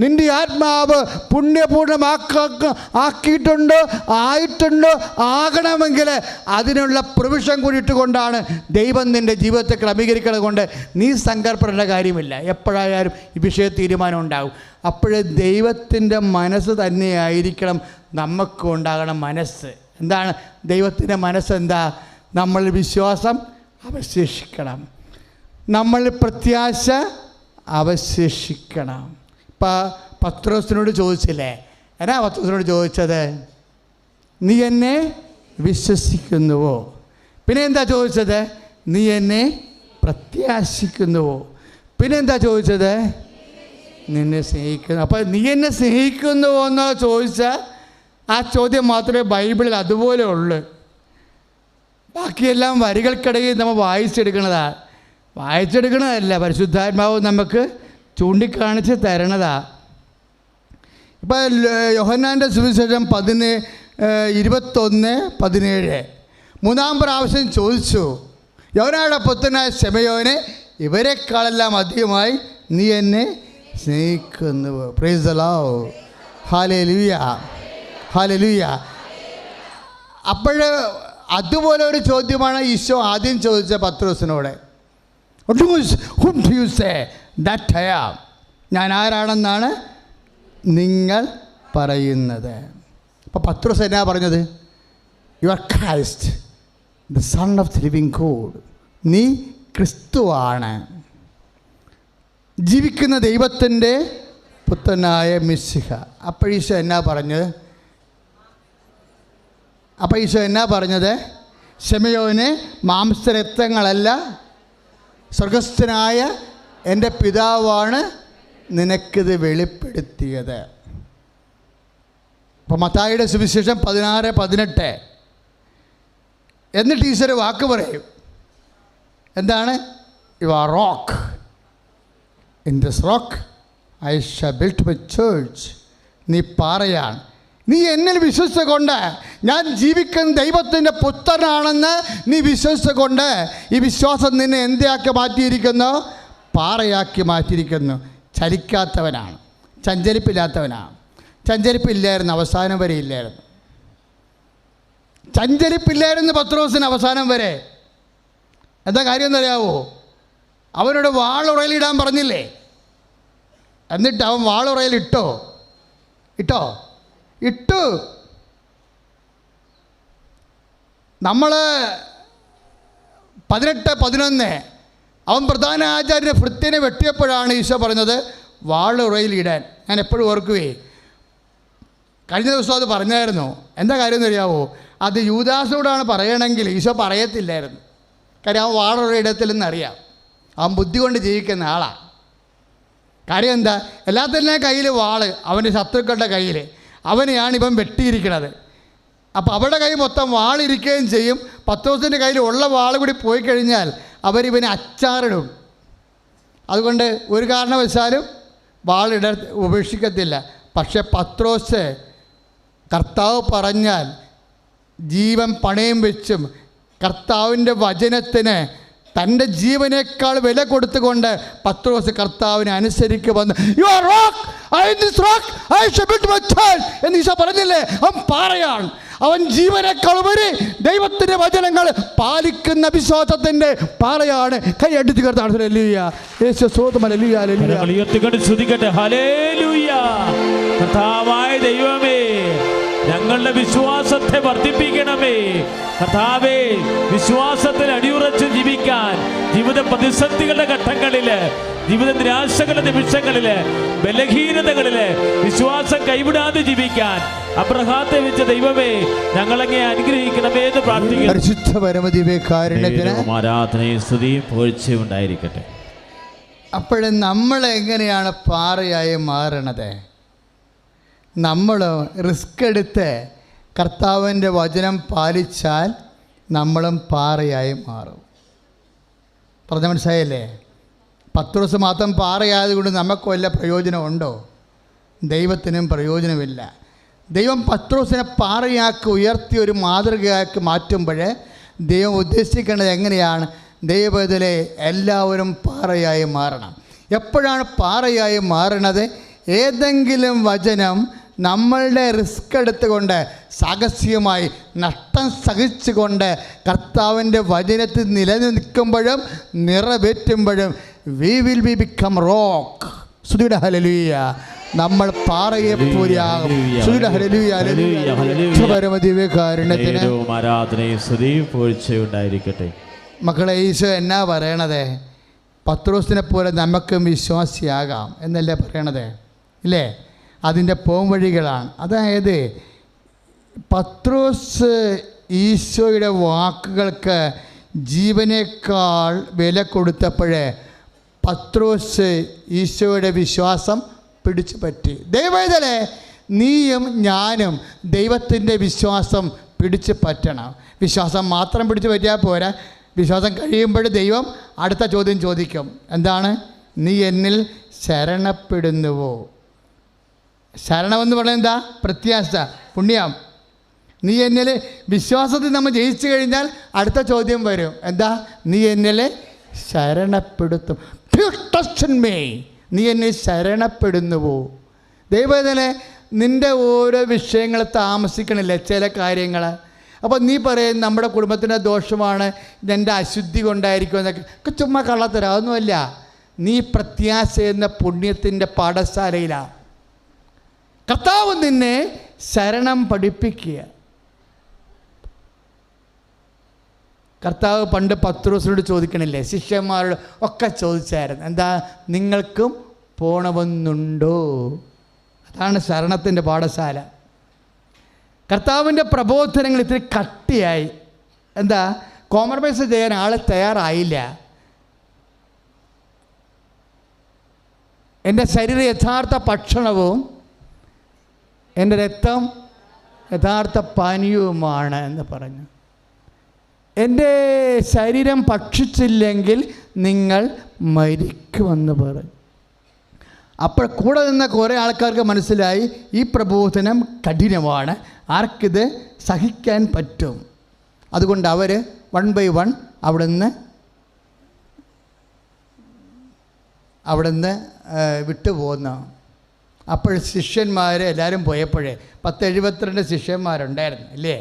നിന്റെ ആത്മാവ് പുണ്യപൂർണ്ണമാക്കിയിട്ടുണ്ടോ, ആയിട്ടുണ്ടോ, ആകണമെങ്കിൽ അതിനുള്ള പ്രൊവിഷൻ കൂടി ഇട്ടുകൊണ്ടാണ് ദൈവം നിൻ്റെ ജീവിതത്തെ ക്രമീകരിക്കുന്നത്. കൊണ്ട് നീ സങ്കല്പപ്പെടേണ്ട കാര്യമില്ല. എപ്പോഴായാലും ഈ വിഷയ തീരുമാനം ഉണ്ടാകും. അപ്പോഴേ ദൈവത്തിൻ്റെ മനസ്സ് തന്നെയായിരിക്കണം നമുക്ക് ഉണ്ടാകണം. മനസ്സ് എന്താണ്? ദൈവത്തിൻ്റെ മനസ്സെന്താ? നമ്മളിൽ വിശ്വാസം അവശേഷിക്കണം, നമ്മളിൽ പ്രത്യാശ അവശേഷിക്കണം. ഇപ്പം പത്രോസിനോട് ചോദിച്ചില്ലേ? എന്നാ പത്രോസിനോട് ചോദിച്ചത്? നീ എന്നെ വിശ്വസിക്കുന്നുവോ? പിന്നെ എന്താ ചോദിച്ചത്? നീ എന്നെ പ്രത്യാശിക്കുന്നുവോ? പിന്നെ എന്താ ചോദിച്ചത്? നിന്നെ സ്നേഹിക്കുന്നു. അപ്പം നീ എന്നെ സ്നേഹിക്കുന്നുവോ എന്നോ ചോദിച്ചാൽ ആ ചോദ്യം മാത്രമേ ബൈബിളിൽ അതുപോലെ ഉള്ളൂ. ബാക്കിയെല്ലാം വരികൾക്കിടയിൽ നമ്മൾ വായിച്ചെടുക്കുന്നതാണ്. വായിച്ചെടുക്കണതല്ല, പരിശുദ്ധാത്മാവ് നമുക്ക് ചൂണ്ടിക്കാണിച്ച് തരണതാ. ഇപ്പം യോഹന്നാൻ്റെ സുവിശേഷം 21:17 മൂന്നാം പ്രാവശ്യം ചോദിച്ചു, യോനായുടെ പുത്രനായ ശെമയോനെ, ഇവരെക്കാളെല്ലാം അധികമായി നീ എന്നെ സ്നേഹിക്കുന്നുവോ? Praise the Lord. ഹല്ലേലൂയ, ഹല്ലേലൂയ. അപ്പോൾ അതുപോലെ ഒരു ചോദ്യമാണ് ഈശോ ആദ്യം ചോദിച്ച പത്രോസിനോട്. Whom do you say that I am? ഞാൻ ആരാണെന്നാണ് നിങ്ങൾ പറയുന്നത്? അപ്പോൾ പത്രോസ് എന്നാ പറഞ്ഞത്? You are Christ, the son of the living God. നീ ക്രിസ്തുവാണ്, ജീവിക്കുന്ന ദൈവത്തിൻ്റെ പുത്രനായ മിശിഹ. അപ്പോൾ ഈശോ എന്നാ പറഞ്ഞത്? ശെമയോനെ, മാംസരക്തങ്ങളല്ല, സ്വർഗസ്ഥനായ എൻ്റെ പിതാവാണ് നിനക്കിത് വെളിപ്പെടുത്തിയത്. അപ്പോൾ മത്തായിയുടെ സുവിശേഷം 16:18. എന്നിട്ട് ഈശോ വാക്ക് പറയും. എന്താണ്? U are rock, in this rock I shall build my church. നീ പാറയാണ്. നീ എന്നിൽ വിശ്വസിച്ചുകൊണ്ട്, ഞാൻ ജീവിക്കുന്ന ദൈവത്തിൻ്റെ പുത്രനാണെന്ന് നീ വിശ്വസിച്ചുകൊണ്ട്, ഈ വിശ്വാസം നിന്നെ എന്താക്കി മാറ്റിയിരിക്കുന്നു? പാറയാക്കി മാറ്റിയിരിക്കുന്നു. ചലിക്കാത്തവനാണ്, ചഞ്ചലിപ്പില്ലാത്തവനാണ്. ചഞ്ചലിപ്പില്ലായിരുന്നു, അവസാനം വരെ ഇല്ലായിരുന്നു. ചഞ്ചലിപ്പില്ലായിരുന്നു പത്രോസിന് അവസാനം വരെ. എന്താ കാര്യം എന്നറിയാവോ? അവനോട് വാളുറയിലിടാൻ പറഞ്ഞില്ലേ? എന്നിട്ട് അവൻ വാളുറയിൽ ഇട്ടോ? നമ്മൾ 18:11 അവൻ പ്രധാന ആചാര്യനെ ഭൃത്യനെ വെട്ടിയപ്പോഴാണ് ഈശോ പറഞ്ഞത് വാളുറയിലിടാൻ. ഞാൻ എപ്പോഴും ഓർക്കുകയെ, കഴിഞ്ഞ ദിവസം അത് പറഞ്ഞായിരുന്നു. എന്താ കാര്യം എന്ന് അറിയാവോ? അത് യൂദാസോടാണ് പറയണമെങ്കിൽ ഈശോ പറയത്തില്ലായിരുന്നു. കാര്യം അവൻ വാളുള്ള ഇടത്തിൽ നിന്നറിയാം, അവൻ ബുദ്ധി കൊണ്ട് ജീവിക്കുന്ന ആളാണ്. കാര്യം എന്താ? എല്ലാത്തിൻ്റെ കയ്യിൽ വാള്, അവൻ്റെ ശത്രുക്കളുടെ കയ്യിൽ. അവനെയാണ് ഇവൻ വെട്ടിയിരിക്കണത്. അപ്പോൾ അവരുടെ കൈ മൊത്തം വാളിരിക്കുകയും ചെയ്യും. പത്രോസിൻ്റെ കയ്യിൽ ഉള്ള വാൾ കൂടി പോയി കഴിഞ്ഞാൽ അവരിവനെ അച്ചാറിടും. അതുകൊണ്ട് ഒരു കാരണവശാലും വാളിട ഉപേക്ഷിക്കത്തില്ല. പക്ഷെ പത്രോസ് കർത്താവ് പറഞ്ഞാൽ ജീവൻ പണയം വെച്ചും കർത്താവിൻ്റെ വചനത്തിന് തൻ്റെ ജീവനേക്കാൾ വില കൊടുത്തുകൊണ്ട് പത്രോസ് കർത്താവിനെ അനുസരിക്ക് വന്ന് you are rock, I am this rock, I shall build my church എന്ന് ഈശോ പറഞ്ഞില്ലേ? അവൻ പാറയാണ്. അവൻ ജീവനേക്കാൾ ഉപരി ദൈവത്തിൻ്റെ വചനങ്ങൾ പാലിക്കുന്ന വിശ്വാസത്തിൻ്റെ പാറയാണ്. കൈ അടിച്ച് കർത്താവ് ദൈവമേ, ഞങ്ങളുടെ വിശ്വാസത്തെ വർദ്ധിപ്പിക്കണമേ. കർത്താവേ, വിശ്വാസത്തിൽ അടിയുറച്ച് ജീവിക്കാൻ ജീവിത പ്രതിസന്ധികളുടെ ഘട്ടങ്ങളില്, ജീവിത നിരാശകളുടെ നിമിഷങ്ങളില്, ബലഹീനതകളില് വിശ്വാസം കൈവിടാതെ ജീവിക്കാൻ അബ്രഹാത്തെ വെച്ച ദൈവമേ, ഞങ്ങളങ്ങേ അനുഗ്രഹിക്കണമേ എന്ന് പ്രാർത്ഥിക്കുന്നു. ആരാധനയും സ്തുതിയും പുകഴ്ചയും ഉണ്ടായിരിക്കട്ടെ. അപ്പോഴും നമ്മൾ എങ്ങനെയാണ് പാറയായി മാറണത്? നമ്മൾ റിസ്ക് എടുത്ത് കർത്താവിൻ്റെ വചനം പാലിച്ചാൽ നമ്മളും പാറയായി മാറും. പറഞ്ഞ മനസ്സിലായല്ലേ? പത്രോസ് മാത്രം പാറയായതുകൊണ്ട് നമുക്ക് വല്ല പ്രയോജനമുണ്ടോ? ദൈവത്തിനും പ്രയോജനമില്ല. ദൈവം പത്രോസിനെ പാറയാക്കി ഉയർത്തി ഒരു മാതൃകയാക്കി മാറ്റുമ്പോൾ ദൈവം ഉദ്ദേശിക്കേണ്ടത് എങ്ങനെയാണ്? ദൈവത്തിലെ എല്ലാവരും പാറയായി മാറണം. എപ്പോഴാണ് പാറയായി മാറണത്? ഏതെങ്കിലും വചനം നമ്മളുടെ റിസ്ക് എടുത്തുകൊണ്ട് സാഹസികമായി നഷ്ടം സഹിച്ചുകൊണ്ട് കർത്താവിൻ്റെ വചനത്തിൽ നിലനിൽക്കുമ്പോഴും നിറവേറ്റുമ്പോഴും we will be become rock. സ്തുതിയുടെ ഹല്ലേലൂയ. നമ്മൾ പാറയെ പോലെയാകും. സ്തുതിയുടെ ഹല്ലേലൂയ. ആരാധനയും സ്തുതിയും പുകഴ്ചയും ഉണ്ടായിരിക്കട്ടെ. മക്കളെ, ഈശോ എന്നാ പറയണത്? പത്രോസിനെ പോലെ നമുക്കും വിശ്വാസിയാകാം എന്നല്ലേ പറയണത്? ഇല്ലേ? അതിൻ്റെ പോംവഴികളാണ്. അതായത് പത്രോസ് ഈശോയുടെ വാക്കുകൾക്ക് ജീവനേക്കാൾ വില കൊടുത്തപ്പോഴേ പത്രോസ് ഈശോയുടെ വിശ്വാസം പിടിച്ചു പറ്റി. ദൈവവേദനെ നീയും ഞാനും ദൈവത്തിൻ്റെ വിശ്വാസം പിടിച്ച് പറ്റണം. വിശ്വാസം മാത്രം പിടിച്ച് പറ്റിയാൽ പോരാ. വിശ്വാസം കഴിയുമ്പോൾ ദൈവം അടുത്ത ചോദ്യം ചോദിക്കും. എന്താണ്? നീ എന്നിൽ ശരണപ്പെടുന്നുവോ? ശരണമെന്ന് പറയുന്നത് എന്താ? പ്രത്യാശ, പുണ്യം. നീ എന്നിൽ വിശ്വാസത്തിൽ നമ്മൾ ജയിച്ചു കഴിഞ്ഞാൽ അടുത്ത ചോദ്യം വരും. എന്താ? നീ എന്നിൽ ശരണപ്പെടുത്തും. നീ എന്നിൽ ശരണപ്പെടുന്നുവോ? ദൈവത്തിലെ നിൻ്റെ ഓരോ വിഷയങ്ങൾ താമസിക്കണില്ലേ ചില കാര്യങ്ങൾ. അപ്പോൾ നീ പറയും നമ്മുടെ കുടുംബത്തിൻ്റെ ദോഷമാണ്, എൻ്റെ അശുദ്ധി കൊണ്ടായിരിക്കും എന്നൊക്കെ ചുമ്മാ കള്ളത്തരം. അതൊന്നുമല്ല. നീ പ്രത്യാശ എന്ന പുണ്യത്തിൻ്റെ പാഠശാലയിലാണ്. കർത്താവ് നിന്നെ ശരണം പഠിപ്പിക്കുക. കർത്താവ് പണ്ട് പത്രോസിനോട് ചോദിക്കണില്ലേ? ശിഷ്യന്മാരോട് ഒക്കെ ചോദിച്ചായിരുന്നു. എന്താ? നിങ്ങൾക്കും പോണമെന്നുണ്ടോ? അതാണ് ശരണത്തിൻ്റെ പാഠശാല. കർത്താവിൻ്റെ പ്രബോധനങ്ങൾ ഇത്തിരി കട്ടിയായി. എന്താ? കോംപ്രമൈസ് ചെയ്യാൻ ആൾ തയ്യാറായില്ല. എൻ്റെ ശരീരം യഥാർത്ഥ ഭക്ഷണവും എൻ്റെ രക്തം യഥാർത്ഥ പാനീയവുമാണ് എന്ന് പറഞ്ഞു. എൻ്റെ ശരീരം ഭക്ഷിച്ചില്ലെങ്കിൽ നിങ്ങൾ മരിക്കുമെന്ന് പറഞ്ഞു. അപ്പോൾ കൂടെ നിന്ന കുറേ ആൾക്കാർക്ക് മനസ്സിലായി ഈ പ്രബോധനം കഠിനമാണ്, ആർക്കിത് സഹിക്കാൻ പറ്റും. അതുകൊണ്ട് അവർ 1 by 1 അവിടുന്ന് വിട്ടുപോകുന്നു. അപ്പോൾ ശിഷ്യന്മാർ എല്ലാവരും പോയപ്പോഴേ 1072 ശിഷ്യന്മാരുണ്ടായിരുന്നു അല്ലേ?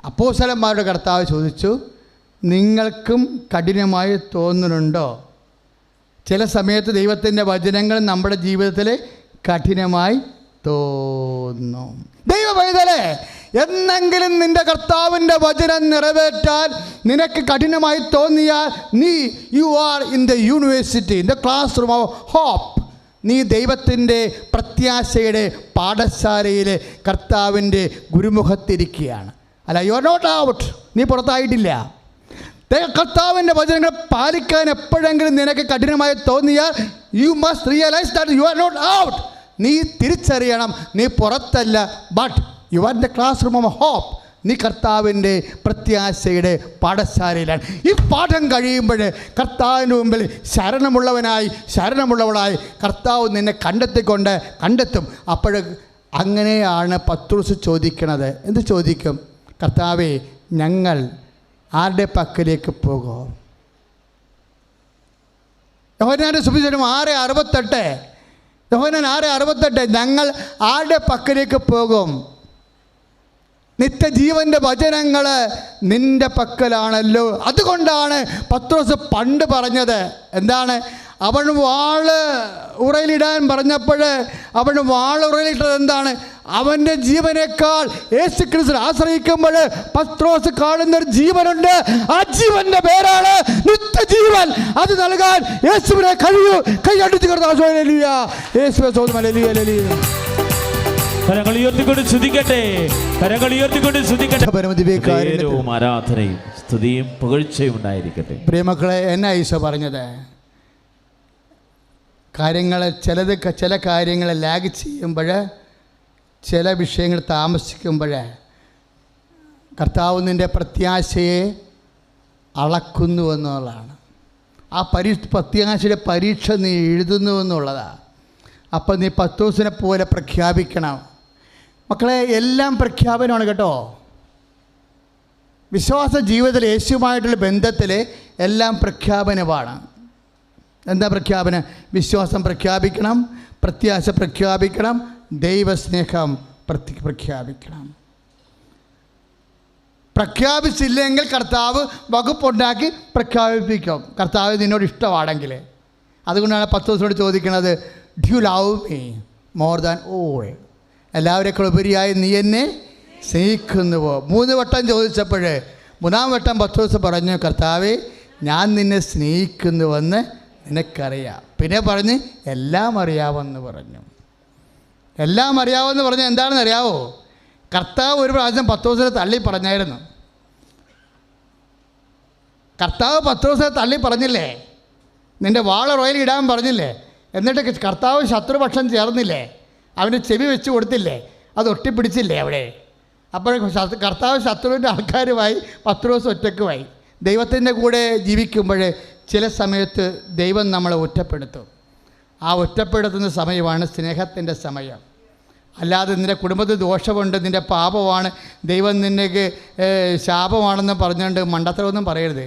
അപ്പോസ്തലന്മാരുടെ കർത്താവ് ചോദിച്ചു, നിങ്ങൾക്കും കഠിനമായി തോന്നുന്നുണ്ടോ? ചില സമയത്ത് ദൈവത്തിൻ്റെ വചനങ്ങൾ നമ്മുടെ ജീവിതത്തിൽ കഠിനമായി തോന്നും. ദൈവപൈതലേ, എന്നെങ്കിലും നിൻ്റെ കർത്താവിൻ്റെ വചനം നിറവേറ്റാൻ നിനക്ക് കഠിനമായി തോന്നിയാൽ you are in the university, in the classroom of hope. നീ ദൈവത്തിൻ്റെ പ്രത്യാശയുടെ പാഠശാലയിൽ കർത്താവിൻ്റെ ഗുരുമുഖത്തിരിക്കുകയാണ്. അല്ല, യു ആർ നോട്ട് ഔട്ട്, നീ പുറത്തായിട്ടില്ല. കർത്താവിൻ്റെ വചനങ്ങൾ പാലിക്കാൻ എപ്പോഴെങ്കിലും നിനക്ക് കഠിനമായി തോന്നിയാൽ you must realise that you are not out. നീ തിരിച്ചറിയണം, നീ പുറത്തല്ല, but you are in the classroom of hope. നീ കർത്താവിൻ്റെ പ്രത്യാശയുടെ പാഠശാലയിലാണ്. ഈ പാഠം കഴിയുമ്പോൾ കർത്താവിന് മുമ്പിൽ ശരണമുള്ളവളായി കർത്താവ് നിന്നെ കണ്ടെത്തും. അപ്പോൾ അങ്ങനെയാണ് പത്രോസ് ചോദിക്കണത്. എന്ത് ചോദിക്കും? കർത്താവേ, ഞങ്ങൾ ആരുടെ പക്കലേക്ക് പോകും? യോഹന്നാന്റെ സുവിശേഷം 6:68, യോഹന്നാൻ 6:68, ഞങ്ങൾ ആരുടെ പക്കലേക്ക് പോകും? നിത്യജീവൻ്റെ വചനങ്ങൾ നിൻ്റെ പക്കലാണല്ലോ. അതുകൊണ്ടാണ് പത്രോസ് പണ്ട് പറഞ്ഞത് എന്താണ്? അവൻ വാള് ഉറയിലിടാൻ പറഞ്ഞപ്പോൾ അവൻ വാള് ഉറയിലിട്ടത് എന്താണ്? അവൻ്റെ ജീവനേക്കാൾ യേശു ക്രിസ്തു ആശ്രയിക്കുമ്പോൾ പത്രോസ് കാണുന്നൊരു ജീവനുണ്ട്. ആ ജീവൻ്റെ പേരാണ് നിത്യജീവൻ. അത് നൽകാൻ യേശുവിനെ കഴിയൂ. കൈയടിച്ച് കരങ്ങൾ ഉയർത്തിക്കൊണ്ട് സ്തുതിക്കട്ടെ. ആരാധനയും സ്തുതിയും പുകഴ്ചയും ഉണ്ടായിരിക്കട്ടെ. പ്രിയമക്കളെ, എന്നാ ഈശോ പറഞ്ഞത്? ചില കാര്യങ്ങൾ ലാഗ് ചെയ്യുമ്പോൾ, ചില വിഷയങ്ങൾ താമസിക്കുമ്പോൾ കർത്താവ് നിൻ്റെ പ്രത്യാശയെ അളക്കുന്നു എന്നുള്ളതാണ്. ആ പ്രത്യാശയുടെ പരീക്ഷ നീ എഴുതുന്നു എന്നുള്ളതാണ്. അപ്പോൾ നീ പത്രോസിനെ പോലെ പ്രഖ്യാപിക്കണം. മക്കളെ, എല്ലാം പ്രഖ്യാപനമാണ് കേട്ടോ. വിശ്വാസ ജീവിതത്തിൽ യേശുവുമായിട്ടുള്ള ബന്ധത്തിൽ എല്ലാം പ്രഖ്യാപനമാണ്. എന്താ പ്രഖ്യാപനം? വിശ്വാസം പ്രഖ്യാപിക്കണം, പ്രത്യാശ പ്രഖ്യാപിക്കണം, ദൈവസ്നേഹം പ്രഖ്യാപിക്കണം. പ്രഖ്യാപിച്ചില്ലെങ്കിൽ കർത്താവ് വകുപ്പുണ്ടാക്കി പ്രഖ്യാപിപ്പിക്കും. കർത്താവ് നിന്നോട് ഇഷ്ടമാണെങ്കിൽ. അതുകൊണ്ടാണ് പത്രോസിനോട് ചോദിക്കുന്നത്, do you love me more than all? എല്ലാവരെക്കാൾ ഉപരിയായി നീ എന്നെ സ്നേഹിക്കുന്നുവോ? 3 വട്ടം ചോദിച്ചപ്പോൾ 3-ാം വട്ടം പത്രോസ് പറഞ്ഞു, കർത്താവേ, ഞാൻ നിന്നെ സ്നേഹിക്കുന്നുവെന്ന് നിനക്കറിയാം. പിന്നെ പറഞ്ഞ് എല്ലാം അറിയാമെന്ന് പറഞ്ഞു. എല്ലാം അറിയാമെന്ന് പറഞ്ഞാൽ എന്താണെന്ന് അറിയാവോ? കർത്താവ് ഒരു പ്രാവശ്യം പത്രോസിനെ തള്ളി പറഞ്ഞായിരുന്നു. കർത്താവ് പത്രോസിനെ തള്ളി പറഞ്ഞില്ലേ? നിൻ്റെ വാള റോയിൽ ഇടാൻ പറഞ്ഞില്ലേ? എന്നിട്ട് കർത്താവ് ശത്രുപക്ഷം ചേർന്നില്ലേ? അവന് ചെവി വെച്ച് കൊടുത്തില്ലേ? അത് ഒട്ടിപ്പിടിച്ചില്ലേ അവിടെ? അപ്പോൾ കർത്താവ് ശത്രുവിൻ്റെ ആൾക്കാരുമായി, പത്രോസ് ഒറ്റക്കുമായി. ദൈവത്തിൻ്റെ കൂടെ ജീവിക്കുമ്പോൾ ചില സമയത്ത് ദൈവം നമ്മളെ ഒറ്റപ്പെടുത്തും. ആ ഒറ്റപ്പെടുത്തുന്ന സമയമാണ് സ്നേഹത്തിൻ്റെ സമയം. അല്ലാതെ നിൻ്റെ കുടുംബത്തിൽ ദോഷമുണ്ട്, നിൻ്റെ പാപമാണ്, ദൈവം നിനക്ക് ശാപമാണെന്ന് പറഞ്ഞുകൊണ്ട് മണ്ടത്തരമൊന്നും പറയരുത്.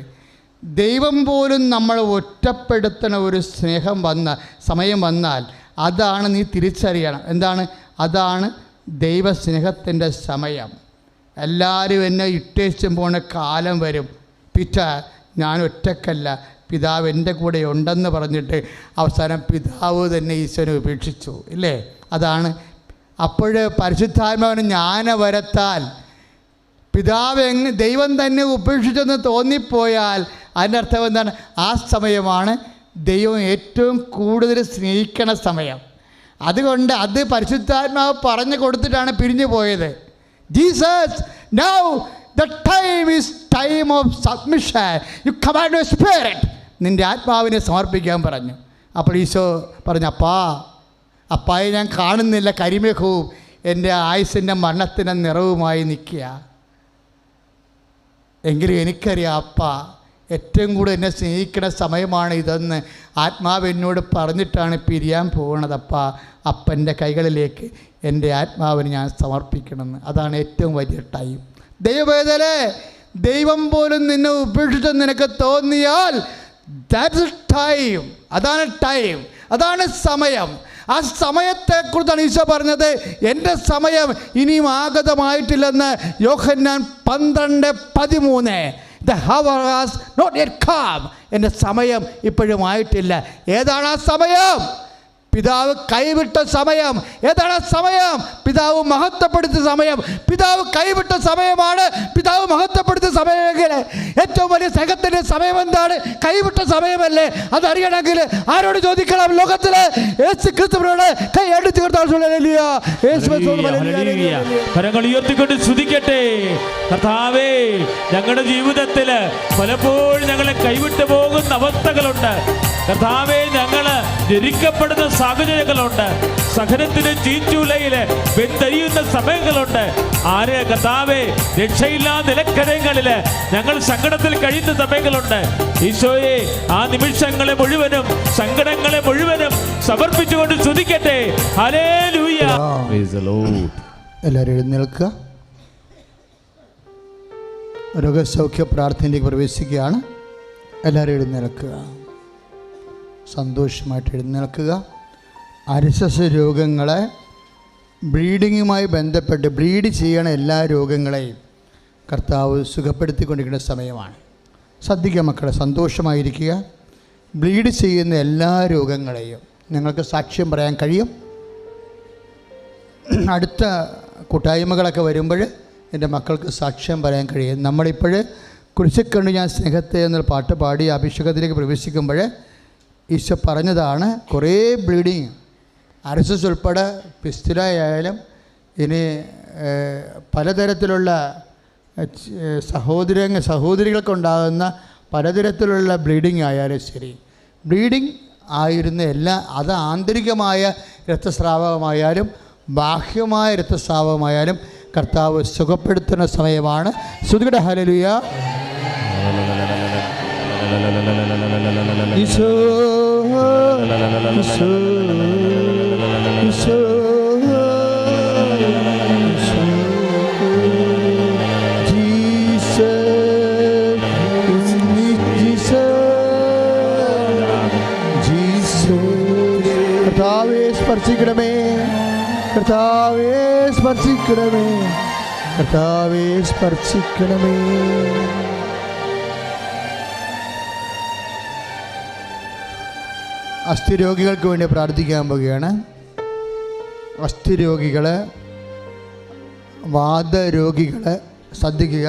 ദൈവം പോലും നമ്മൾ ഒറ്റപ്പെടുത്തുന്ന ഒരു സമയം വന്നാൽ അതാണ് നീ തിരിച്ചറിയണം. എന്താണ്? അതാണ് ദൈവസ്നേഹത്തിൻ്റെ സമയം. എല്ലാവരും എന്നെ ഇട്ടേച്ചും പോണ കാലം വരും. ഞാൻ ഒറ്റക്കല്ല, പിതാവ് എൻ്റെ കൂടെ ഉണ്ടെന്ന് പറഞ്ഞിട്ട് അവസാനം പിതാവ് തന്നെ ഈശോനെ ഉപേക്ഷിച്ചു ഇല്ലേ? അതാണ്. അപ്പോൾ പരിശുദ്ധാത്മാവിന് ജ്ഞാനവരത്താൽ പിതാവ് ദൈവം തന്നെ ഉപേക്ഷിച്ചെന്ന് തോന്നിപ്പോയാൽ അതിൻ്റെ അർത്ഥം എന്താണ്? ആ സമയമാണ് ദൈവം ഏറ്റവും കൂടുതൽ സ്നേഹിക്കണ സമയം. അതുകൊണ്ട് അത് പരിശുദ്ധാത്മാവ് പറഞ്ഞു കൊടുത്തിട്ടാണ് പിരിഞ്ഞു പോയത്. Jesus, now the time is time of submission. You command your spirit. നിൻ്റെ ആത്മാവിനെ സമർപ്പിക്കാൻ പറഞ്ഞു. അപ്പോൾ ഈശോ പറഞ്ഞു, അപ്പായെ ഞാൻ കാണുന്നില്ല, കരിമേഘവും എൻ്റെ ആയുസിൻ്റെ മരണത്തിൻ്റെ നിറവുമായി നിൽക്കുക. എങ്കിലും എനിക്കറിയാം ഏറ്റവും കൂടുതൽ എന്നെ സ്നേഹിക്കുന്ന സമയമാണ് ഇതെന്ന് ആത്മാവ് എന്നോട് പറഞ്ഞിട്ടാണ് പിരിയാൻ പോകുന്നത്. അപ്പൻ്റെ കൈകളിലേക്ക് എൻ്റെ ആത്മാവിനെ ഞാൻ സമർപ്പിക്കണമെന്ന്. അതാണ് ഏറ്റവും വലിയ ടൈം. ദൈവവേദനേ, ദൈവം പോലും നിന്നെ ഉപേക്ഷിച്ചെന്ന് നിനക്ക് തോന്നിയാൽ ദാറ്റ്സ് ടൈം. അതാണ് ടൈം, അതാണ് സമയം. ആ സമയത്തെക്കുറിച്ചാണ് ഈശോ പറഞ്ഞത്, എൻ്റെ സമയം ഇനിയും ആഗതമായിട്ടില്ലെന്ന്. യോഹന്നാൻ 12:13. The hour has not yet come. എൻ്റെ സമയം ഇപ്പോഴും ആയിട്ടില്ല. ഏതാണ് ആ സമയം? പിതാവ് കൈവിട്ട സമയം. ഏതാണ് സമയം? പിതാവ് മഹത്വപ്പെടുത്തിയ സമയം. പിതാവ് കൈവിട്ട സമയമാണ് പിതാവ് മഹത്വപ്പെടുത്തിയ സമയമെങ്കിൽ ഏറ്റവും വലിയ സ്നേഹത്തിൻ്റെ സമയം എന്താണ്? കൈവിട്ട സമയമല്ലേ? അതറിയണമെങ്കിൽ ആരോട് ചോദിക്കണം? ലോകത്തിലെ യേശു ക്രിസ്തുവിനോട് കൈ അടിച്ചു കരങ്ങൾ ഉയർത്തിക്കൊണ്ട് സ്തുതിക്കട്ടെ. കർത്താവേ, ഞങ്ങളുടെ ജീവിതത്തിൽ പലപ്പോഴും ഞങ്ങളെ കൈവിട്ടു പോകുന്ന അവസ്ഥകളുണ്ട്. കർത്താവേ, ഞങ്ങൾ ഞെരുക്കപ്പെടുന്ന സാഹചര്യങ്ങളുണ്ട്. സഹനത്തിന് ചീച്ചൂലയില് വെന്തരിയുന്ന സമയങ്ങളുണ്ട്. ആര് കർത്താവേ, രക്ഷയില്ലാത്ത നിലക്കരങ്ങളില് ഞങ്ങൾ സങ്കടത്തിൽ കഴിയുന്ന സമയങ്ങളുണ്ട്. ഈശോയെ, ആ നിമിഷങ്ങളെ മുഴുവനും സങ്കടങ്ങളെ മുഴുവനും സമർപ്പിച്ചുകൊണ്ട് സ്തുതിക്കട്ടെ. ഹല്ലേലൂയ. Price the Lord. എല്ലാവരും എഴുന്നേൽക്കുക. രോഗസൗഖ്യ പ്രാർത്ഥനയിലേക്ക് പ്രവേശിക്കുകയാണ്. എല്ലാവരും എഴുന്നേൽക്കുക. സന്തോഷമായിട്ട് എഴുന്നേൽക്കുക. അരിസസ് രോഗങ്ങളെ, ബ്ലീഡിങ്ങുമായി ബന്ധപ്പെട്ട് ബ്ലീഡ് ചെയ്യണ എല്ലാ രോഗങ്ങളെയും കർത്താവ് സുഖപ്പെടുത്തിക്കൊണ്ടിരിക്കുന്ന സമയമാണ്. ശ്രദ്ധിക്കുക മക്കളെ, സന്തോഷമായിരിക്കുക. ബ്ലീഡ് ചെയ്യുന്ന എല്ലാ രോഗങ്ങളെയും നിങ്ങൾക്ക് സാക്ഷ്യം പറയാൻ കഴിയും. അടുത്ത കൂട്ടായ്മകളൊക്കെ വരുമ്പോൾ എൻ്റെ മക്കൾക്ക് സാക്ഷ്യം പറയാൻ കഴിയും. നമ്മളിപ്പോൾ കുരിശിക്കണ്ട് ഞാൻ സ്നേഹത്തെ എന്നൊരു പാട്ട് പാടി അഭിഷേകത്തിലേക്ക് പ്രവേശിക്കുമ്പോൾ ഈശോ പറഞ്ഞതാണ് കുറേ ബ്ലീഡിങ്, അരസസ് ഉൾപ്പെടെ പിസ്തുലായാലും ഇനി പലതരത്തിലുള്ള സഹോദരികൾക്കുണ്ടാകുന്ന പലതരത്തിലുള്ള ബ്ലീഡിങ് ആയാലും ശരി, ബ്ലീഡിങ് ആയിരുന്ന എല്ലാ, അത് ആന്തരികമായ രക്തസ്രാവമായാലും ബാഹ്യമായ രക്തസ്രാവമായാലും കർത്താവ് സുഖപ്പെടുത്തുന്ന സമയമാണ്. സ്തുതിക്കട്ടെ. ഹല്ലേലൂയ. ഈശോ ഈശോ ഈശോ കർത്താവേ സ്പർശിക്കണമേ, കർത്താവേ സ്പർശിക്കണമേ, കർത്താവേ സ്പർശിക്കണമേ. അസ്ഥിരോഗികൾക്ക് വേണ്ടി പ്രാർത്ഥിക്കാൻ പോവുകയാണ്. അസ്ഥിരോഗികൾ, വാതരോഗികൾ ശ്രദ്ധിക്കുക.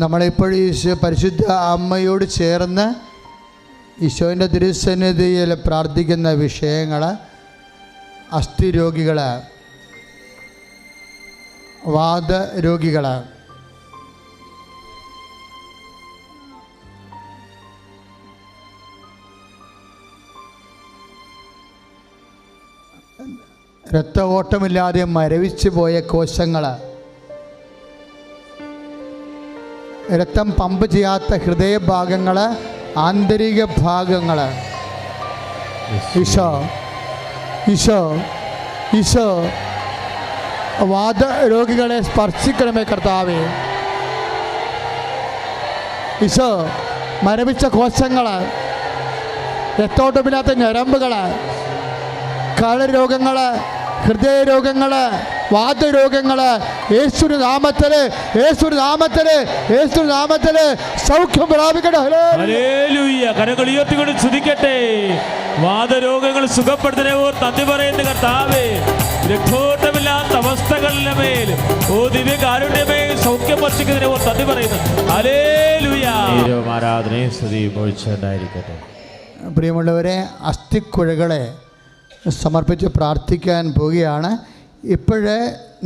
നമ്മളിപ്പോൾ ഈശോ പരിശുദ്ധ അമ്മയോട് ചേർന്ന് ഈശോൻ്റെ തിരുസന്നിധിയിൽ പ്രാർത്ഥിക്കുന്ന വിഷയങ്ങൾ അസ്ഥിരോഗികൾ, വാതരോഗികൾ, രക്തഓട്ടമില്ലാതെ മരവിച്ചു പോയ കോശങ്ങൾ, രക്തം പമ്പ് ചെയ്യാത്ത ഹൃദയഭാഗങ്ങൾ, ആന്തരിക ഭാഗങ്ങൾ. ഈശോ ഈശോ ഈശോ വാതരോഗികളെ സ്പർശിക്കണമേ കർത്താവേ. ഈശോ മരവിച്ച കോശങ്ങൾ, രക്തോട്ടമില്ലാത്ത ഞരമ്പുകൾ, കരരോഗങ്ങൾ, ഹൃദയരോഗങ്ങൾ, വാതരോഗങ്ങൾ യേശുവിന്റെ നാമത്തില്, യേശുവിന്റെ നാമത്തില്, യേശുവിന്റെ നാമത്തില് സൗഖ്യം പ്രാപിക്കട്ടെ. ഹല്ലേലൂയ. കരങ്ങൾ ഉയർത്തിക്കൊണ്ട് സ്തുതിക്കട്ടെ. വാതരോഗങ്ങൾ സുഖപ്പെടുത്തണേ ഓ നന്ദി പറയുന്ന കർത്താവേ. രക്തോട്ടമില്ലാത്ത അവസ്ഥകളിലെ മേൽ ഓ ദിവ്യകാരുണ്യമേ സൗഖ്യം വർഷിക്കുന്നതിനെ ഓ നന്ദി പറയുന്നു. ഹല്ലേലൂയ. ആരാധനയും സ്തുതിയും ഒഴിച്ചുണ്ടായിരിക്കട്ടെ. പ്രിയമുള്ളവരെ, അസ്ഥിക്കുഴകളെ സമർപ്പിച്ച് പ്രാർത്ഥിക്കാൻ പോവുകയാണ്. ഇപ്പോഴേ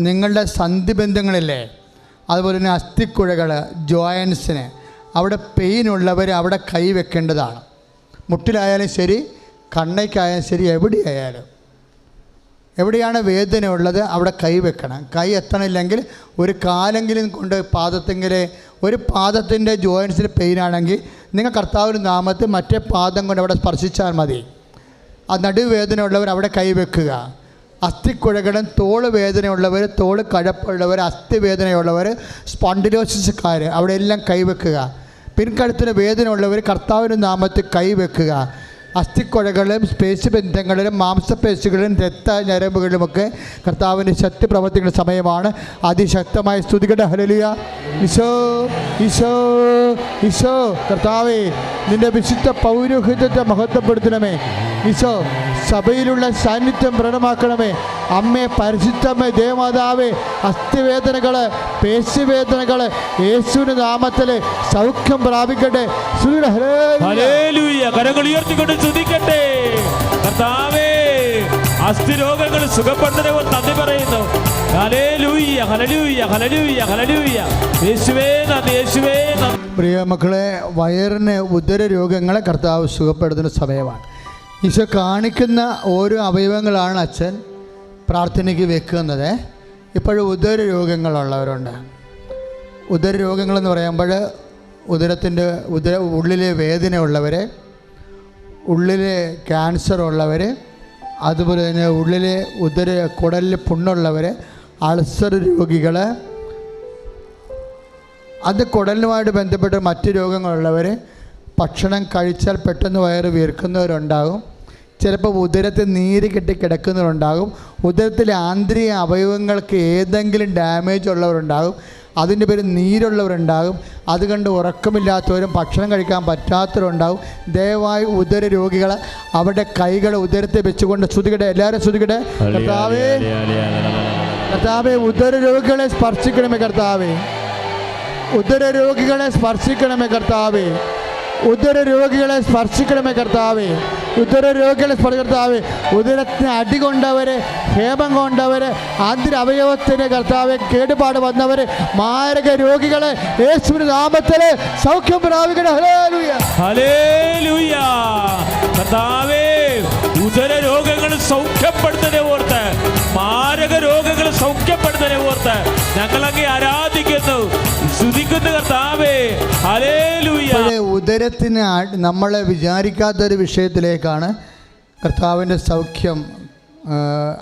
നിങ്ങളുടെ സന്ധിബന്ധങ്ങളില്ലേ, അതുപോലെ തന്നെ അസ്ഥിക്കുഴകൾ, ജോയിൻസിന് അവിടെ പെയിൻ ഉള്ളവർ അവിടെ കൈവെക്കേണ്ടതാണ്. മുട്ടിലായാലും ശരി, കണ്ണയ്ക്കായാലും ശരി, എവിടെയാണ് വേദന ഉള്ളത് അവിടെ കൈവെക്കണം. കൈ എത്തണില്ലെങ്കിൽ ഒരു കാലെങ്കിലും കൊണ്ട് ഒരു പാദത്തിൻ്റെ ജോയിൻസിന് പെയിനാണെങ്കിൽ നിങ്ങൾ കർത്താവിൻ്റെ നാമത്തിൽ മറ്റേ പാദം കൊണ്ട് അവിടെ സ്പർശിച്ചാൽ മതി. ആ നടുവേദന ഉള്ളവർ അവിടെ കൈവെക്കുക. അസ്ഥിക്കുഴകളും, തോള് വേദനയുള്ളവർ, തോള് കഴപ്പുള്ളവർ, അസ്ഥിവേദനയുള്ളവർ, സ്പോണ്ടിലോസിസുകാർ അവിടെ എല്ലാം കൈവെക്കുക. പിൻകഴുത്തിന് വേദന ഉള്ളവർ കർത്താവിൻ്റെ നാമത്തിൽ കൈവെക്കുക. അസ്ഥിക്കുഴകളും പേശിബന്ധങ്ങളിലും മാംസപേശികളിലും രക്തഞരമ്പുകളിലുമൊക്കെ കർത്താവിൻ്റെ ശക്തി പ്രവർത്തിക്കുന്ന സമയമാണ്. അതിശക്തമായ സ്തുതികട്ടെ. ഹല്ലേലൂയ. ഈശോ ഈശോ ഈശോ. കർത്താവേ, നിൻ്റെ വിശുദ്ധ പൗരോഹിത്യത്തെ മഹത്വപ്പെടുത്തണമേ. ഈശോ, സഭയിലുള്ള സാന്നിധ്യം പ്രകടമാക്കണമേ. അമ്മേ, പരിശുദ്ധമ്മേ, ദേവമാതാവേ, അസ്ഥിവേദനകൾ, പേശിവേദനകൾ യേശുവിന്റെ നാമത്തിൽ സൗഖ്യം പ്രാപിക്കട്ടെ. ഹല്ലേലൂയ. കരങ്ങൾ ഉയർത്തിക്കൊണ്ട് സ്തുതിക്കട്ടെ. കർത്താവേ, അസ്ഥിരോഗങ്ങൾ സുഖപ്പെടുന്നവർ നന്ദി പറയുന്നു. ഹല്ലേലൂയ ഹല്ലേലൂയ ഹല്ലേലൂയ ഹല്ലേലൂയ. യേശുവേ നന്ദി, യേശുവേ നന്ദി. പ്രിയ മക്കളെ, വയറിന് ഉദര രോഗങ്ങളെ കർത്താവ് സുഖപ്പെടുത്തുന്ന സമയമാണ്. ഈശോ കാണിക്കുന്ന ഓരോ അവയവങ്ങളാണ് അച്ഛൻ പ്രാർത്ഥനയ്ക്ക് വെക്കുന്നത്. ഇപ്പോഴും ഉദര രോഗങ്ങളുള്ളവരുണ്ട്. ഉദര രോഗങ്ങളെന്ന് പറയുമ്പോൾ ഉള്ളിലെ വേദന ഉള്ളവർ, ഉള്ളിലെ ക്യാൻസർ ഉള്ളവർ, അതുപോലെ തന്നെ ഉള്ളിലെ കുടലിൽ പുണ്ണുള്ളവർ, അൾസർ രോഗികൾ, അത് കുടലുമായിട്ട് ബന്ധപ്പെട്ട് മറ്റ് രോഗങ്ങളുള്ളവർ, ഭക്ഷണം കഴിച്ചാൽ പെട്ടെന്ന് വയറ് വീർക്കുന്നവരുണ്ടാകും, ചിലപ്പോൾ ഉദരത്തിൽ നീര് കെട്ടി കിടക്കുന്നവരുണ്ടാകും, ഉദരത്തിലെ ആന്തരിക അവയവങ്ങൾക്ക് ഏതെങ്കിലും ഡാമേജ് ഉള്ളവരുണ്ടാകും, അതിൻ്റെ പേര് നീരുള്ളവരുണ്ടാകും, അതുകൊണ്ട് ഉറക്കമില്ലാത്തവരും ഭക്ഷണം കഴിക്കാൻ പറ്റാത്തവരുണ്ടാകും. ദയവായി ഉദര രോഗികൾ അവരുടെ കൈകൾ ഉദരത്തെ വെച്ചുകൊണ്ട് ശ്രുതികട്ടെ. എല്ലാവരും ശ്രുതികട്ടെ. കർത്താവേ, കർത്താവേ, ഉദര രോഗികളെ സ്പർശിക്കണമേ കർത്താവേ. ഉദര രോഗികളെ സ്പർശിക്കണമേ കർത്താവേ. ഉദര രോഗികളെ സ്പർശിക്കണമേ കർത്താവേ. ഉദര രോഗികളെ കർത്താവേ. ഉദരത്തിന് അടി കൊണ്ടവരെ, ഹേമം കൊണ്ടവരെ, ആന്തരിക അവയവത്തിന് കർത്താവെ കേടുപാട് വന്നവരെ, മാരക രോഗികളെ യേശുവിന്റെ നാമത്തിൽ സൗഖ്യം പ്രാപിക്കട്ടെ. Hallelujah hallelujah. കർത്താവേ, ഉദര രോഗങ്ങൾ സൗഖ്യപ്പെടുത്തനെ ഓർത്ത്, മാരക രോഗങ്ങൾ സൗഖ്യപ്പെടുത്തനെ ഓർത്ത് ഞങ്ങളങ്ങ് ആരാധിക്കുന്നു, സ്തുതിക്കുന്നു കർത്താവേ. ഹല്ലേലൂയ. ഉദരത്തിന് നമ്മളെ വിചാരിക്കാത്തൊരു വിഷയത്തിലേക്കാണ് കർത്താവിൻ്റെ സൗഖ്യം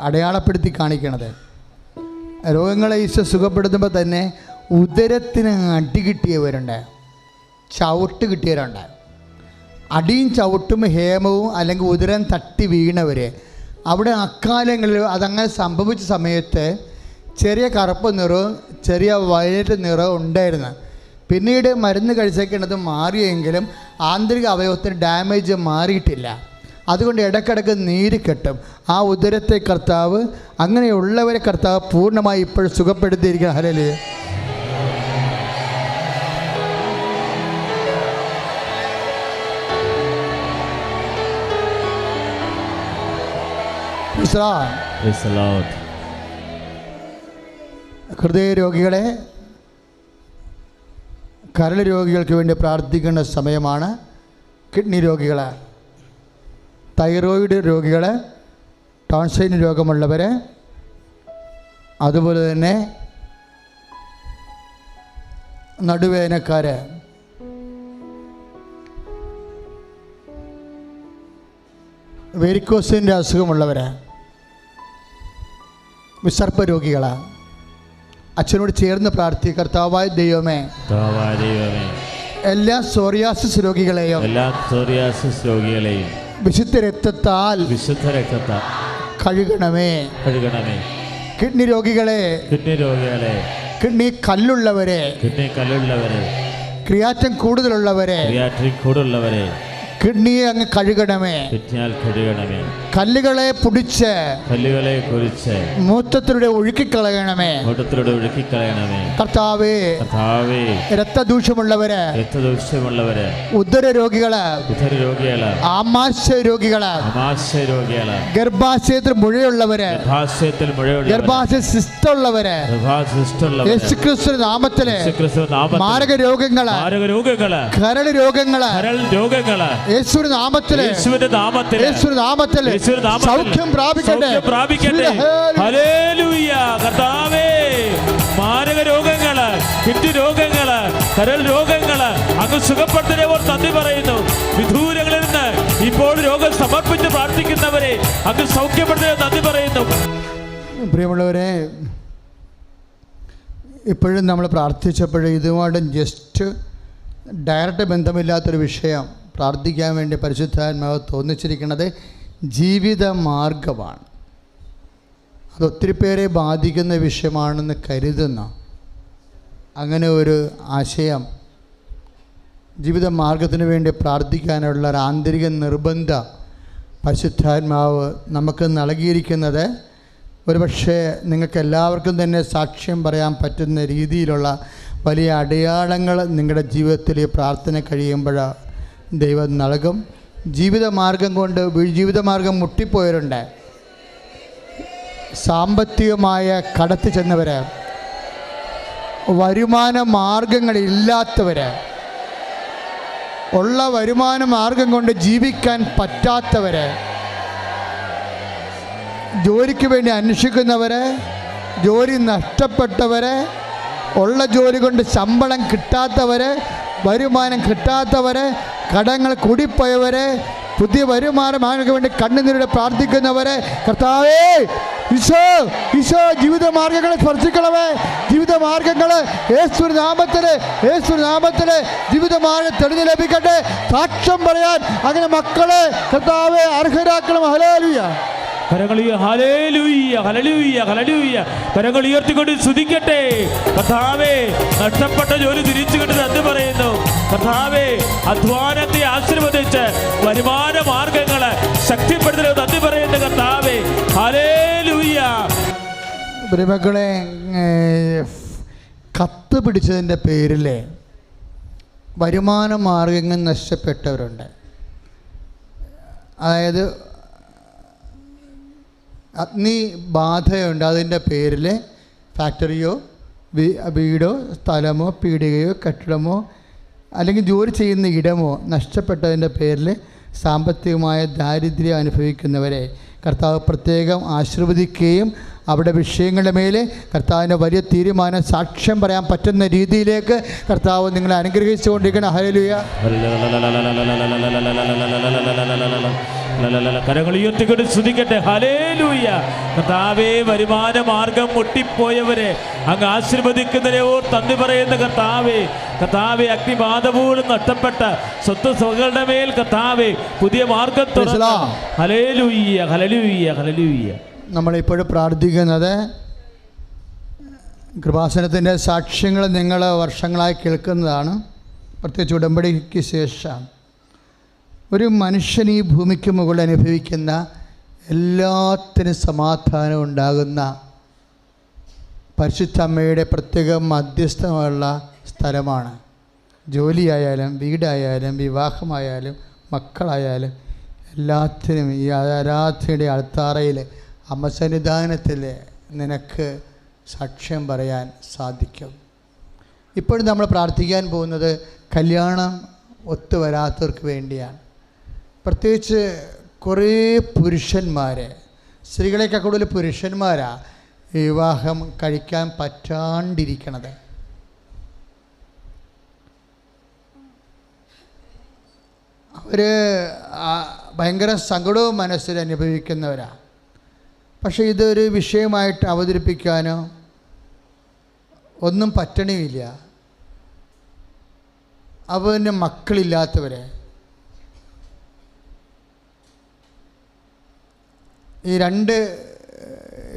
അടയാളപ്പെടുത്തി കാണിക്കണത്. രോഗങ്ങളെ ഈശോ സുഖപ്പെടുത്തുമ്പോൾ തന്നെ ഉദരത്തിന് അടി കിട്ടിയവരുണ്ട്, ചവിട്ട് കിട്ടിയവരുണ്ട്. അടിയും ചവിട്ടും ഹേമവും അല്ലെങ്കിൽ ഉദരം തട്ടി വീണവർ, അവിടെ അക്കാലങ്ങളിൽ അതങ്ങനെ സംഭവിച്ച സമയത്ത് ചെറിയ കറുപ്പ് നിറവും ചെറിയ വയലറ്റ് നിറവും ഉണ്ടായിരുന്നു. പിന്നീട് മരുന്ന് കഴിച്ചേക്കുന്നത് മാറിയെങ്കിലും ആന്തരിക അവയവത്തിന് ഡാമേജ് മാറിയിട്ടില്ല. അതുകൊണ്ട് ഇടയ്ക്കിടയ്ക്ക് നീര് കെട്ടും. ആ ഉദരത്തെ കർത്താവ്, അങ്ങനെയുള്ളവരെ കർത്താവ് പൂർണ്ണമായി ഇപ്പോഴും സുഖപ്പെടുത്തിയിരിക്കണം. ഹല്ലേലൂയ. ഹൃദയ രോഗികളെ, കരൾ രോഗികൾക്ക് വേണ്ടി പ്രാർത്ഥിക്കേണ്ട സമയമാണ്. കിഡ്നി രോഗികൾ, തൈറോയിഡ് രോഗികൾ, ടോൺസൈൽ രോഗമുള്ളവർ, അതുപോലെ തന്നെ നടുവേദനക്കാർ, വെരിക്കോസിൻ്റെ അസുഖമുള്ളവർ, വിസർപ്പ രോഗികൾ, അച്ഛനോട് ചേർന്ന് പ്രാർത്ഥിക്കുക. കർത്താവായ ദൈവമേ, എല്ലാ സോറിയാസിസ് രോഗികളെയും വിശുദ്ധ രക്തത്താൽ കഴുകണമേ. കിഡ്നി രോഗികളെ, കിഡ്നി കല്ലുള്ളവരെ, ക്രിയാറ്റിൻ കൂടുതലുള്ളവരെ, കിഡ്നിയെ അങ്ങ് കഴുകണമേ. കല്ലുകളെ പൊടിച്ച് മൂത്രത്തിലൂടെ ഒഴുക്കിക്കളയണമേ. കർത്താവേ, രക്തദൂഷ്യമുള്ളവര്, ഉദര രോഗികള്, ആമാശയ രോഗികള്, ഗർഭാശയത്തിൽ മുഴയുള്ളവര്, ഗർഭാശയ സിസ്റ്റുള്ളവര്, യേശുക്രിസ്തു നാമത്തില് മാരക രോഗങ്ങള്, കരൾ രോഗങ്ങള് യേശുവിന്റെ നാമത്തില് സൗഖ്യം പ്രാപിക്കട്ടെ. ഹല്ലേലൂയ. കർത്താവേ, മാരക രോഗങ്ങള്, കിഡ്നി രോഗങ്ങള്, കരൾ രോഗങ്ങള് അങ്ങ് സുഖപ്പെടുത്തുന്നവർ നന്ദി പറയുന്നു. വിദൂരങ്ങളിൽ നിന്ന് ഇപ്പോൾ രോഗം സമർപ്പിച്ച് പ്രാർത്ഥിക്കുന്നവരെ അങ്ങ് സൗഖ്യപ്പെടുത്തുന്നവർ നന്ദി പറയുന്നു. പ്രിയമുള്ളവരെ, ഇപ്പോഴും നമ്മൾ പ്രാർത്ഥിച്ചപ്പോഴും ഇതുമായിട്ട് ജസ്റ്റ് ഡയറക്റ്റ് ബന്ധമില്ലാത്തൊരു വിഷയം പ്രാർത്ഥിക്കാൻ വേണ്ടി പരിശുദ്ധാത്മാവ് തോന്നിച്ചിരിക്കുന്നത് ജീവിത മാർഗമാണ്. അതൊത്തിരി പേരെ ബാധിക്കുന്ന വിഷയമാണെന്ന് കരുതുന്ന അങ്ങനെ ഒരു ആശയം, ജീവിത മാർഗത്തിന് വേണ്ടി പ്രാർത്ഥിക്കാനുള്ള ഒരു ആന്തരിക നിർബന്ധ പരിശുദ്ധാത്മാവ് നമുക്ക് നൽകിയിരിക്കുന്നത് ഒരുപക്ഷെ നിങ്ങൾക്ക് എല്ലാവർക്കും തന്നെ സാക്ഷ്യം പറയാൻ പറ്റുന്ന രീതിയിലുള്ള വലിയ അടയാളങ്ങൾ നിങ്ങളുടെ ജീവിതത്തിൽ ഈ പ്രാർത്ഥന കഴിയുമ്പോൾ ദൈവം നൽകും. ജീവിതമാർഗം കൊണ്ട് ജീവിതമാർഗം മുട്ടിപ്പോയവരുണ്ട്, സാമ്പത്തികമായ കടത്ത് ചെന്നവർ, വരുമാന മാർഗങ്ങളില്ലാത്തവർ, ഉള്ള വരുമാന മാർഗം കൊണ്ട് ജീവിക്കാൻ പറ്റാത്തവർ, ജോലിക്ക് വേണ്ടി അന്വേഷിക്കുന്നവർ, ജോലി നഷ്ടപ്പെട്ടവർ, ഉള്ള ജോലി കൊണ്ട് ശമ്പളം കിട്ടാത്തവർ, വരുമാനം കിട്ടാത്തവർ, കടങ്ങൾ കൂടിപ്പോയവർ, പുതിയ വരുമാന മാർഗം വേണ്ടി കണ്ണുനീരോടെ പ്രാർത്ഥിക്കുന്നവർ, കർത്താവേ ഈശോ ഈശോ ജീവിതമാർഗങ്ങളെ സ്പർശിക്കണമേ. ജീവിതമാർഗങ്ങൾ യേശുവിന്റെ നാമത്തിൽ ജീവിതമാർഗം തെളിഞ്ഞ് ലഭിക്കട്ടെ. സാക്ഷ്യം പറയാൻ അങ്ങനെ മക്കളെ കർത്താവേ അർഹരാക്കണം. ഹല്ലേലൂയ. കരങ്ങൾ ഉയർത്തിക്കൊണ്ട് സ്തുതിക്കട്ടെ. കർത്താവേ, നഷ്ടപ്പെട്ട ജോലി തിരിച്ചു കിട്ടി നന്ദി പറയുന്നു. കർത്താവേ, അധ്വാനത്തെ ആശീർവദിച്ച് വരുമാന മാർഗങ്ങള് ശക്തിപ്പെടുത്തുന്നത് നന്ദി പറയുന്നു. കർത്താവേ, ഹല്ലേലൂയ. മക്കളെ, കത്ത് പിടിച്ചതിൻ്റെ പേരിൽ വരുമാന മാർഗങ്ങൾ നഷ്ടപ്പെട്ടവരുണ്ട്. അതായത് അഗ്നി ബാധയുണ്ട്, അതിൻ്റെ പേരിൽ ഫാക്ടറിയോ വീടോ സ്ഥലമോ പീടികയോ കെട്ടിടമോ അല്ലെങ്കിൽ ജോലി ചെയ്യുന്ന ഇടമോ നഷ്ടപ്പെട്ടതിൻ്റെ പേരിൽ സാമ്പത്തികമായ ദാരിദ്ര്യം അനുഭവിക്കുന്നവരെ കർത്താവ് പ്രത്യേകം ആശീർവദിക്കുകയും അവിടെ വിഷയങ്ങളുടെ മേൽ കർത്താവിൻ്റെ വലിയ തീരുമാനം സാക്ഷ്യം പറയാൻ പറ്റുന്ന രീതിയിലേക്ക് കർത്താവ് നിങ്ങളെ അനുഗ്രഹിച്ചുകൊണ്ടിരിക്കണം. ഹല്ലേലൂയ. കരങ്ങൾ ഉയർത്തിക്കൊണ്ട് സ്തുതിക്കട്ടെ. ഹല്ലേലൂയ. കർത്താവേ, വരുമാന മാർഗം മുട്ടിപ്പോയവരെ അങ്ങ് ആശീർവദിക്കുന്നതിനെ ഓർത്ത് നന്ദി പറയുന്ന കർത്താവേ, കർത്താവേ, അഗ്നിബാധ പോലും നഷ്ടപ്പെട്ട സ്വത്ത് സ്വകളുടെ മേൽ കർത്താവേ പുതിയ മാർഗം തുറന്നു. ഹല്ലേലൂയ, ഹല്ലേലൂയ, ഹല്ലേലൂയ. നമ്മളിപ്പോഴും പ്രാർത്ഥിക്കുന്നത് കൃപാസനത്തിൻ്റെ സാക്ഷ്യങ്ങൾ നിങ്ങൾ വർഷങ്ങളായി കേൾക്കുന്നതാണ്. പ്രത്യേകിച്ച് ഉടമ്പടിക്ക് ശേഷം ഒരു മനുഷ്യൻ ഈ ഭൂമിക്ക് മുകളിൽ അനുഭവിക്കുന്ന എല്ലാത്തിനും സമാധാനം ഉണ്ടാകുന്ന പരിശുദ്ധ അമ്മയുടെ പ്രത്യേക മധ്യസ്ഥമുള്ള സ്ഥലമാണ്. ജോലിയായാലും വീടായാലും വിവാഹമായാലും മക്കളായാലും എല്ലാത്തിനും ഈ ആരാധനയുടെ അൾത്താറയിൽ അമ്മ സന്നിധാനത്തിൽ നിനക്ക് സാക്ഷ്യം പറയാൻ സാധിക്കും. ഇപ്പോഴും നമ്മൾ പ്രാർത്ഥിക്കാൻ പോകുന്നത് കല്യാണം ഒത്തുവരാത്തവർക്ക് വേണ്ടിയാണ്. പ്രത്യേകിച്ച് കുറേ പുരുഷന്മാർ, സ്ത്രീകളെയൊക്കെ കൂടുതൽ പുരുഷന്മാരാണ് വിവാഹം കഴിക്കാൻ പറ്റാണ്ടിരിക്കണത്. അവർ ഭയങ്കര സങ്കടവും മനസ്സിൽ അനുഭവിക്കുന്നവരാണ്. പക്ഷേ ഇതൊരു വിഷയമായിട്ട് അവതരിപ്പിക്കാനോ ഒന്നും പറ്റണമില്ല. അവന് മക്കളില്ലാത്തവരെ, ഈ രണ്ട്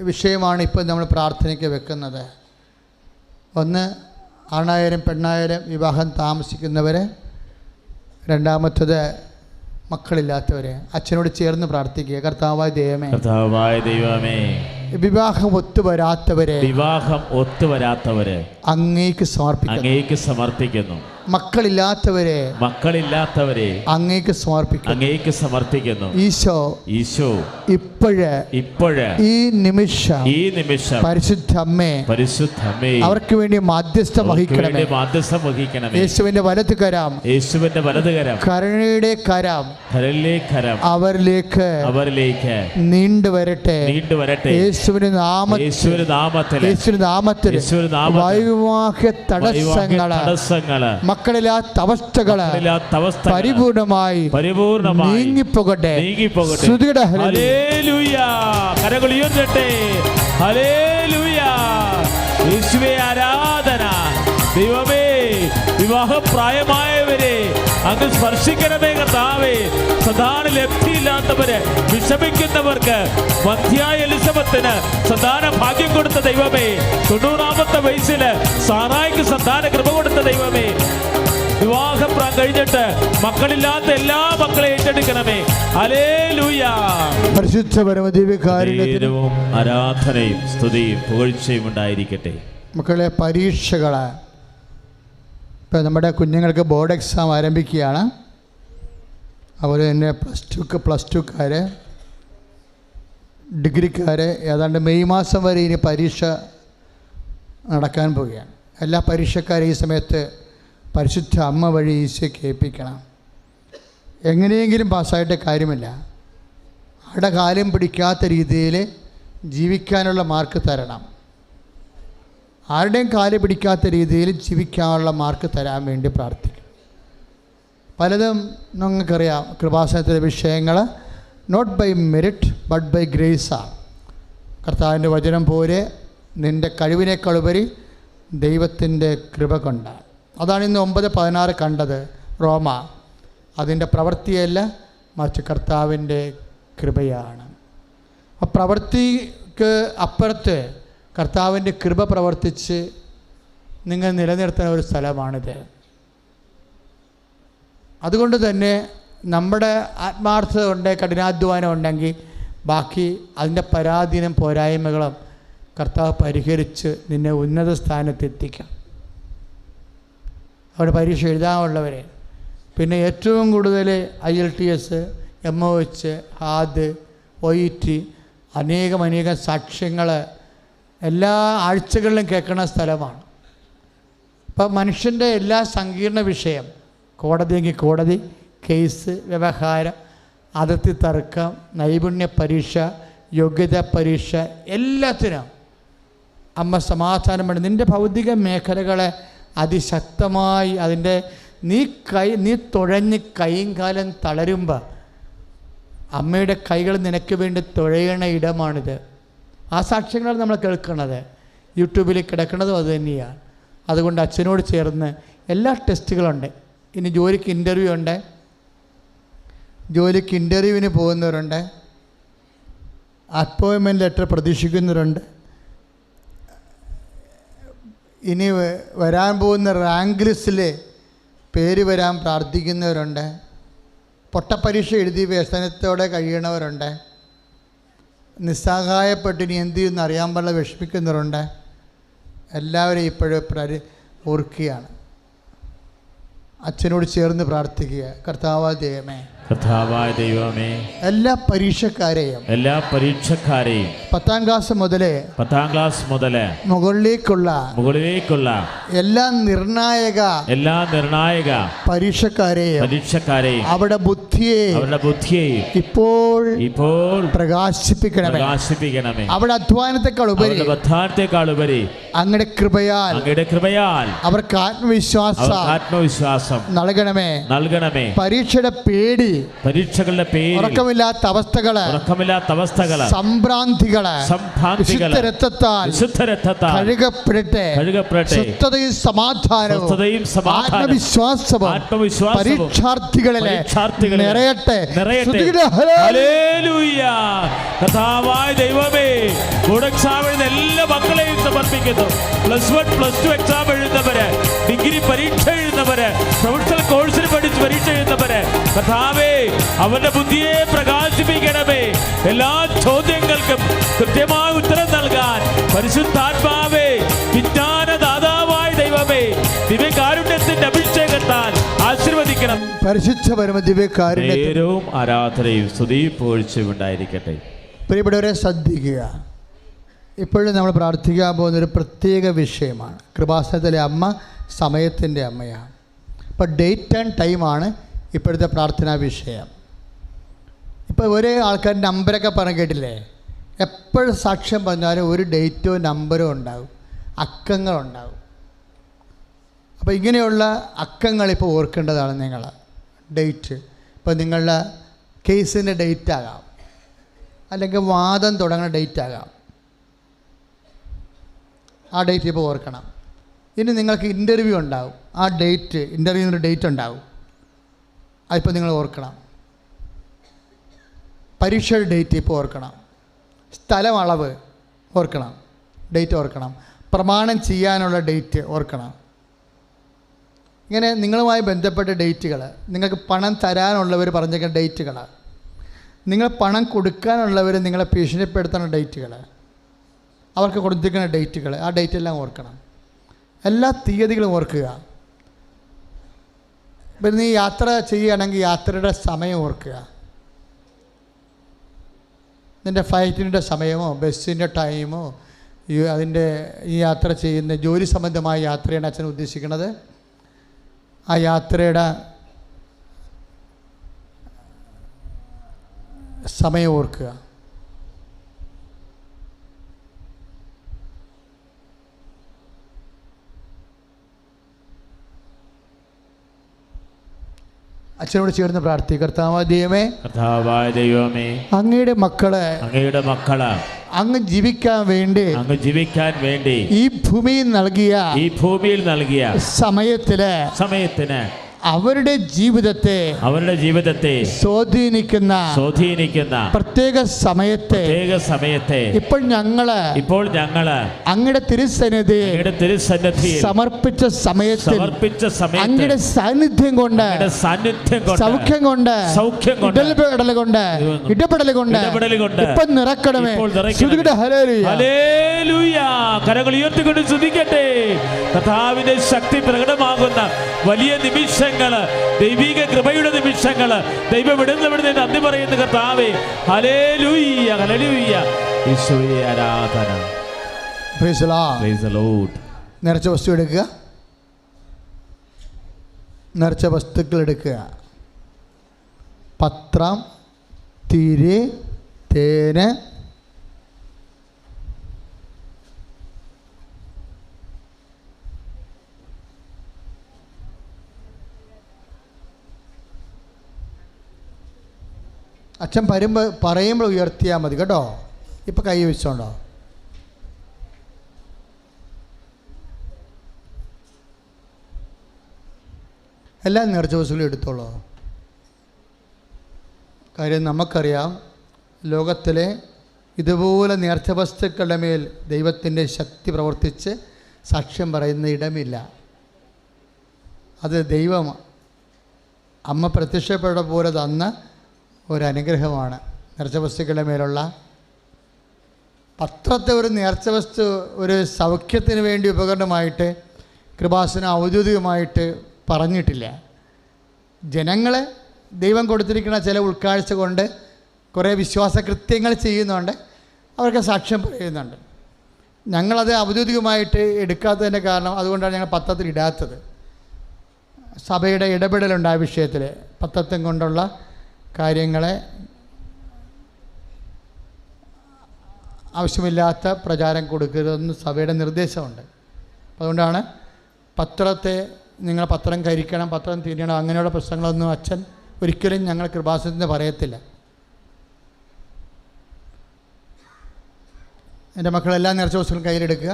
വിഷയമാണ് ഇപ്പോൾ നമ്മൾ പ്രാർത്ഥനയ്ക്ക് വെക്കുന്നത്. ഒന്ന്, ആണായാലും പെണ്ണായാലും വിവാഹം താമസിക്കുന്നവരെ. രണ്ടാമത്തത്, മക്കളില്ലാത്തവരെ. അച്ഛനോട് ചേർന്ന് പ്രാർത്ഥിക്കുക. കർത്താവായ ദൈവമേ, വിവാഹം ഒത്തുവരാത്തവരെ അങ്ങേക്ക് സമർപ്പിക്കുന്നു. മക്കളില്ലാത്തവരെ അങ്ങേക്ക് സമർപ്പിക്കുന്നു. ഈശോ ഇപ്പോഴ് ഈ നിമിഷം പരിശുദ്ധ അമ്മേ അവർക്ക് വേണ്ടി മാധ്യസ്ഥം വഹിക്കണമേ. യേശുവിന്റെ വലത് കരം കരുണയുടെ കരം അവരിലേക്ക് നീണ്ടുവരട്ടെ. യേശുവിന്റെ നാമത്തിൽ വൈവാഹിക തടസ്സങ്ങള്, മക്കളില്ലാത്ത അവസ്ഥകള് പരിപൂർണമായി നീങ്ങിപ്പോകട്ടെ. ഹല്ലേലൂയ. കരങ്ങൾ ഉയർത്തട്ടെ. ഹല്ലേലൂയ. യേശുവേ ആരാധന. ദൈവമേ, വിവാഹപ്രായമായവരെ അങ്ങ് സ്പർശിക്കണമേ കർത്താവേ. സന്താന ലബ്ധിയില്ലാത്തവര്, വിഷമിക്കുന്നവർക്ക്, മധ്യായ എലിസബത്തിന് സന്താന ഭാഗ്യം കൊടുത്ത ദൈവമേ, 90-ാമത്തെ വയസ്സില് സാറായിക്ക് സന്താന കൃപ കൊടുത്ത ദൈവമേ, വിവാഹം കഴിഞ്ഞിട്ട് മക്കളില്ലാത്ത എല്ലാ മക്കളെ ഏറ്റെടുക്കണമേ. ഹല്ലേലൂയ. പരിശുദ്ധ പരമദിവ്യകാരുണ്യത്തിനും ആരാധനയും സ്തുതിയും പുകഴ്ചയും ഉണ്ടായിരിക്കട്ടെ. മക്കളെ, പരീക്ഷകൾ ഇപ്പം നമ്മുടെ കുഞ്ഞുങ്ങൾക്ക് ബോർഡ് എക്സാം ആരംഭിക്കുകയാണ്. അതുപോലെ തന്നെ പ്ലസ് ടുക്കാർ, ഡിഗ്രിക്കാർ ഏതാണ്ട് മെയ് മാസം വരെ ഇനി പരീക്ഷ നടക്കാൻ പോവുകയാണ്. എല്ലാ പരീക്ഷക്കാരും ഈ സമയത്ത് പരിശുദ്ധ അമ്മ വഴി ഈശോയ്ക്ക് ഏൽപ്പിക്കണം. എങ്ങനെയെങ്കിലും പാസ്സായിട്ട് കാര്യമില്ല. അവിടെ കാലം പിടിക്കാത്ത രീതിയിൽ ജീവിക്കാനുള്ള മാർക്ക് തരണം. ആരുടെയും കാല് പിടിക്കാത്ത രീതിയിൽ ജീവിക്കാനുള്ള മാർക്ക് തരാൻ വേണ്ടി പ്രാർത്ഥിക്കും. പലതും നിങ്ങൾക്കറിയാം, കൃപാസനത്തിലെ വിഷയങ്ങൾ not by merit but by ഗ്രേസാണ്. കർത്താവിൻ്റെ വചനം പോലെ നിൻ്റെ കഴിവിനേക്കാളുപരി ദൈവത്തിൻ്റെ കൃപ കൊണ്ടാണ്. അതാണ് ഇന്ന് 9:16 കണ്ടത്, റോമ. അതിൻ്റെ പ്രവൃത്തിയല്ല, മറിച്ച് കർത്താവിൻ്റെ കൃപയാണ്. ആ പ്രവൃത്തിക്ക് അപ്പുറത്ത് കർത്താവിൻ്റെ കൃപ പ്രവർത്തിച്ച് നിങ്ങൾ നിലനിർത്തുന്ന ഒരു സ്ഥലമാണിത്. അതുകൊണ്ട് തന്നെ നമ്മുടെ ആത്മാർത്ഥത ഉണ്ട്, കഠിനാധ്വാനം ഉണ്ടെങ്കിൽ ബാക്കി അതിൻ്റെ പരാധീനം പോരായ്മകളും കർത്താവ് പരിഹരിച്ച് നിന്നെ ഉന്നത സ്ഥാനത്തെത്തിക്കാം. അവിടെ പരീക്ഷ എഴുതാനുള്ളവരെ, പിന്നെ ഏറ്റവും കൂടുതൽ IELTS, MOH, ഹാദ്, OET അനേകം സാക്ഷ്യങ്ങൾ എല്ലാ ആഴ്ചകളിലും കേൾക്കുന്ന സ്ഥലമാണ്. അപ്പം മനുഷ്യൻ്റെ എല്ലാ സങ്കീർണ വിഷയം, കോടതിയെങ്കിൽ കോടതി, കേസ്, വ്യവഹാരം, അതിർത്തി തർക്കം, നൈപുണ്യ പരീക്ഷ, യോഗ്യതാ പരീക്ഷ, എല്ലാത്തിനും അമ്മ സമാധാനം വേണം. നിൻ്റെ ഭൗതിക മേഖലകളെ അതിശക്തമായി അതിൻ്റെ നീ തുഴഞ്ഞ് കൈയും കാലം തളരുമ്പോൾ അമ്മയുടെ കൈകൾ നിനക്ക് വേണ്ടി തുഴയണ ഇടമാണിത്. ആ സാക്ഷ്യങ്ങളാണ് നമ്മൾ കേൾക്കുന്നത്. യൂട്യൂബിൽ കിടക്കുന്നതും അതുതന്നെയാണ്. അതുകൊണ്ട് അച്ഛനോട് ചേർന്ന് എല്ലാ ടെസ്റ്റുകളുണ്ട്. ഇനി ജോലിക്ക് ഇൻ്റർവ്യൂ ഉണ്ട്, ജോലിക്ക് ഇൻ്റർവ്യൂവിന് പോകുന്നവരുണ്ട്, അപ്പോയിൻമെൻറ്റ് ലെറ്റർ പ്രതീക്ഷിക്കുന്നവരുണ്ട്, ഇനി വരാൻ പോകുന്ന റാങ്ക് ലിസ്റ്റിൽ പേര് വരാൻ പ്രാർത്ഥിക്കുന്നവരുണ്ട്, പൊട്ടപ്പരീക്ഷ എഴുതി വ്യസനത്തോടെ കഴിയണവരുണ്ട്, നിസ്സഹായപ്പെട്ട് ഇനി എന്ത് ചെയ്യുമെന്ന് അറിയാൻ പാടില്ല വിഷമിക്കുന്നവരുണ്ട്. എല്ലാവരും ഇപ്പോഴും ഓർക്കുകയാണ്. അച്ഛനോട് ചേർന്ന് പ്രാർത്ഥിക്കുക. കർത്താവായ ദൈവമേ, എല്ലാ പരീക്ഷക്കാരെയും 10ാം ക്ലാസ് മുതൽ മുകളിലേക്കുള്ള എല്ലാ നിർണായക പരീക്ഷക്കാരെയും അവരുടെ ബുദ്ധിയെ ഇപ്പോൾ പ്രകാശിപ്പിക്കണമേ. അവരുടെ അധ്വാനത്തെക്കാൾ ഉപരി അങ്ങയുടെ കൃപയാൽ അവർക്ക് ആത്മവിശ്വാസം നൽകണമേ. പരീക്ഷയുടെ പേടി, പരീക്ഷകളുടെ പേര്, ഉറക്കമില്ലാത്ത അവസ്ഥകള്, സംഭ്രാന്തികള് വിശുദ്ധ രക്തത്താൽ കഴുകപ്പെടട്ടെ. സ്വസ്ഥതയും സമാധാനവും ആത്മവിശ്വാസവും പരീക്ഷാർത്ഥികളിലെ നിറയട്ടെ. ഹല്ലേലൂയ. കർത്താവായ ദൈവമേ, ബോർഡ് എക്സാം എഴുതുന്ന എല്ലാ മക്കളെയും സമർപ്പിക്കുന്നു. +1 +2 എക്സാം എഴുതുന്നവര്, ഡിഗ്രി പരീക്ഷ എഴുതുന്നവര്, പ്രൊഫഷണൽ കോഴ്സിന് പഠിച്ച് പരീക്ഷ എഴുതുന്നവര്, കർത്താവേ അവന്റെ ബുദ്ധിയെ പ്രകാശിപ്പിക്കണമേ. എല്ലാ ചോദ്യങ്ങൾക്കും കൃത്യമായ ഉത്തരം നൽകാൻ പരിശുദ്ധാത്മാവേ, വിജ്ഞാനദാതാവായ ദൈവമേ, ദിവ്യകാരുണ്യത്തിന്റെ അഭിഷേകത്താൽ ആശീർവദിക്കണം. പരിശുദ്ധ പരമദിവ്യകാരുണ്യവും ആരാധനയും സ്തുതിയും പുകഴ്ചയും ഉണ്ടായിരിക്കട്ടെ. പ്രിയപ്പെട്ടവരെ, ശ്രദ്ധിക്കുക. ഇപ്പോഴും നമ്മൾ പ്രാർത്ഥിക്കാൻ പോകുന്നൊരു പ്രത്യേക വിഷയമാണ്. കൃപാസനത്തിലെ അമ്മ സമയത്തിൻ്റെ അമ്മയാണ്. ഇപ്പോൾ ഡേറ്റ് ആൻഡ് ടൈമാണ് ഇപ്പോഴത്തെ പ്രാർത്ഥനാ വിഷയം. ഇപ്പോൾ ഒരേ ആൾക്കാർ നമ്പരൊക്കെ പറഞ്ഞ് കേട്ടില്ലേ? എപ്പോഴും സാക്ഷ്യം പറഞ്ഞാലും ഒരു ഡേറ്റോ നമ്പരോ ഉണ്ടാകും, അക്കങ്ങളുണ്ടാകും. അപ്പോൾ ഇങ്ങനെയുള്ള അക്കങ്ങളിപ്പോൾ ഓർക്കേണ്ടതാണ് നിങ്ങൾ. ഡേറ്റ് ഇപ്പോൾ നിങ്ങളുടെ കേസിൻ്റെ ഡേറ്റ് ആകാം, അല്ലെങ്കിൽ വാദം തുടങ്ങുന്ന ഡേറ്റ് ആകാം. ആ ഡേറ്റ് ഇപ്പോൾ ഓർക്കണം. ഇനി നിങ്ങൾക്ക് ഇൻ്റർവ്യൂ ഉണ്ടാകും, ആ ഡേറ്റ്, ഇൻ്റർവ്യൂവിൻ്റെ ഡേറ്റ് ഉണ്ടാകും. അതിപ്പോൾ നിങ്ങൾ ഓർക്കണം. പരീക്ഷയുടെ ഡേറ്റ് ഇപ്പോൾ ഓർക്കണം. സ്ഥലം അളവ് ഓർക്കണം, ഡേറ്റ് ഓർക്കണം. പ്രമാണം ചെയ്യാനുള്ള ഡേറ്റ് ഓർക്കണം. ഇങ്ങനെ നിങ്ങളുമായി ബന്ധപ്പെട്ട ഡേറ്റുകൾ, നിങ്ങൾക്ക് പണം തരാനുള്ളവർ പറഞ്ഞേക്കുന്ന ഡേറ്റുകൾ, നിങ്ങൾ പണം കൊടുക്കാനുള്ളവർ നിങ്ങളെ ഭീഷണിപ്പെടുത്തുന്ന ഡേറ്റുകൾ, അവർക്ക് കൊടുത്തിരിക്കുന്ന ഡേറ്റുകൾ, ആ ഡേറ്റ് എല്ലാം ഓർക്കണം. എല്ലാ തീയതികളും ഓർക്കുക. ഇപ്പം നീ യാത്ര ചെയ്യുകയാണെങ്കിൽ യാത്രയുടെ സമയം ഓർക്കുക. നിൻ്റെ ഫ്ലൈറ്റിൻ്റെ സമയമോ ബസ്സിൻ്റെ ടൈമോ അതിൻ്റെ ഈ യാത്ര ചെയ്യുന്ന ജോലി സംബന്ധമായ യാത്രയാണ് അച്ഛൻ ഉദ്ദേശിക്കുന്നത്. ആ യാത്രയുടെ സമയം ഓർക്കുക. അച്ഛനോട് ചേർന്ന് പ്രാർത്ഥിക്കുക. കർത്താവായ ദൈവമേ, അങ്ങയുടെ മക്കളെ അങ്ങ് ജീവിക്കാൻ വേണ്ടി ഈ ഭൂമിയിൽ നൽകിയ സമയത്തിന് അവരുടെ ജീവിതത്തെ സ്വാധീനിക്കുന്ന പ്രത്യേക സമയത്തെ ഇപ്പോൾ ഞങ്ങള് അങ്ങയുടെ തിരുസന്നിധി സമർപ്പിച്ച സമയത്ത് അങ്ങയുടെ സാന്നിധ്യം കൊണ്ട് സൗഖ്യം കൊണ്ട് ഇടപെടൽ കൊണ്ട് ഇപ്പൊ നിറക്കണമേ. കരങ്ങൾ ഉയർത്തിക്കൊണ്ട് സ്തുതിക്കട്ടെ. കർത്താവിന്റെ ശക്തി പ്രകടമാകുന്ന വലിയ നിമിഷങ്ങള്, ദൈവിക കൃപയുടെ നിമിഷങ്ങള്, ദൈവം ഇടുന്നവിടുന്ന് നന്ദി പറയുന്ന കർത്താവേ. ഹല്ലേലൂയ, ഹല്ലേലൂയ. യേശുവേ ആരാധന. Price the Lord. നിറച്ച വസ്തു എടുക്കുക, നിറച്ച വസ്തുക്കൾ എടുക്കുക. പത്രം, തിരി, തേന്, അച്ഛൻ പറയുമ്പോൾ ഉയർത്തിയാൽ മതി കേട്ടോ. ഇപ്പം കൈ വെച്ചോണ്ടോ. എല്ലാം നേർച്ച വസ്തുക്കളും എടുത്തോളൂ. കാര്യം നമുക്കറിയാം, ലോകത്തിലെ ഇതുപോലെ നേർച്ച വസ്തുക്കളുടെ മേൽ ദൈവത്തിൻ്റെ ശക്തി പ്രവർത്തിച്ച് സാക്ഷ്യം പറയുന്ന ഇടമില്ല. അത് ദൈവം അമ്മ പ്രത്യക്ഷപ്പെട്ട പോലെ തന്ന ഒരനുഗ്രഹമാണ്. നേർച്ച വസ്തുക്കളുടെ മേലുള്ള പത്രത്തെ ഒരു നേർച്ച വസ്തു ഒരു സൗഖ്യത്തിന് വേണ്ടി ഉപകരണമായിട്ട് കൃപാസനം ഔദ്യോഗികമായിട്ട് പറഞ്ഞിട്ടില്ല. ജനങ്ങളെ ദൈവം കൊടുത്തിരിക്കുന്ന ചില ഉൾക്കാഴ്ച കൊണ്ട് കുറേ വിശ്വാസ കൃത്യങ്ങൾ ചെയ്യുന്നുണ്ട്, അവർക്ക് സാക്ഷ്യം പറയുന്നുണ്ട്. ഞങ്ങളത് ഔദ്യോഗികമായിട്ട് എടുക്കാത്തതിൻ്റെ കാരണം അതുകൊണ്ടാണ് ഞങ്ങൾ പത്രത്തിൽ ഇടാത്തത്. സഭയുടെ ഇടപെടലുണ്ട് ആ വിഷയത്തിൽ. പത്രത്തെ കൊണ്ടുള്ള കാര്യങ്ങളെ ആവശ്യമില്ലാത്ത പ്രചാരം കൊടുക്കരുതെന്ന് സഭയുടെ നിർദ്ദേശമുണ്ട്. അതുകൊണ്ടാണ് പത്രത്തെ നിങ്ങൾ പത്രം കരിക്കണം, പത്രം തിരിയണം, അങ്ങനെയുള്ള പ്രശ്നങ്ങളൊന്നും അച്ഛൻ ഒരിക്കലും ഞങ്ങൾ കൃപാസനത്തിന് പറയത്തില്ല. എൻ്റെ മക്കളെല്ലാം നേർച്ച വസ്തുക്കളും കയ്യിലെടുക്കുക.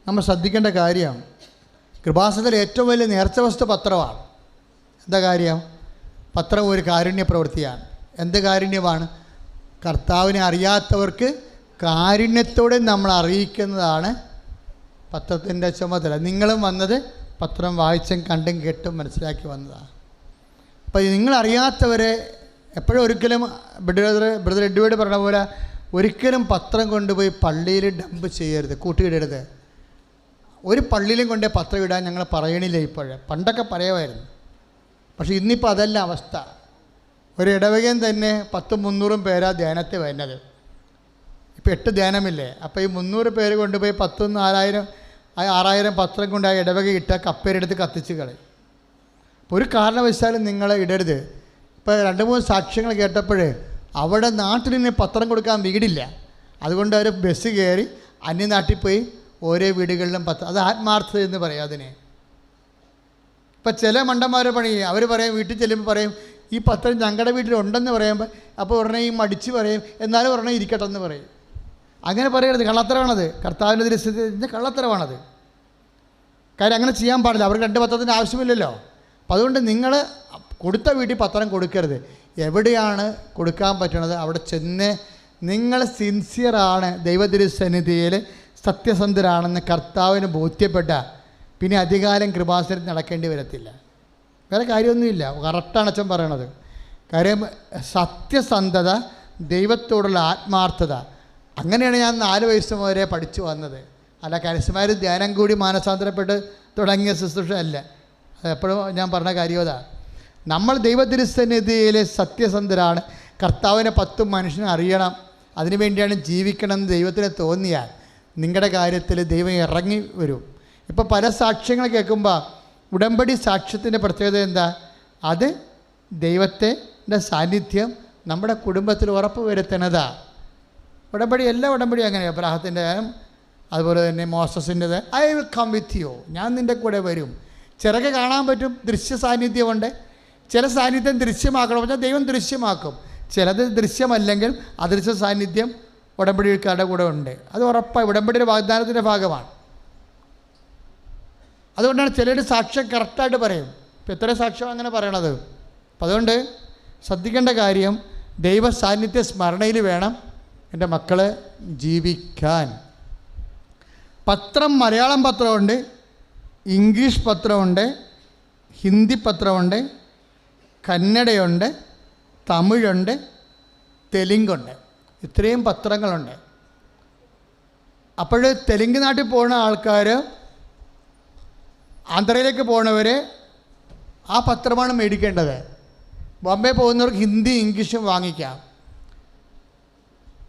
നമ്മൾ ശ്രദ്ധിക്കേണ്ട കാര്യം, കൃപാസനത്തിൽ ഏറ്റവും വലിയ നേർച്ച വസ്തു പത്രമാണ്. എന്താ കാര്യം? പത്രം ഒരു കാരുണ്യ പ്രവൃത്തിയാണ്. എന്ത് കാരുണ്യമാണ്? കർത്താവിനെ അറിയാത്തവർക്ക് കാരുണ്യത്തോടെ നമ്മൾ അറിയിക്കുന്നതാണ് പത്രത്തിൻ്റെ ചുമതല. നിങ്ങളും വന്നത് പത്രം വായിച്ചും കണ്ടും കേട്ടും മനസ്സിലാക്കി വന്നതാണ്. അപ്പോൾ നിങ്ങളറിയാത്തവരെ എപ്പോഴും ഒരിക്കലും ബ്രദർ എഡ്വേർഡ് പറഞ്ഞ പോലെ ഒരിക്കലും പത്രം കൊണ്ടുപോയി പള്ളിയിൽ ഡംപ് ചെയ്യരുത്, കൂട്ടിയിടരുത്. ഒരു പള്ളിയിലും കൊണ്ടേ പത്രം ഇടാൻ ഞങ്ങൾ പറയണില്ല. പണ്ടൊക്കെ പറയുമായിരുന്നു, പക്ഷേ ഇന്നിപ്പോൾ അതല്ല അവസ്ഥ. ഒരു ഇടവകയും തന്നെ 100-300 പേരാ ധ്യാനത്തിൽ വരുന്നത്. ഇപ്പോൾ 8 ധ്യാനമില്ലേ? അപ്പോൾ ഈ 300 പേര് കൊണ്ടുപോയി 10,000-6,000 പത്രം കൊണ്ട് ആ ഇടവക ഇട്ട കപ്പേരെടുത്ത് കത്തിച്ച് കളയും. ഒരു കാരണവശാലും നിങ്ങൾ ഇടരുത്. ഇപ്പോൾ 2-3 സാക്ഷ്യങ്ങൾ കേട്ടപ്പോഴേ അവിടെ നാട്ടിൽ നിന്ന് പത്രം കൊടുക്കാൻ വീടില്ല. അതുകൊണ്ട് അവർ ബസ് കയറി അന്യനാട്ടിൽ പോയി ഓരോ വീടുകളിലും പത്രം. അത് ആത്മാർത്ഥത എന്ന് പറയും അതിനെ. ഇപ്പം ചില മണ്ടന്മാരെ പണി അവർ പറയും, വീട്ടിൽ ചെല്ലുമ്പോൾ പറയും ഈ പത്രം ഞങ്ങളുടെ വീട്ടിലുണ്ടെന്ന് പറയുമ്പോൾ അപ്പോൾ ഉടനെ ഈ മടിച്ച് പറയും, എന്നാലും ഉടനെ ഇരിക്കട്ടെ എന്ന് പറയും. അങ്ങനെ പറയരുത്, കള്ളത്തരമാണത്. കർത്താവിൻ്റെ ദൃശ്യത്തിൽ കള്ളത്തരമാണത്. കാര്യം അങ്ങനെ ചെയ്യാൻ പാടില്ല, അവർക്ക് 2 പത്രത്തിൻ്റെ ആവശ്യമില്ലല്ലോ. അപ്പം അതുകൊണ്ട് നിങ്ങൾ കൊടുത്ത വീട്ടിൽ പത്രം കൊടുക്കരുത്. എവിടെയാണ് കൊടുക്കാൻ പറ്റണത് അവിടെ ചെന്ന് നിങ്ങൾ സിൻസിയറാണ്, ദൈവതിരുസന്നിധിയിൽ സത്യസന്ധരാണെന്ന് കർത്താവിന് ബോധ്യപ്പെട്ട പിന്നെ അധികാരം കൃപാസനത്തിൽ നടക്കേണ്ടി വരത്തില്ല. വേറെ കാര്യമൊന്നുമില്ല. കറക്റ്റാണ് അച്ഛൻ പറയണത്. കാര്യം സത്യസന്ധത, ദൈവത്തോടുള്ള ആത്മാർത്ഥത, അങ്ങനെയാണ് ഞാൻ 4 വയസ്സ് വരെ പഠിച്ചു വന്നത്. അല്ല കരസ്യമാർ ധ്യാനം കൂടി മാനസാന്തരപ്പെട്ട് തുടങ്ങിയ ശുശ്രൂഷ അല്ല. എപ്പോഴും ഞാൻ പറഞ്ഞ കാര്യം അതാ. നമ്മൾ ദൈവതിരുസന്നിധിയിൽ സത്യസന്ധരാണ്, കർത്താവിനെ 10 മനുഷ്യനെ അറിയണം, അതിനുവേണ്ടിയാണ് ജീവിക്കണം എന്ന് ദൈവത്തിന് തോന്നിയാൽ നിങ്ങളുടെ കാര്യത്തിൽ ദൈവം ഇറങ്ങി വരും. ഇപ്പോൾ പല സാക്ഷ്യങ്ങൾ കേൾക്കുമ്പോൾ ഉടമ്പടി സാക്ഷ്യത്തിൻ്റെ പ്രത്യേകത എന്താ? അത് ദൈവത്തിൻ്റെ സാന്നിധ്യം നമ്മുടെ കുടുംബത്തിൽ ഉറപ്പ് വരുത്തുന്നതാണ്. ഉടമ്പടി എല്ലാ ഉടമ്പടിയും അങ്ങനെയാണ്. അബ്രാഹത്തിൻ്റെ അതുപോലെ തന്നെ മോസസിൻ്റെത്, I will come with you, ഞാൻ നിൻ്റെ കൂടെ വരും. ചിലക്ക് കാണാൻ പറ്റും, ദൃശ്യ സാന്നിധ്യമുണ്ട്. ചില സാന്നിധ്യം ദൃശ്യമാക്കണം പറഞ്ഞാൽ ദൈവം ദൃശ്യമാക്കും. ചിലത് ദൃശ്യമല്ലെങ്കിൽ അദൃശ്യ സാന്നിധ്യം ഉടമ്പടിക്കാരുടെ കൂടെ ഉണ്ട്. അത് ഉറപ്പാണ്, ഉടമ്പടിയുടെ വാഗ്ദാനത്തിൻ്റെ ഭാഗമാണ്. അതുകൊണ്ടാണ് ചിലർ സാക്ഷ്യം കറക്റ്റായിട്ട് പറയും. ഇപ്പം എത്ര സാക്ഷ്യം അങ്ങനെ പറയണത്. അപ്പം അതുകൊണ്ട് ശ്രദ്ധിക്കേണ്ട കാര്യം, ദൈവ സാന്നിധ്യ സ്മരണയിൽ വേണം എൻ്റെ മക്കളെ ജീവിക്കാൻ. പത്രം മലയാളം പത്രമുണ്ട്, ഇംഗ്ലീഷ് പത്രമുണ്ട്, ഹിന്ദി പത്രമുണ്ട്, കന്നഡയുണ്ട്, തമിഴുണ്ട്, തെലുങ്കുണ്ട്. ഇത്രയും പത്രങ്ങളുണ്ട്. അപ്പോൾ തെലുങ്ക് നാട്ടിൽ പോകുന്ന ആൾക്കാർ, ആന്ധ്രയിലേക്ക് പോകുന്നവർ ആ പത്രമാണ് മേടിക്കേണ്ടത്. ബോംബെ പോകുന്നവർക്ക് ഹിന്ദി ഇംഗ്ലീഷും വാങ്ങിക്കാം.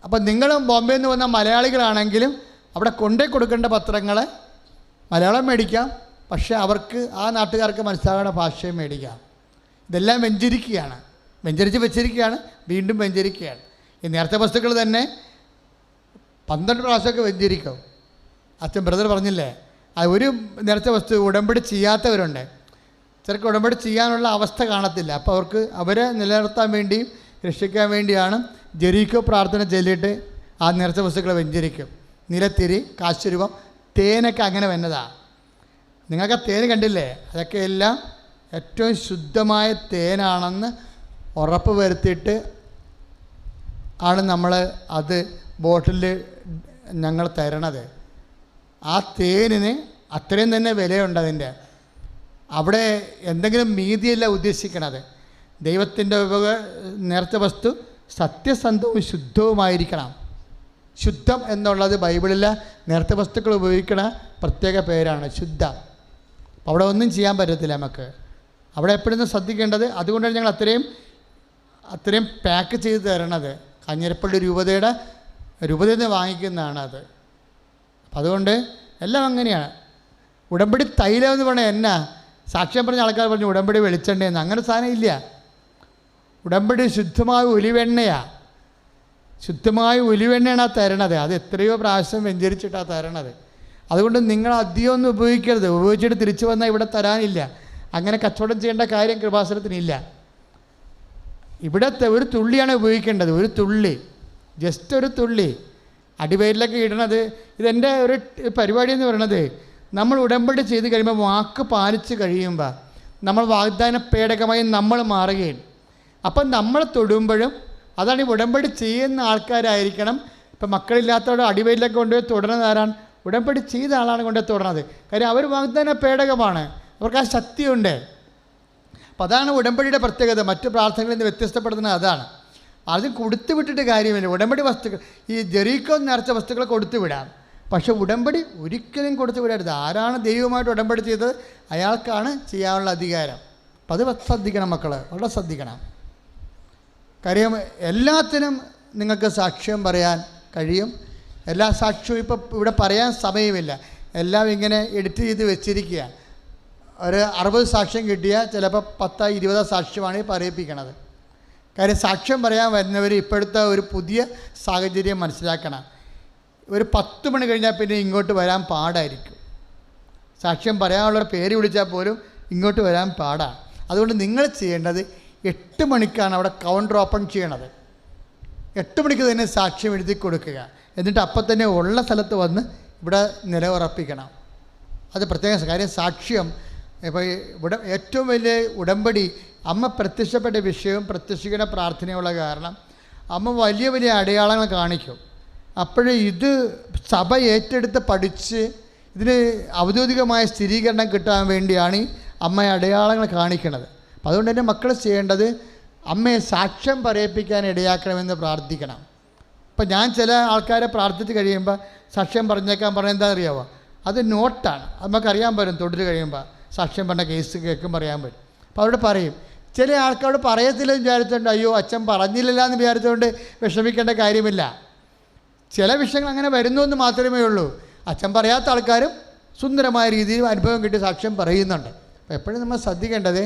അപ്പം നിങ്ങൾ ബോംബെയിൽ നിന്ന് വന്ന മലയാളികളാണെങ്കിലും അവിടെ കൊണ്ടേ കൊടുക്കേണ്ട പത്രങ്ങൾ മലയാളം മേടിക്കാം, പക്ഷേ അവർക്ക് ആ നാട്ടുകാർക്ക് മനസ്സിലാകുന്ന ഭാഷയും മേടിക്കാം. ഇതെല്ലാം വെഞ്ചരിക്കുകയാണ്, വെഞ്ചരിച്ച് വെച്ചിരിക്കുകയാണ്, വീണ്ടും വെഞ്ചരിക്കുകയാണ്. ഈ നേരത്തെ വസ്തുക്കൾ തന്നെ 12 പ്രാവശ്യമൊക്കെ വെഞ്ചരിക്കും. അച്ഛൻ ബ്രദർ പറഞ്ഞില്ലേ, അത് ഒരു നേരത്തെ വസ്തു ഉടമ്പടി ചെയ്യാത്തവരുണ്ട്. ചിലർക്ക് ഉടമ്പടി ചെയ്യാനുള്ള അവസ്ഥ കാണത്തില്ല. അപ്പോൾ അവരെ നിലനിർത്താൻ വേണ്ടിയും രക്ഷിക്കാൻ വേണ്ടിയാണ് ജെറീക്കോ പ്രാർത്ഥന ചൊല്ലിയിട്ട് ആ നേർച്ച വസ്തുക്കളെ വെഞ്ചരിക്കും. നിലത്തിരി, കാശുരൂപം, തേനൊക്കെ അങ്ങനെ വന്നതാണ്. നിങ്ങൾക്ക് ആ തേൻ കണ്ടില്ലേ, അതൊക്കെ എല്ലാം ഏറ്റവും ശുദ്ധമായ തേനാണെന്ന് ഉറപ്പ് വരുത്തിയിട്ട് ആണ് നമ്മൾ അത് ബോട്ടിൽ ഞങ്ങൾ തരണത്. ആ തേനിന് അത്രയും തന്നെ വിലയുണ്ട് അതിൻ്റെ. അവിടെ എന്തെങ്കിലും മീതിയല്ല ഉദ്ദേശിക്കണത്. ദൈവത്തിൻ്റെ നേർച്ച വസ്തു സത്യസന്ധവും ശുദ്ധവുമായിരിക്കണം. ശുദ്ധം എന്നുള്ളത് ബൈബിളിലെ നേർച്ച വസ്തുക്കൾ ഉപയോഗിക്കണ പ്രത്യേക പേരാണ്, ശുദ്ധം. അപ്പോൾ അവിടെ ഒന്നും ചെയ്യാൻ പറ്റത്തില്ല നമുക്ക്. അവിടെ എപ്പോഴും ശ്രദ്ധിക്കേണ്ടത്. അതുകൊണ്ടാണ് ഞങ്ങൾ അത്രയും പാക്ക് ചെയ്ത് തരണത്. കാഞ്ഞിരപ്പള്ളി രൂപതയിൽ നിന്ന് വാങ്ങിക്കുന്നതാണ് അത്. അപ്പം അതുകൊണ്ട് എല്ലാം അങ്ങനെയാണ്. ഉടമ്പടി തൈലം എന്ന് പറഞ്ഞാൽ എന്നാ, സാക്ഷ്യം പറഞ്ഞ ആൾക്കാർ പറഞ്ഞു ഉടമ്പടി വെളിച്ചെണ്ണയെന്ന്. അങ്ങനെ സാധനം ഇല്ല. ഉടമ്പടി ശുദ്ധമായ ഒലിവെണ്ണയാണ്. ശുദ്ധമായ ഒലിവെണ്ണയാണ് ആ തരണത്. അത് എത്രയോ പ്രാവശ്യം വെഞ്ചരിച്ചിട്ടാണ് തരണത്. അതുകൊണ്ട് നിങ്ങൾ അധികം ഒന്നും ഉപയോഗിക്കരുത്. ഉപയോഗിച്ചിട്ട് തിരിച്ചു വന്നാൽ ഇവിടെ തരാനില്ല. അങ്ങനെ കച്ചവടം ചെയ്യേണ്ട കാര്യം കൃപാസനത്തിനില്ല. ഇവിടത്തെ ഒരു തുള്ളിയാണ് ഉപയോഗിക്കേണ്ടത്. ഒരു തുള്ളി, ജസ്റ്റ് ഒരു തുള്ളി അടിവയറ്റിലൊക്കെ ഇടണത്. ഇതെൻ്റെ ഒരു പരിപാടി എന്ന് പറയണത്, നമ്മൾ ഉടമ്പടി ചെയ്ത് കഴിയുമ്പോൾ, വാക്ക് പാലിച്ച് കഴിയുമ്പോൾ നമ്മൾ വാഗ്ദാന പേടകമായി നമ്മൾ മാറുകയും. അപ്പം നമ്മൾ തൊടുമ്പോഴും അതാണ് ഈ ഉടമ്പടി ചെയ്യുന്ന ആൾക്കാരായിരിക്കണം. ഇപ്പം മക്കളില്ലാത്തവരുടെ അടിവയറ്റിലൊക്കെ കൊണ്ടുപോയി തൊടുന്നത് ആരാണ്? ഉടമ്പടി ചെയ്ത ആളാണ് കൊണ്ടുപോയി തൊടുന്നത്. കാര്യം അവർ വാഗ്ദാന പേടകമാണ്, അവർക്ക് ആ ശക്തിയുണ്ട്. അപ്പം അതാണ് ഉടമ്പടിയുടെ പ്രത്യേകത. മറ്റു പ്രാർത്ഥനകളിൽ നിന്ന് വ്യത്യസ്തപ്പെടുന്നത് അതാണ്. അത് കൊടുത്തു വിട്ടിട്ട് കാര്യമില്ല. ഉടമ്പടി വസ്തുക്കൾ, ഈ ജെറീക്കോ നേർച്ച വസ്തുക്കൾ കൊടുത്തു വിടാം, പക്ഷെ ഉടമ്പടി ഒരിക്കലും കൊടുത്തു വിടരുത്. ആരാണ് ദൈവമായിട്ട് ഉടമ്പടി ചെയ്തത് അയാൾക്കാണ് ചെയ്യാനുള്ള അധികാരം. അപ്പം അത് ശ്രദ്ധിക്കണം മക്കൾ, വളരെ ശ്രദ്ധിക്കണം. കാര്യം എല്ലാത്തിനും നിങ്ങൾക്ക് സാക്ഷ്യം പറയാൻ കഴിയും. എല്ലാ സാക്ഷ്യവും ഇപ്പം ഇവിടെ പറയാൻ സമയമില്ല. എല്ലാം ഇങ്ങനെ എഡിറ്റ് ചെയ്ത് വെച്ചിരിക്കുക. ഒരു 60 സാക്ഷ്യം കിട്ടിയാൽ ചിലപ്പോൾ 10-20 സാക്ഷ്യമാണ് പറയിപ്പിക്കണത്. കാര്യം സാക്ഷ്യം പറയാൻ വരുന്നവർ ഇപ്പോഴത്തെ ഒരു പുതിയ സാഹചര്യം മനസ്സിലാക്കണം. ഒരു 10 മണി കഴിഞ്ഞാൽ പിന്നെ ഇങ്ങോട്ട് വരാൻ പാടായിരിക്കും. സാക്ഷ്യം പറയാനുള്ള പേര് വിളിച്ചാൽ പോലും ഇങ്ങോട്ട് വരാൻ പാടാണ്. അതുകൊണ്ട് നിങ്ങൾ ചെയ്യേണ്ടത് 8 മണിക്കാണ് അവിടെ കൗണ്ടർ ഓപ്പൺ ചെയ്യണത്. 8 മണിക്ക് തന്നെ സാക്ഷ്യം എഴുതി കൊടുക്കുക. എന്നിട്ട് അപ്പം തന്നെ ഉള്ള സ്ഥലത്ത് വന്ന് ഇവിടെ നിലയുറപ്പിക്കണം. അത് പ്രത്യേക കാര്യം. സാക്ഷ്യം ഇപ്പോൾ ഏറ്റവും വലിയ ഉടമ്പടി അമ്മ പ്രത്യക്ഷപ്പെട്ട വിഷയവും പ്രത്യക്ഷിക്കുന്ന പ്രാർത്ഥനയുള്ള കാരണം അമ്മ വലിയ വലിയ അടയാളങ്ങൾ കാണിക്കും. അപ്പോഴേ ഇത് സഭ ഏറ്റെടുത്ത് പഠിച്ച് ഇതിന് ഔദ്യോഗികമായ സ്ഥിരീകരണം കിട്ടാൻ വേണ്ടിയാണ് അമ്മ അടയാളങ്ങൾ കാണിക്കുന്നത്. അപ്പോൾ അതുകൊണ്ട് തന്നെ മക്കൾ ചെയ്യേണ്ടത് അമ്മയെ സാക്ഷ്യം പറയിപ്പിക്കാൻ ഇടയാക്കണമെന്ന് പ്രാർത്ഥിക്കണം. ഇപ്പം ഞാൻ ചില ആൾക്കാരെ പ്രാർത്ഥിച്ച് കഴിയുമ്പോൾ സാക്ഷ്യം പറഞ്ഞാൽ എന്താ അറിയാമോ, അത് നോട്ടാണ്. നമുക്കറിയാൻ പറ്റും തൊട്ടിൽ കഴിയുമ്പോൾ സാക്ഷ്യം പറഞ്ഞ കേസ് കേൾക്കുമ്പോൾ അറിയാൻ പറ്റും. അപ്പോൾ അവരോട് പറയും. ചില ആൾക്കാരോട് പറയത്തില്ലെന്ന് വിചാരിച്ചുകൊണ്ട് അയ്യോ അച്ഛൻ പറഞ്ഞില്ല എന്ന് വിചാരിച്ചുകൊണ്ട് വിഷമിക്കേണ്ട കാര്യമില്ല. ചില വിഷയങ്ങൾ അങ്ങനെ വരുന്നു എന്ന് മാത്രമേ ഉള്ളൂ. അച്ഛൻ പറയാത്ത ആൾക്കാരും സുന്ദരമായ രീതിയിൽ അനുഭവം കിട്ടി സാക്ഷ്യം പറയുന്നുണ്ട്. അപ്പോൾ എപ്പോഴും നമ്മൾ ശ്രദ്ധിക്കേണ്ടത്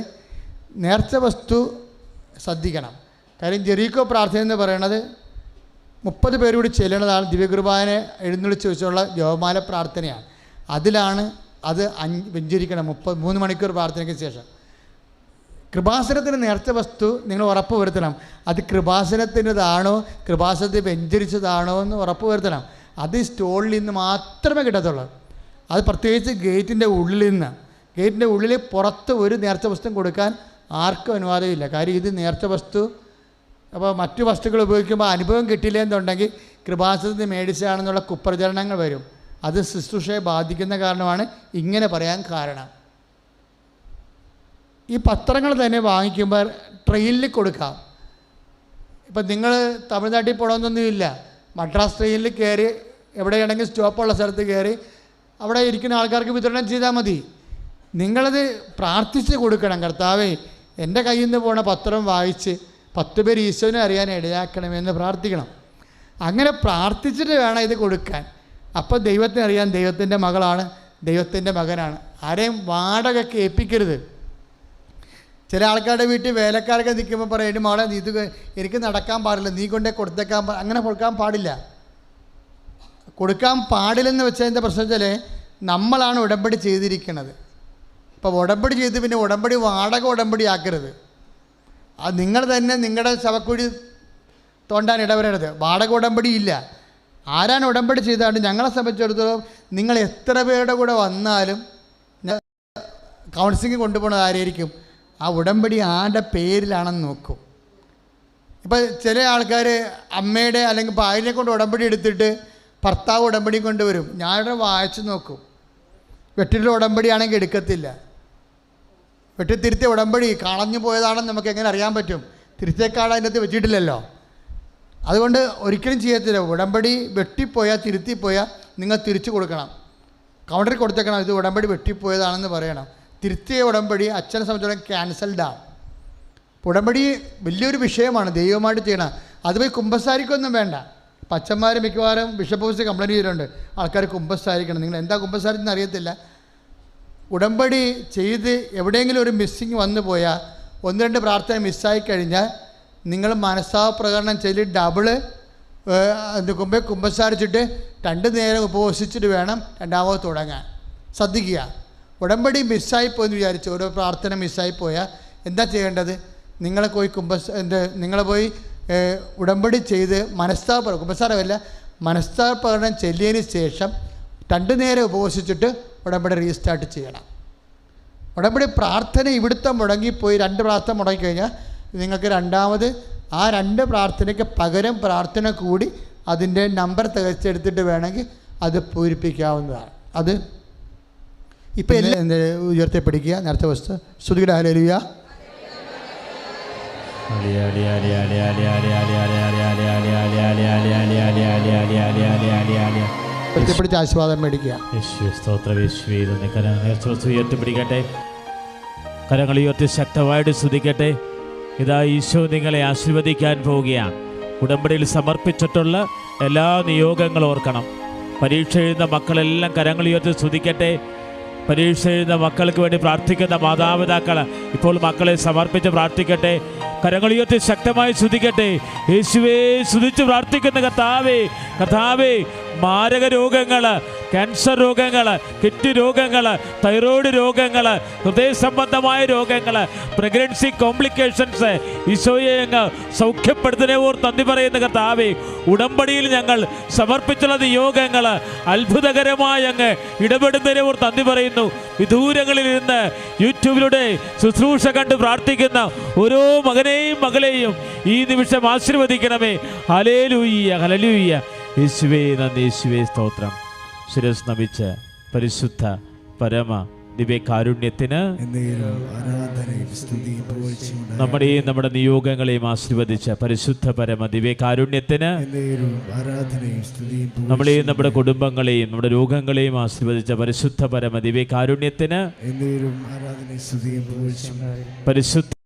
നേർച്ച വസ്തു ശ്രദ്ധിക്കണം. കാര്യം ജെറീക്കോ പ്രാർത്ഥന എന്ന് പറയുന്നത് 30 പേര് കൂടി ചെല്ലുന്നതാണ്. ദിവ്യകുർബാനെ എഴുന്നള്ളിച്ച് വെച്ചുള്ള ജപമാല പ്രാർത്ഥനയാണ്. അതിലാണ് അത് വെഞ്ചരിക്കണം 3 മണിക്കൂർ പ്രാർത്ഥനയ്ക്ക് ശേഷം. കൃപാസനത്തിന് നേർച്ച വസ്തു നിങ്ങൾ ഉറപ്പ് വരുത്തണം. അത് കൃപാസനത്തിൻ്റെതാണോ കൃപാസനത്തിൽ വെഞ്ചരിച്ചതാണോ എന്ന് ഉറപ്പ് വരുത്തണം. അത് സ്റ്റോളിൽ നിന്ന് മാത്രമേ കിട്ടത്തുള്ളൂ. അത് പ്രത്യേകിച്ച് ഗേറ്റിൻ്റെ ഉള്ളിൽ നിന്ന്. ഗേറ്റിൻ്റെ ഉള്ളിൽ പുറത്ത് ഒരു നേർച്ച വസ്തു കൊടുക്കാൻ ആർക്കും അനുവാദമില്ല. കാര്യം ഇത് നേർച്ച വസ്തു. അപ്പോൾ മറ്റു വസ്തുക്കൾ ഉപയോഗിക്കുമ്പോൾ അനുഭവം കിട്ടില്ല എന്നുണ്ടെങ്കിൽ കൃപാസനത്തിൽ മേടിച്ചാണെന്നുള്ള കുപ്രചരണങ്ങൾ വരും. അത് ശുശ്രൂഷയെ ബാധിക്കുന്ന കാരണമാണ് ഇങ്ങനെ പറയാൻ കാരണം. ഈ പത്രങ്ങൾ തന്നെ വാങ്ങിക്കുമ്പോൾ ട്രെയിനിൽ കൊടുക്കാം. ഇപ്പം നിങ്ങൾ തമിഴ്നാട്ടിൽ പോകണമെന്നൊന്നുമില്ല. മദ്രാസ് ട്രെയിനിൽ കയറി എവിടെയാണെങ്കിൽ സ്റ്റോപ്പുള്ള സ്ഥലത്ത് കയറി അവിടെ ഇരിക്കുന്ന ആൾക്കാർക്ക് വിതരണം ചെയ്താൽ മതി. നിങ്ങളത് പ്രാർത്ഥിച്ച് കൊടുക്കണം. കർത്താവേ, എൻ്റെ കയ്യിൽ നിന്ന് പോണ പത്രം വായിച്ച് 10 പേര് ഈശോനെ അറിയാൻ ഇടയാക്കണമെന്ന് പ്രാർത്ഥിക്കണം. അങ്ങനെ പ്രാർത്ഥിച്ചിട്ട് വേണം ഇത് കൊടുക്കാൻ. അപ്പോൾ ദൈവത്തിന് അറിയാൻ ദൈവത്തിൻ്റെ മകളാണ്, ദൈവത്തിൻ്റെ മകനാണ്. ആരെയും വാടകയ്ക്ക് ഏൽപ്പിക്കരുത്. ചില ആൾക്കാരുടെ വീട്ടിൽ വേലക്കാരൊക്കെ നിൽക്കുമ്പോൾ പറയും മകളെ ഇത് എനിക്ക് നടക്കാൻ പാടില്ല, നീ കൊണ്ടേ കൊടുത്തേക്കാൻ അങ്ങനെ കൊടുക്കാൻ പാടില്ല. കൊടുക്കാൻ പാടില്ലെന്ന് വെച്ചതിൻ്റെ പ്രശ്നം വെച്ചാൽ നമ്മളാണ് ഉടമ്പടി ചെയ്തിരിക്കുന്നത്. ഇപ്പോൾ ഉടമ്പടി ചെയ്ത് പിന്നെ ഉടമ്പടി വാടക ഉടമ്പടി ആക്കരുത്. അത് നിങ്ങൾ തന്നെ നിങ്ങളുടെ ശവക്കുഴി തോണ്ടാൻ ഇടവരരുത്. വാടക ഉടമ്പടി ഇല്ല. ആരാണ് ഉടമ്പടി ചെയ്താണ്ട് ഞങ്ങളെ സംബന്ധിച്ചിടത്തോളം നിങ്ങൾ എത്ര പേരുടെ കൂടെ വന്നാലും കൗൺസിലിംഗ് കൊണ്ടുപോകുന്നത് ആരായിരിക്കും? ആ ഉടമ്പടി ആരുടെ പേരിലാണെന്ന് നോക്കും. ഇപ്പോൾ ചില ആൾക്കാർ അമ്മയുടെ അല്ലെങ്കിൽ ഭാര്യനെ കൊണ്ട് ഉടമ്പടി എടുത്തിട്ട് ഭർത്താവ് ഉടമ്പടി കൊണ്ടുവരും. ഞാനിവിടെ വായിച്ച് നോക്കും. വെട്ടിലുള്ള ഉടമ്പടിയാണെങ്കിൽ എടുക്കത്തില്ല. വെട്ടിത്തിരുത്തിയ ഉടമ്പടി കളഞ്ഞു പോയതാണെന്ന് നമുക്ക് എങ്ങനെ അറിയാൻ പറ്റും? തിരുത്തേക്കാട് അതിനകത്ത് വെച്ചിട്ടില്ലല്ലോ. അതുകൊണ്ട് ഒരിക്കലും ചെയ്യത്തില്ല. ഉടമ്പടി വെട്ടിപ്പോയാൽ തിരുത്തിപ്പോയാൽ നിങ്ങൾ തിരിച്ചു കൊടുക്കണം. കൗണ്ടറിൽ കൊടുത്തേക്കണം, ഇത് ഉടമ്പടി വെട്ടിപ്പോയതാണെന്ന് പറയണം. തിരുത്തിയ ഉടമ്പടി അച്ഛനെ സംബന്ധിച്ചിടത്തോളം ക്യാൻസൽഡാണ്. ഉടമ്പടി വലിയൊരു വിഷയമാണ്, ദൈവമായിട്ട് ചെയ്യണം. അത് പോയി കുമ്പസാരിക്കൊന്നും വേണ്ട. അച്ഛന്മാർ മിക്കവാറും ബിഷപ്പ് ഓഫീസിൽ കംപ്ലയിൻറ്റ് ചെയ്തിട്ടുണ്ട്, ആൾക്കാർ കുമ്പസാരിക്കണം. നിങ്ങൾ എന്താ കുമ്പസാരിച്ചെന്ന് അറിയത്തില്ല. ഉടമ്പടി ചെയ്ത് എവിടെയെങ്കിലും ഒരു മിസ്സിങ് വന്നു പോയാൽ 1-2 പ്രാർത്ഥന മിസ്സായി കഴിഞ്ഞാൽ നിങ്ങൾ മനസ്താപപ്രകടനം ചെയ്ത് ഡബിള് കുമ്പസാരിച്ചിട്ട് 2 നേരം ഉപവസിച്ചിട്ട് വേണം രണ്ടാമത് തുടങ്ങാൻ. ശ്രദ്ധിക്കുക. ഉടമ്പടി മിസ്സായിപ്പോയെന്ന് വിചാരിച്ചു ഓരോ പ്രാർത്ഥന മിസ്സായിപ്പോയാൽ എന്താ ചെയ്യേണ്ടത്? നിങ്ങളെ പോയി നിങ്ങളെ പോയി ഉടമ്പടി ചെയ്ത് കുമ്പസാരമല്ല മനസ്താപപ്രകടനം ചെല്ലിയതിന് ശേഷം 2 നേരം ഉപവസിച്ചിട്ട് ഉടമ്പടി റീസ്റ്റാർട്ട് ചെയ്യണം. ഉടമ്പടി പ്രാർത്ഥന ഇവിടുത്തെ മുടങ്ങിപ്പോയി 2 പ്രാർത്ഥന മുടങ്ങിക്കഴിഞ്ഞാൽ നിങ്ങൾക്ക് രണ്ടാമത് ആ 2 പ്രാർത്ഥനയ്ക്ക് പകരം പ്രാർത്ഥന കൂടി അതിൻ്റെ നമ്പർ തികച്ചെടുത്തിട്ട് വേണമെങ്കിൽ അത് പൂരിപ്പിക്കാവുന്നതാണ്. അത് ഇപ്പം എല്ലാം ഉയർത്തിപ്പിടിക്കുക. നേരത്തെ വസ്തു ശ്രുതിയുടെ ഹല്ലേലൂയ. ഉയർത്തിപ്പിടിച്ച് ആശീർവാദം മേടിക്കുക. ഉയർത്തിപ്പിടിക്കട്ടെ, കരങ്ങൾ ഉയർത്തി ശക്തമായിട്ട് സ്തുതിക്കട്ടെ. ഇതാ ഈശോ നിങ്ങളെ ആശീർവദിക്കാൻ പോവുകയാണ്. ഉടമ്പടിയിൽ സമർപ്പിച്ചിട്ടുള്ള എല്ലാ നിയോഗങ്ങളും ഓർക്കണം. പരീക്ഷ എഴുതുന്ന മക്കളെല്ലാം കരങ്ങൾ ഉയർത്തി സ്തുതിക്കട്ടെ. പരീക്ഷ എഴുതുന്ന മക്കൾക്ക് വേണ്ടി പ്രാർത്ഥിക്കുന്ന മാതാപിതാക്കൾ ഇപ്പോൾ മക്കളെ സമർപ്പിച്ച് പ്രാർത്ഥിക്കട്ടെ. കരങ്ങൾ ഉയർത്തി ശക്തമായി സ്തുതിക്കട്ടെ. യേശുവേ സ്തുതിച്ച് പ്രാർത്ഥിക്കുന്ന കർത്താവേ, മാരക രോഗങ്ങൾ, ക്യാൻസർ രോഗങ്ങൾ, കിഡ്നി രോഗങ്ങൾ, തൈറോയ്ഡ് രോഗങ്ങൾ, ഹൃദയ സംബന്ധമായ രോഗങ്ങൾ, പ്രഗ്നൻസി കോംപ്ലിക്കേഷൻസ് ഈശോയെ അങ്ങ് സൗഖ്യപ്പെടുത്തുന്നതിനെ ഓർത്ത് നന്ദി പറയുന്ന കർത്താവേ, ഉടമ്പടിയിൽ ഞങ്ങൾ സമർപ്പിച്ചുള്ള നിയോഗങ്ങൾ അത്ഭുതകരമായി അങ്ങ് ഇടപെടുന്നതിനെ ഓർത്ത് നന്ദി പറയുന്നു. വിദൂരങ്ങളിൽ നിന്ന് യൂട്യൂബിലൂടെ ശുശ്രൂഷ കണ്ട് പ്രാർത്ഥിക്കുന്ന ഓരോ മകനെയും മകളെയും ഈ നിമിഷം ആശീർവദിക്കണമേ. ഹല്ലേലൂയ, ഹല്ലേലൂയ. യേശുവേ നന്ദി, യേശുവേ സ്തോത്രം. ശിരസ് നമിച്ച് പരിശുദ്ധ പരമ ദിവ്യകാരുണ്യത്തിന് നമ്മുടെയും നമ്മുടെ നിയോഗങ്ങളെയും ആശീർവദിച്ച പരിശുദ്ധ പരമ ദിവ്യകാരുണ്യത്തിന് നമ്മളെയും നമ്മുടെ കുടുംബങ്ങളെയും നമ്മുടെ രോഗങ്ങളെയും ആശീർവദിച്ച പരിശുദ്ധ പരമ ദിവ്യകാരുണ്യത്തിന് പരിശുദ്ധ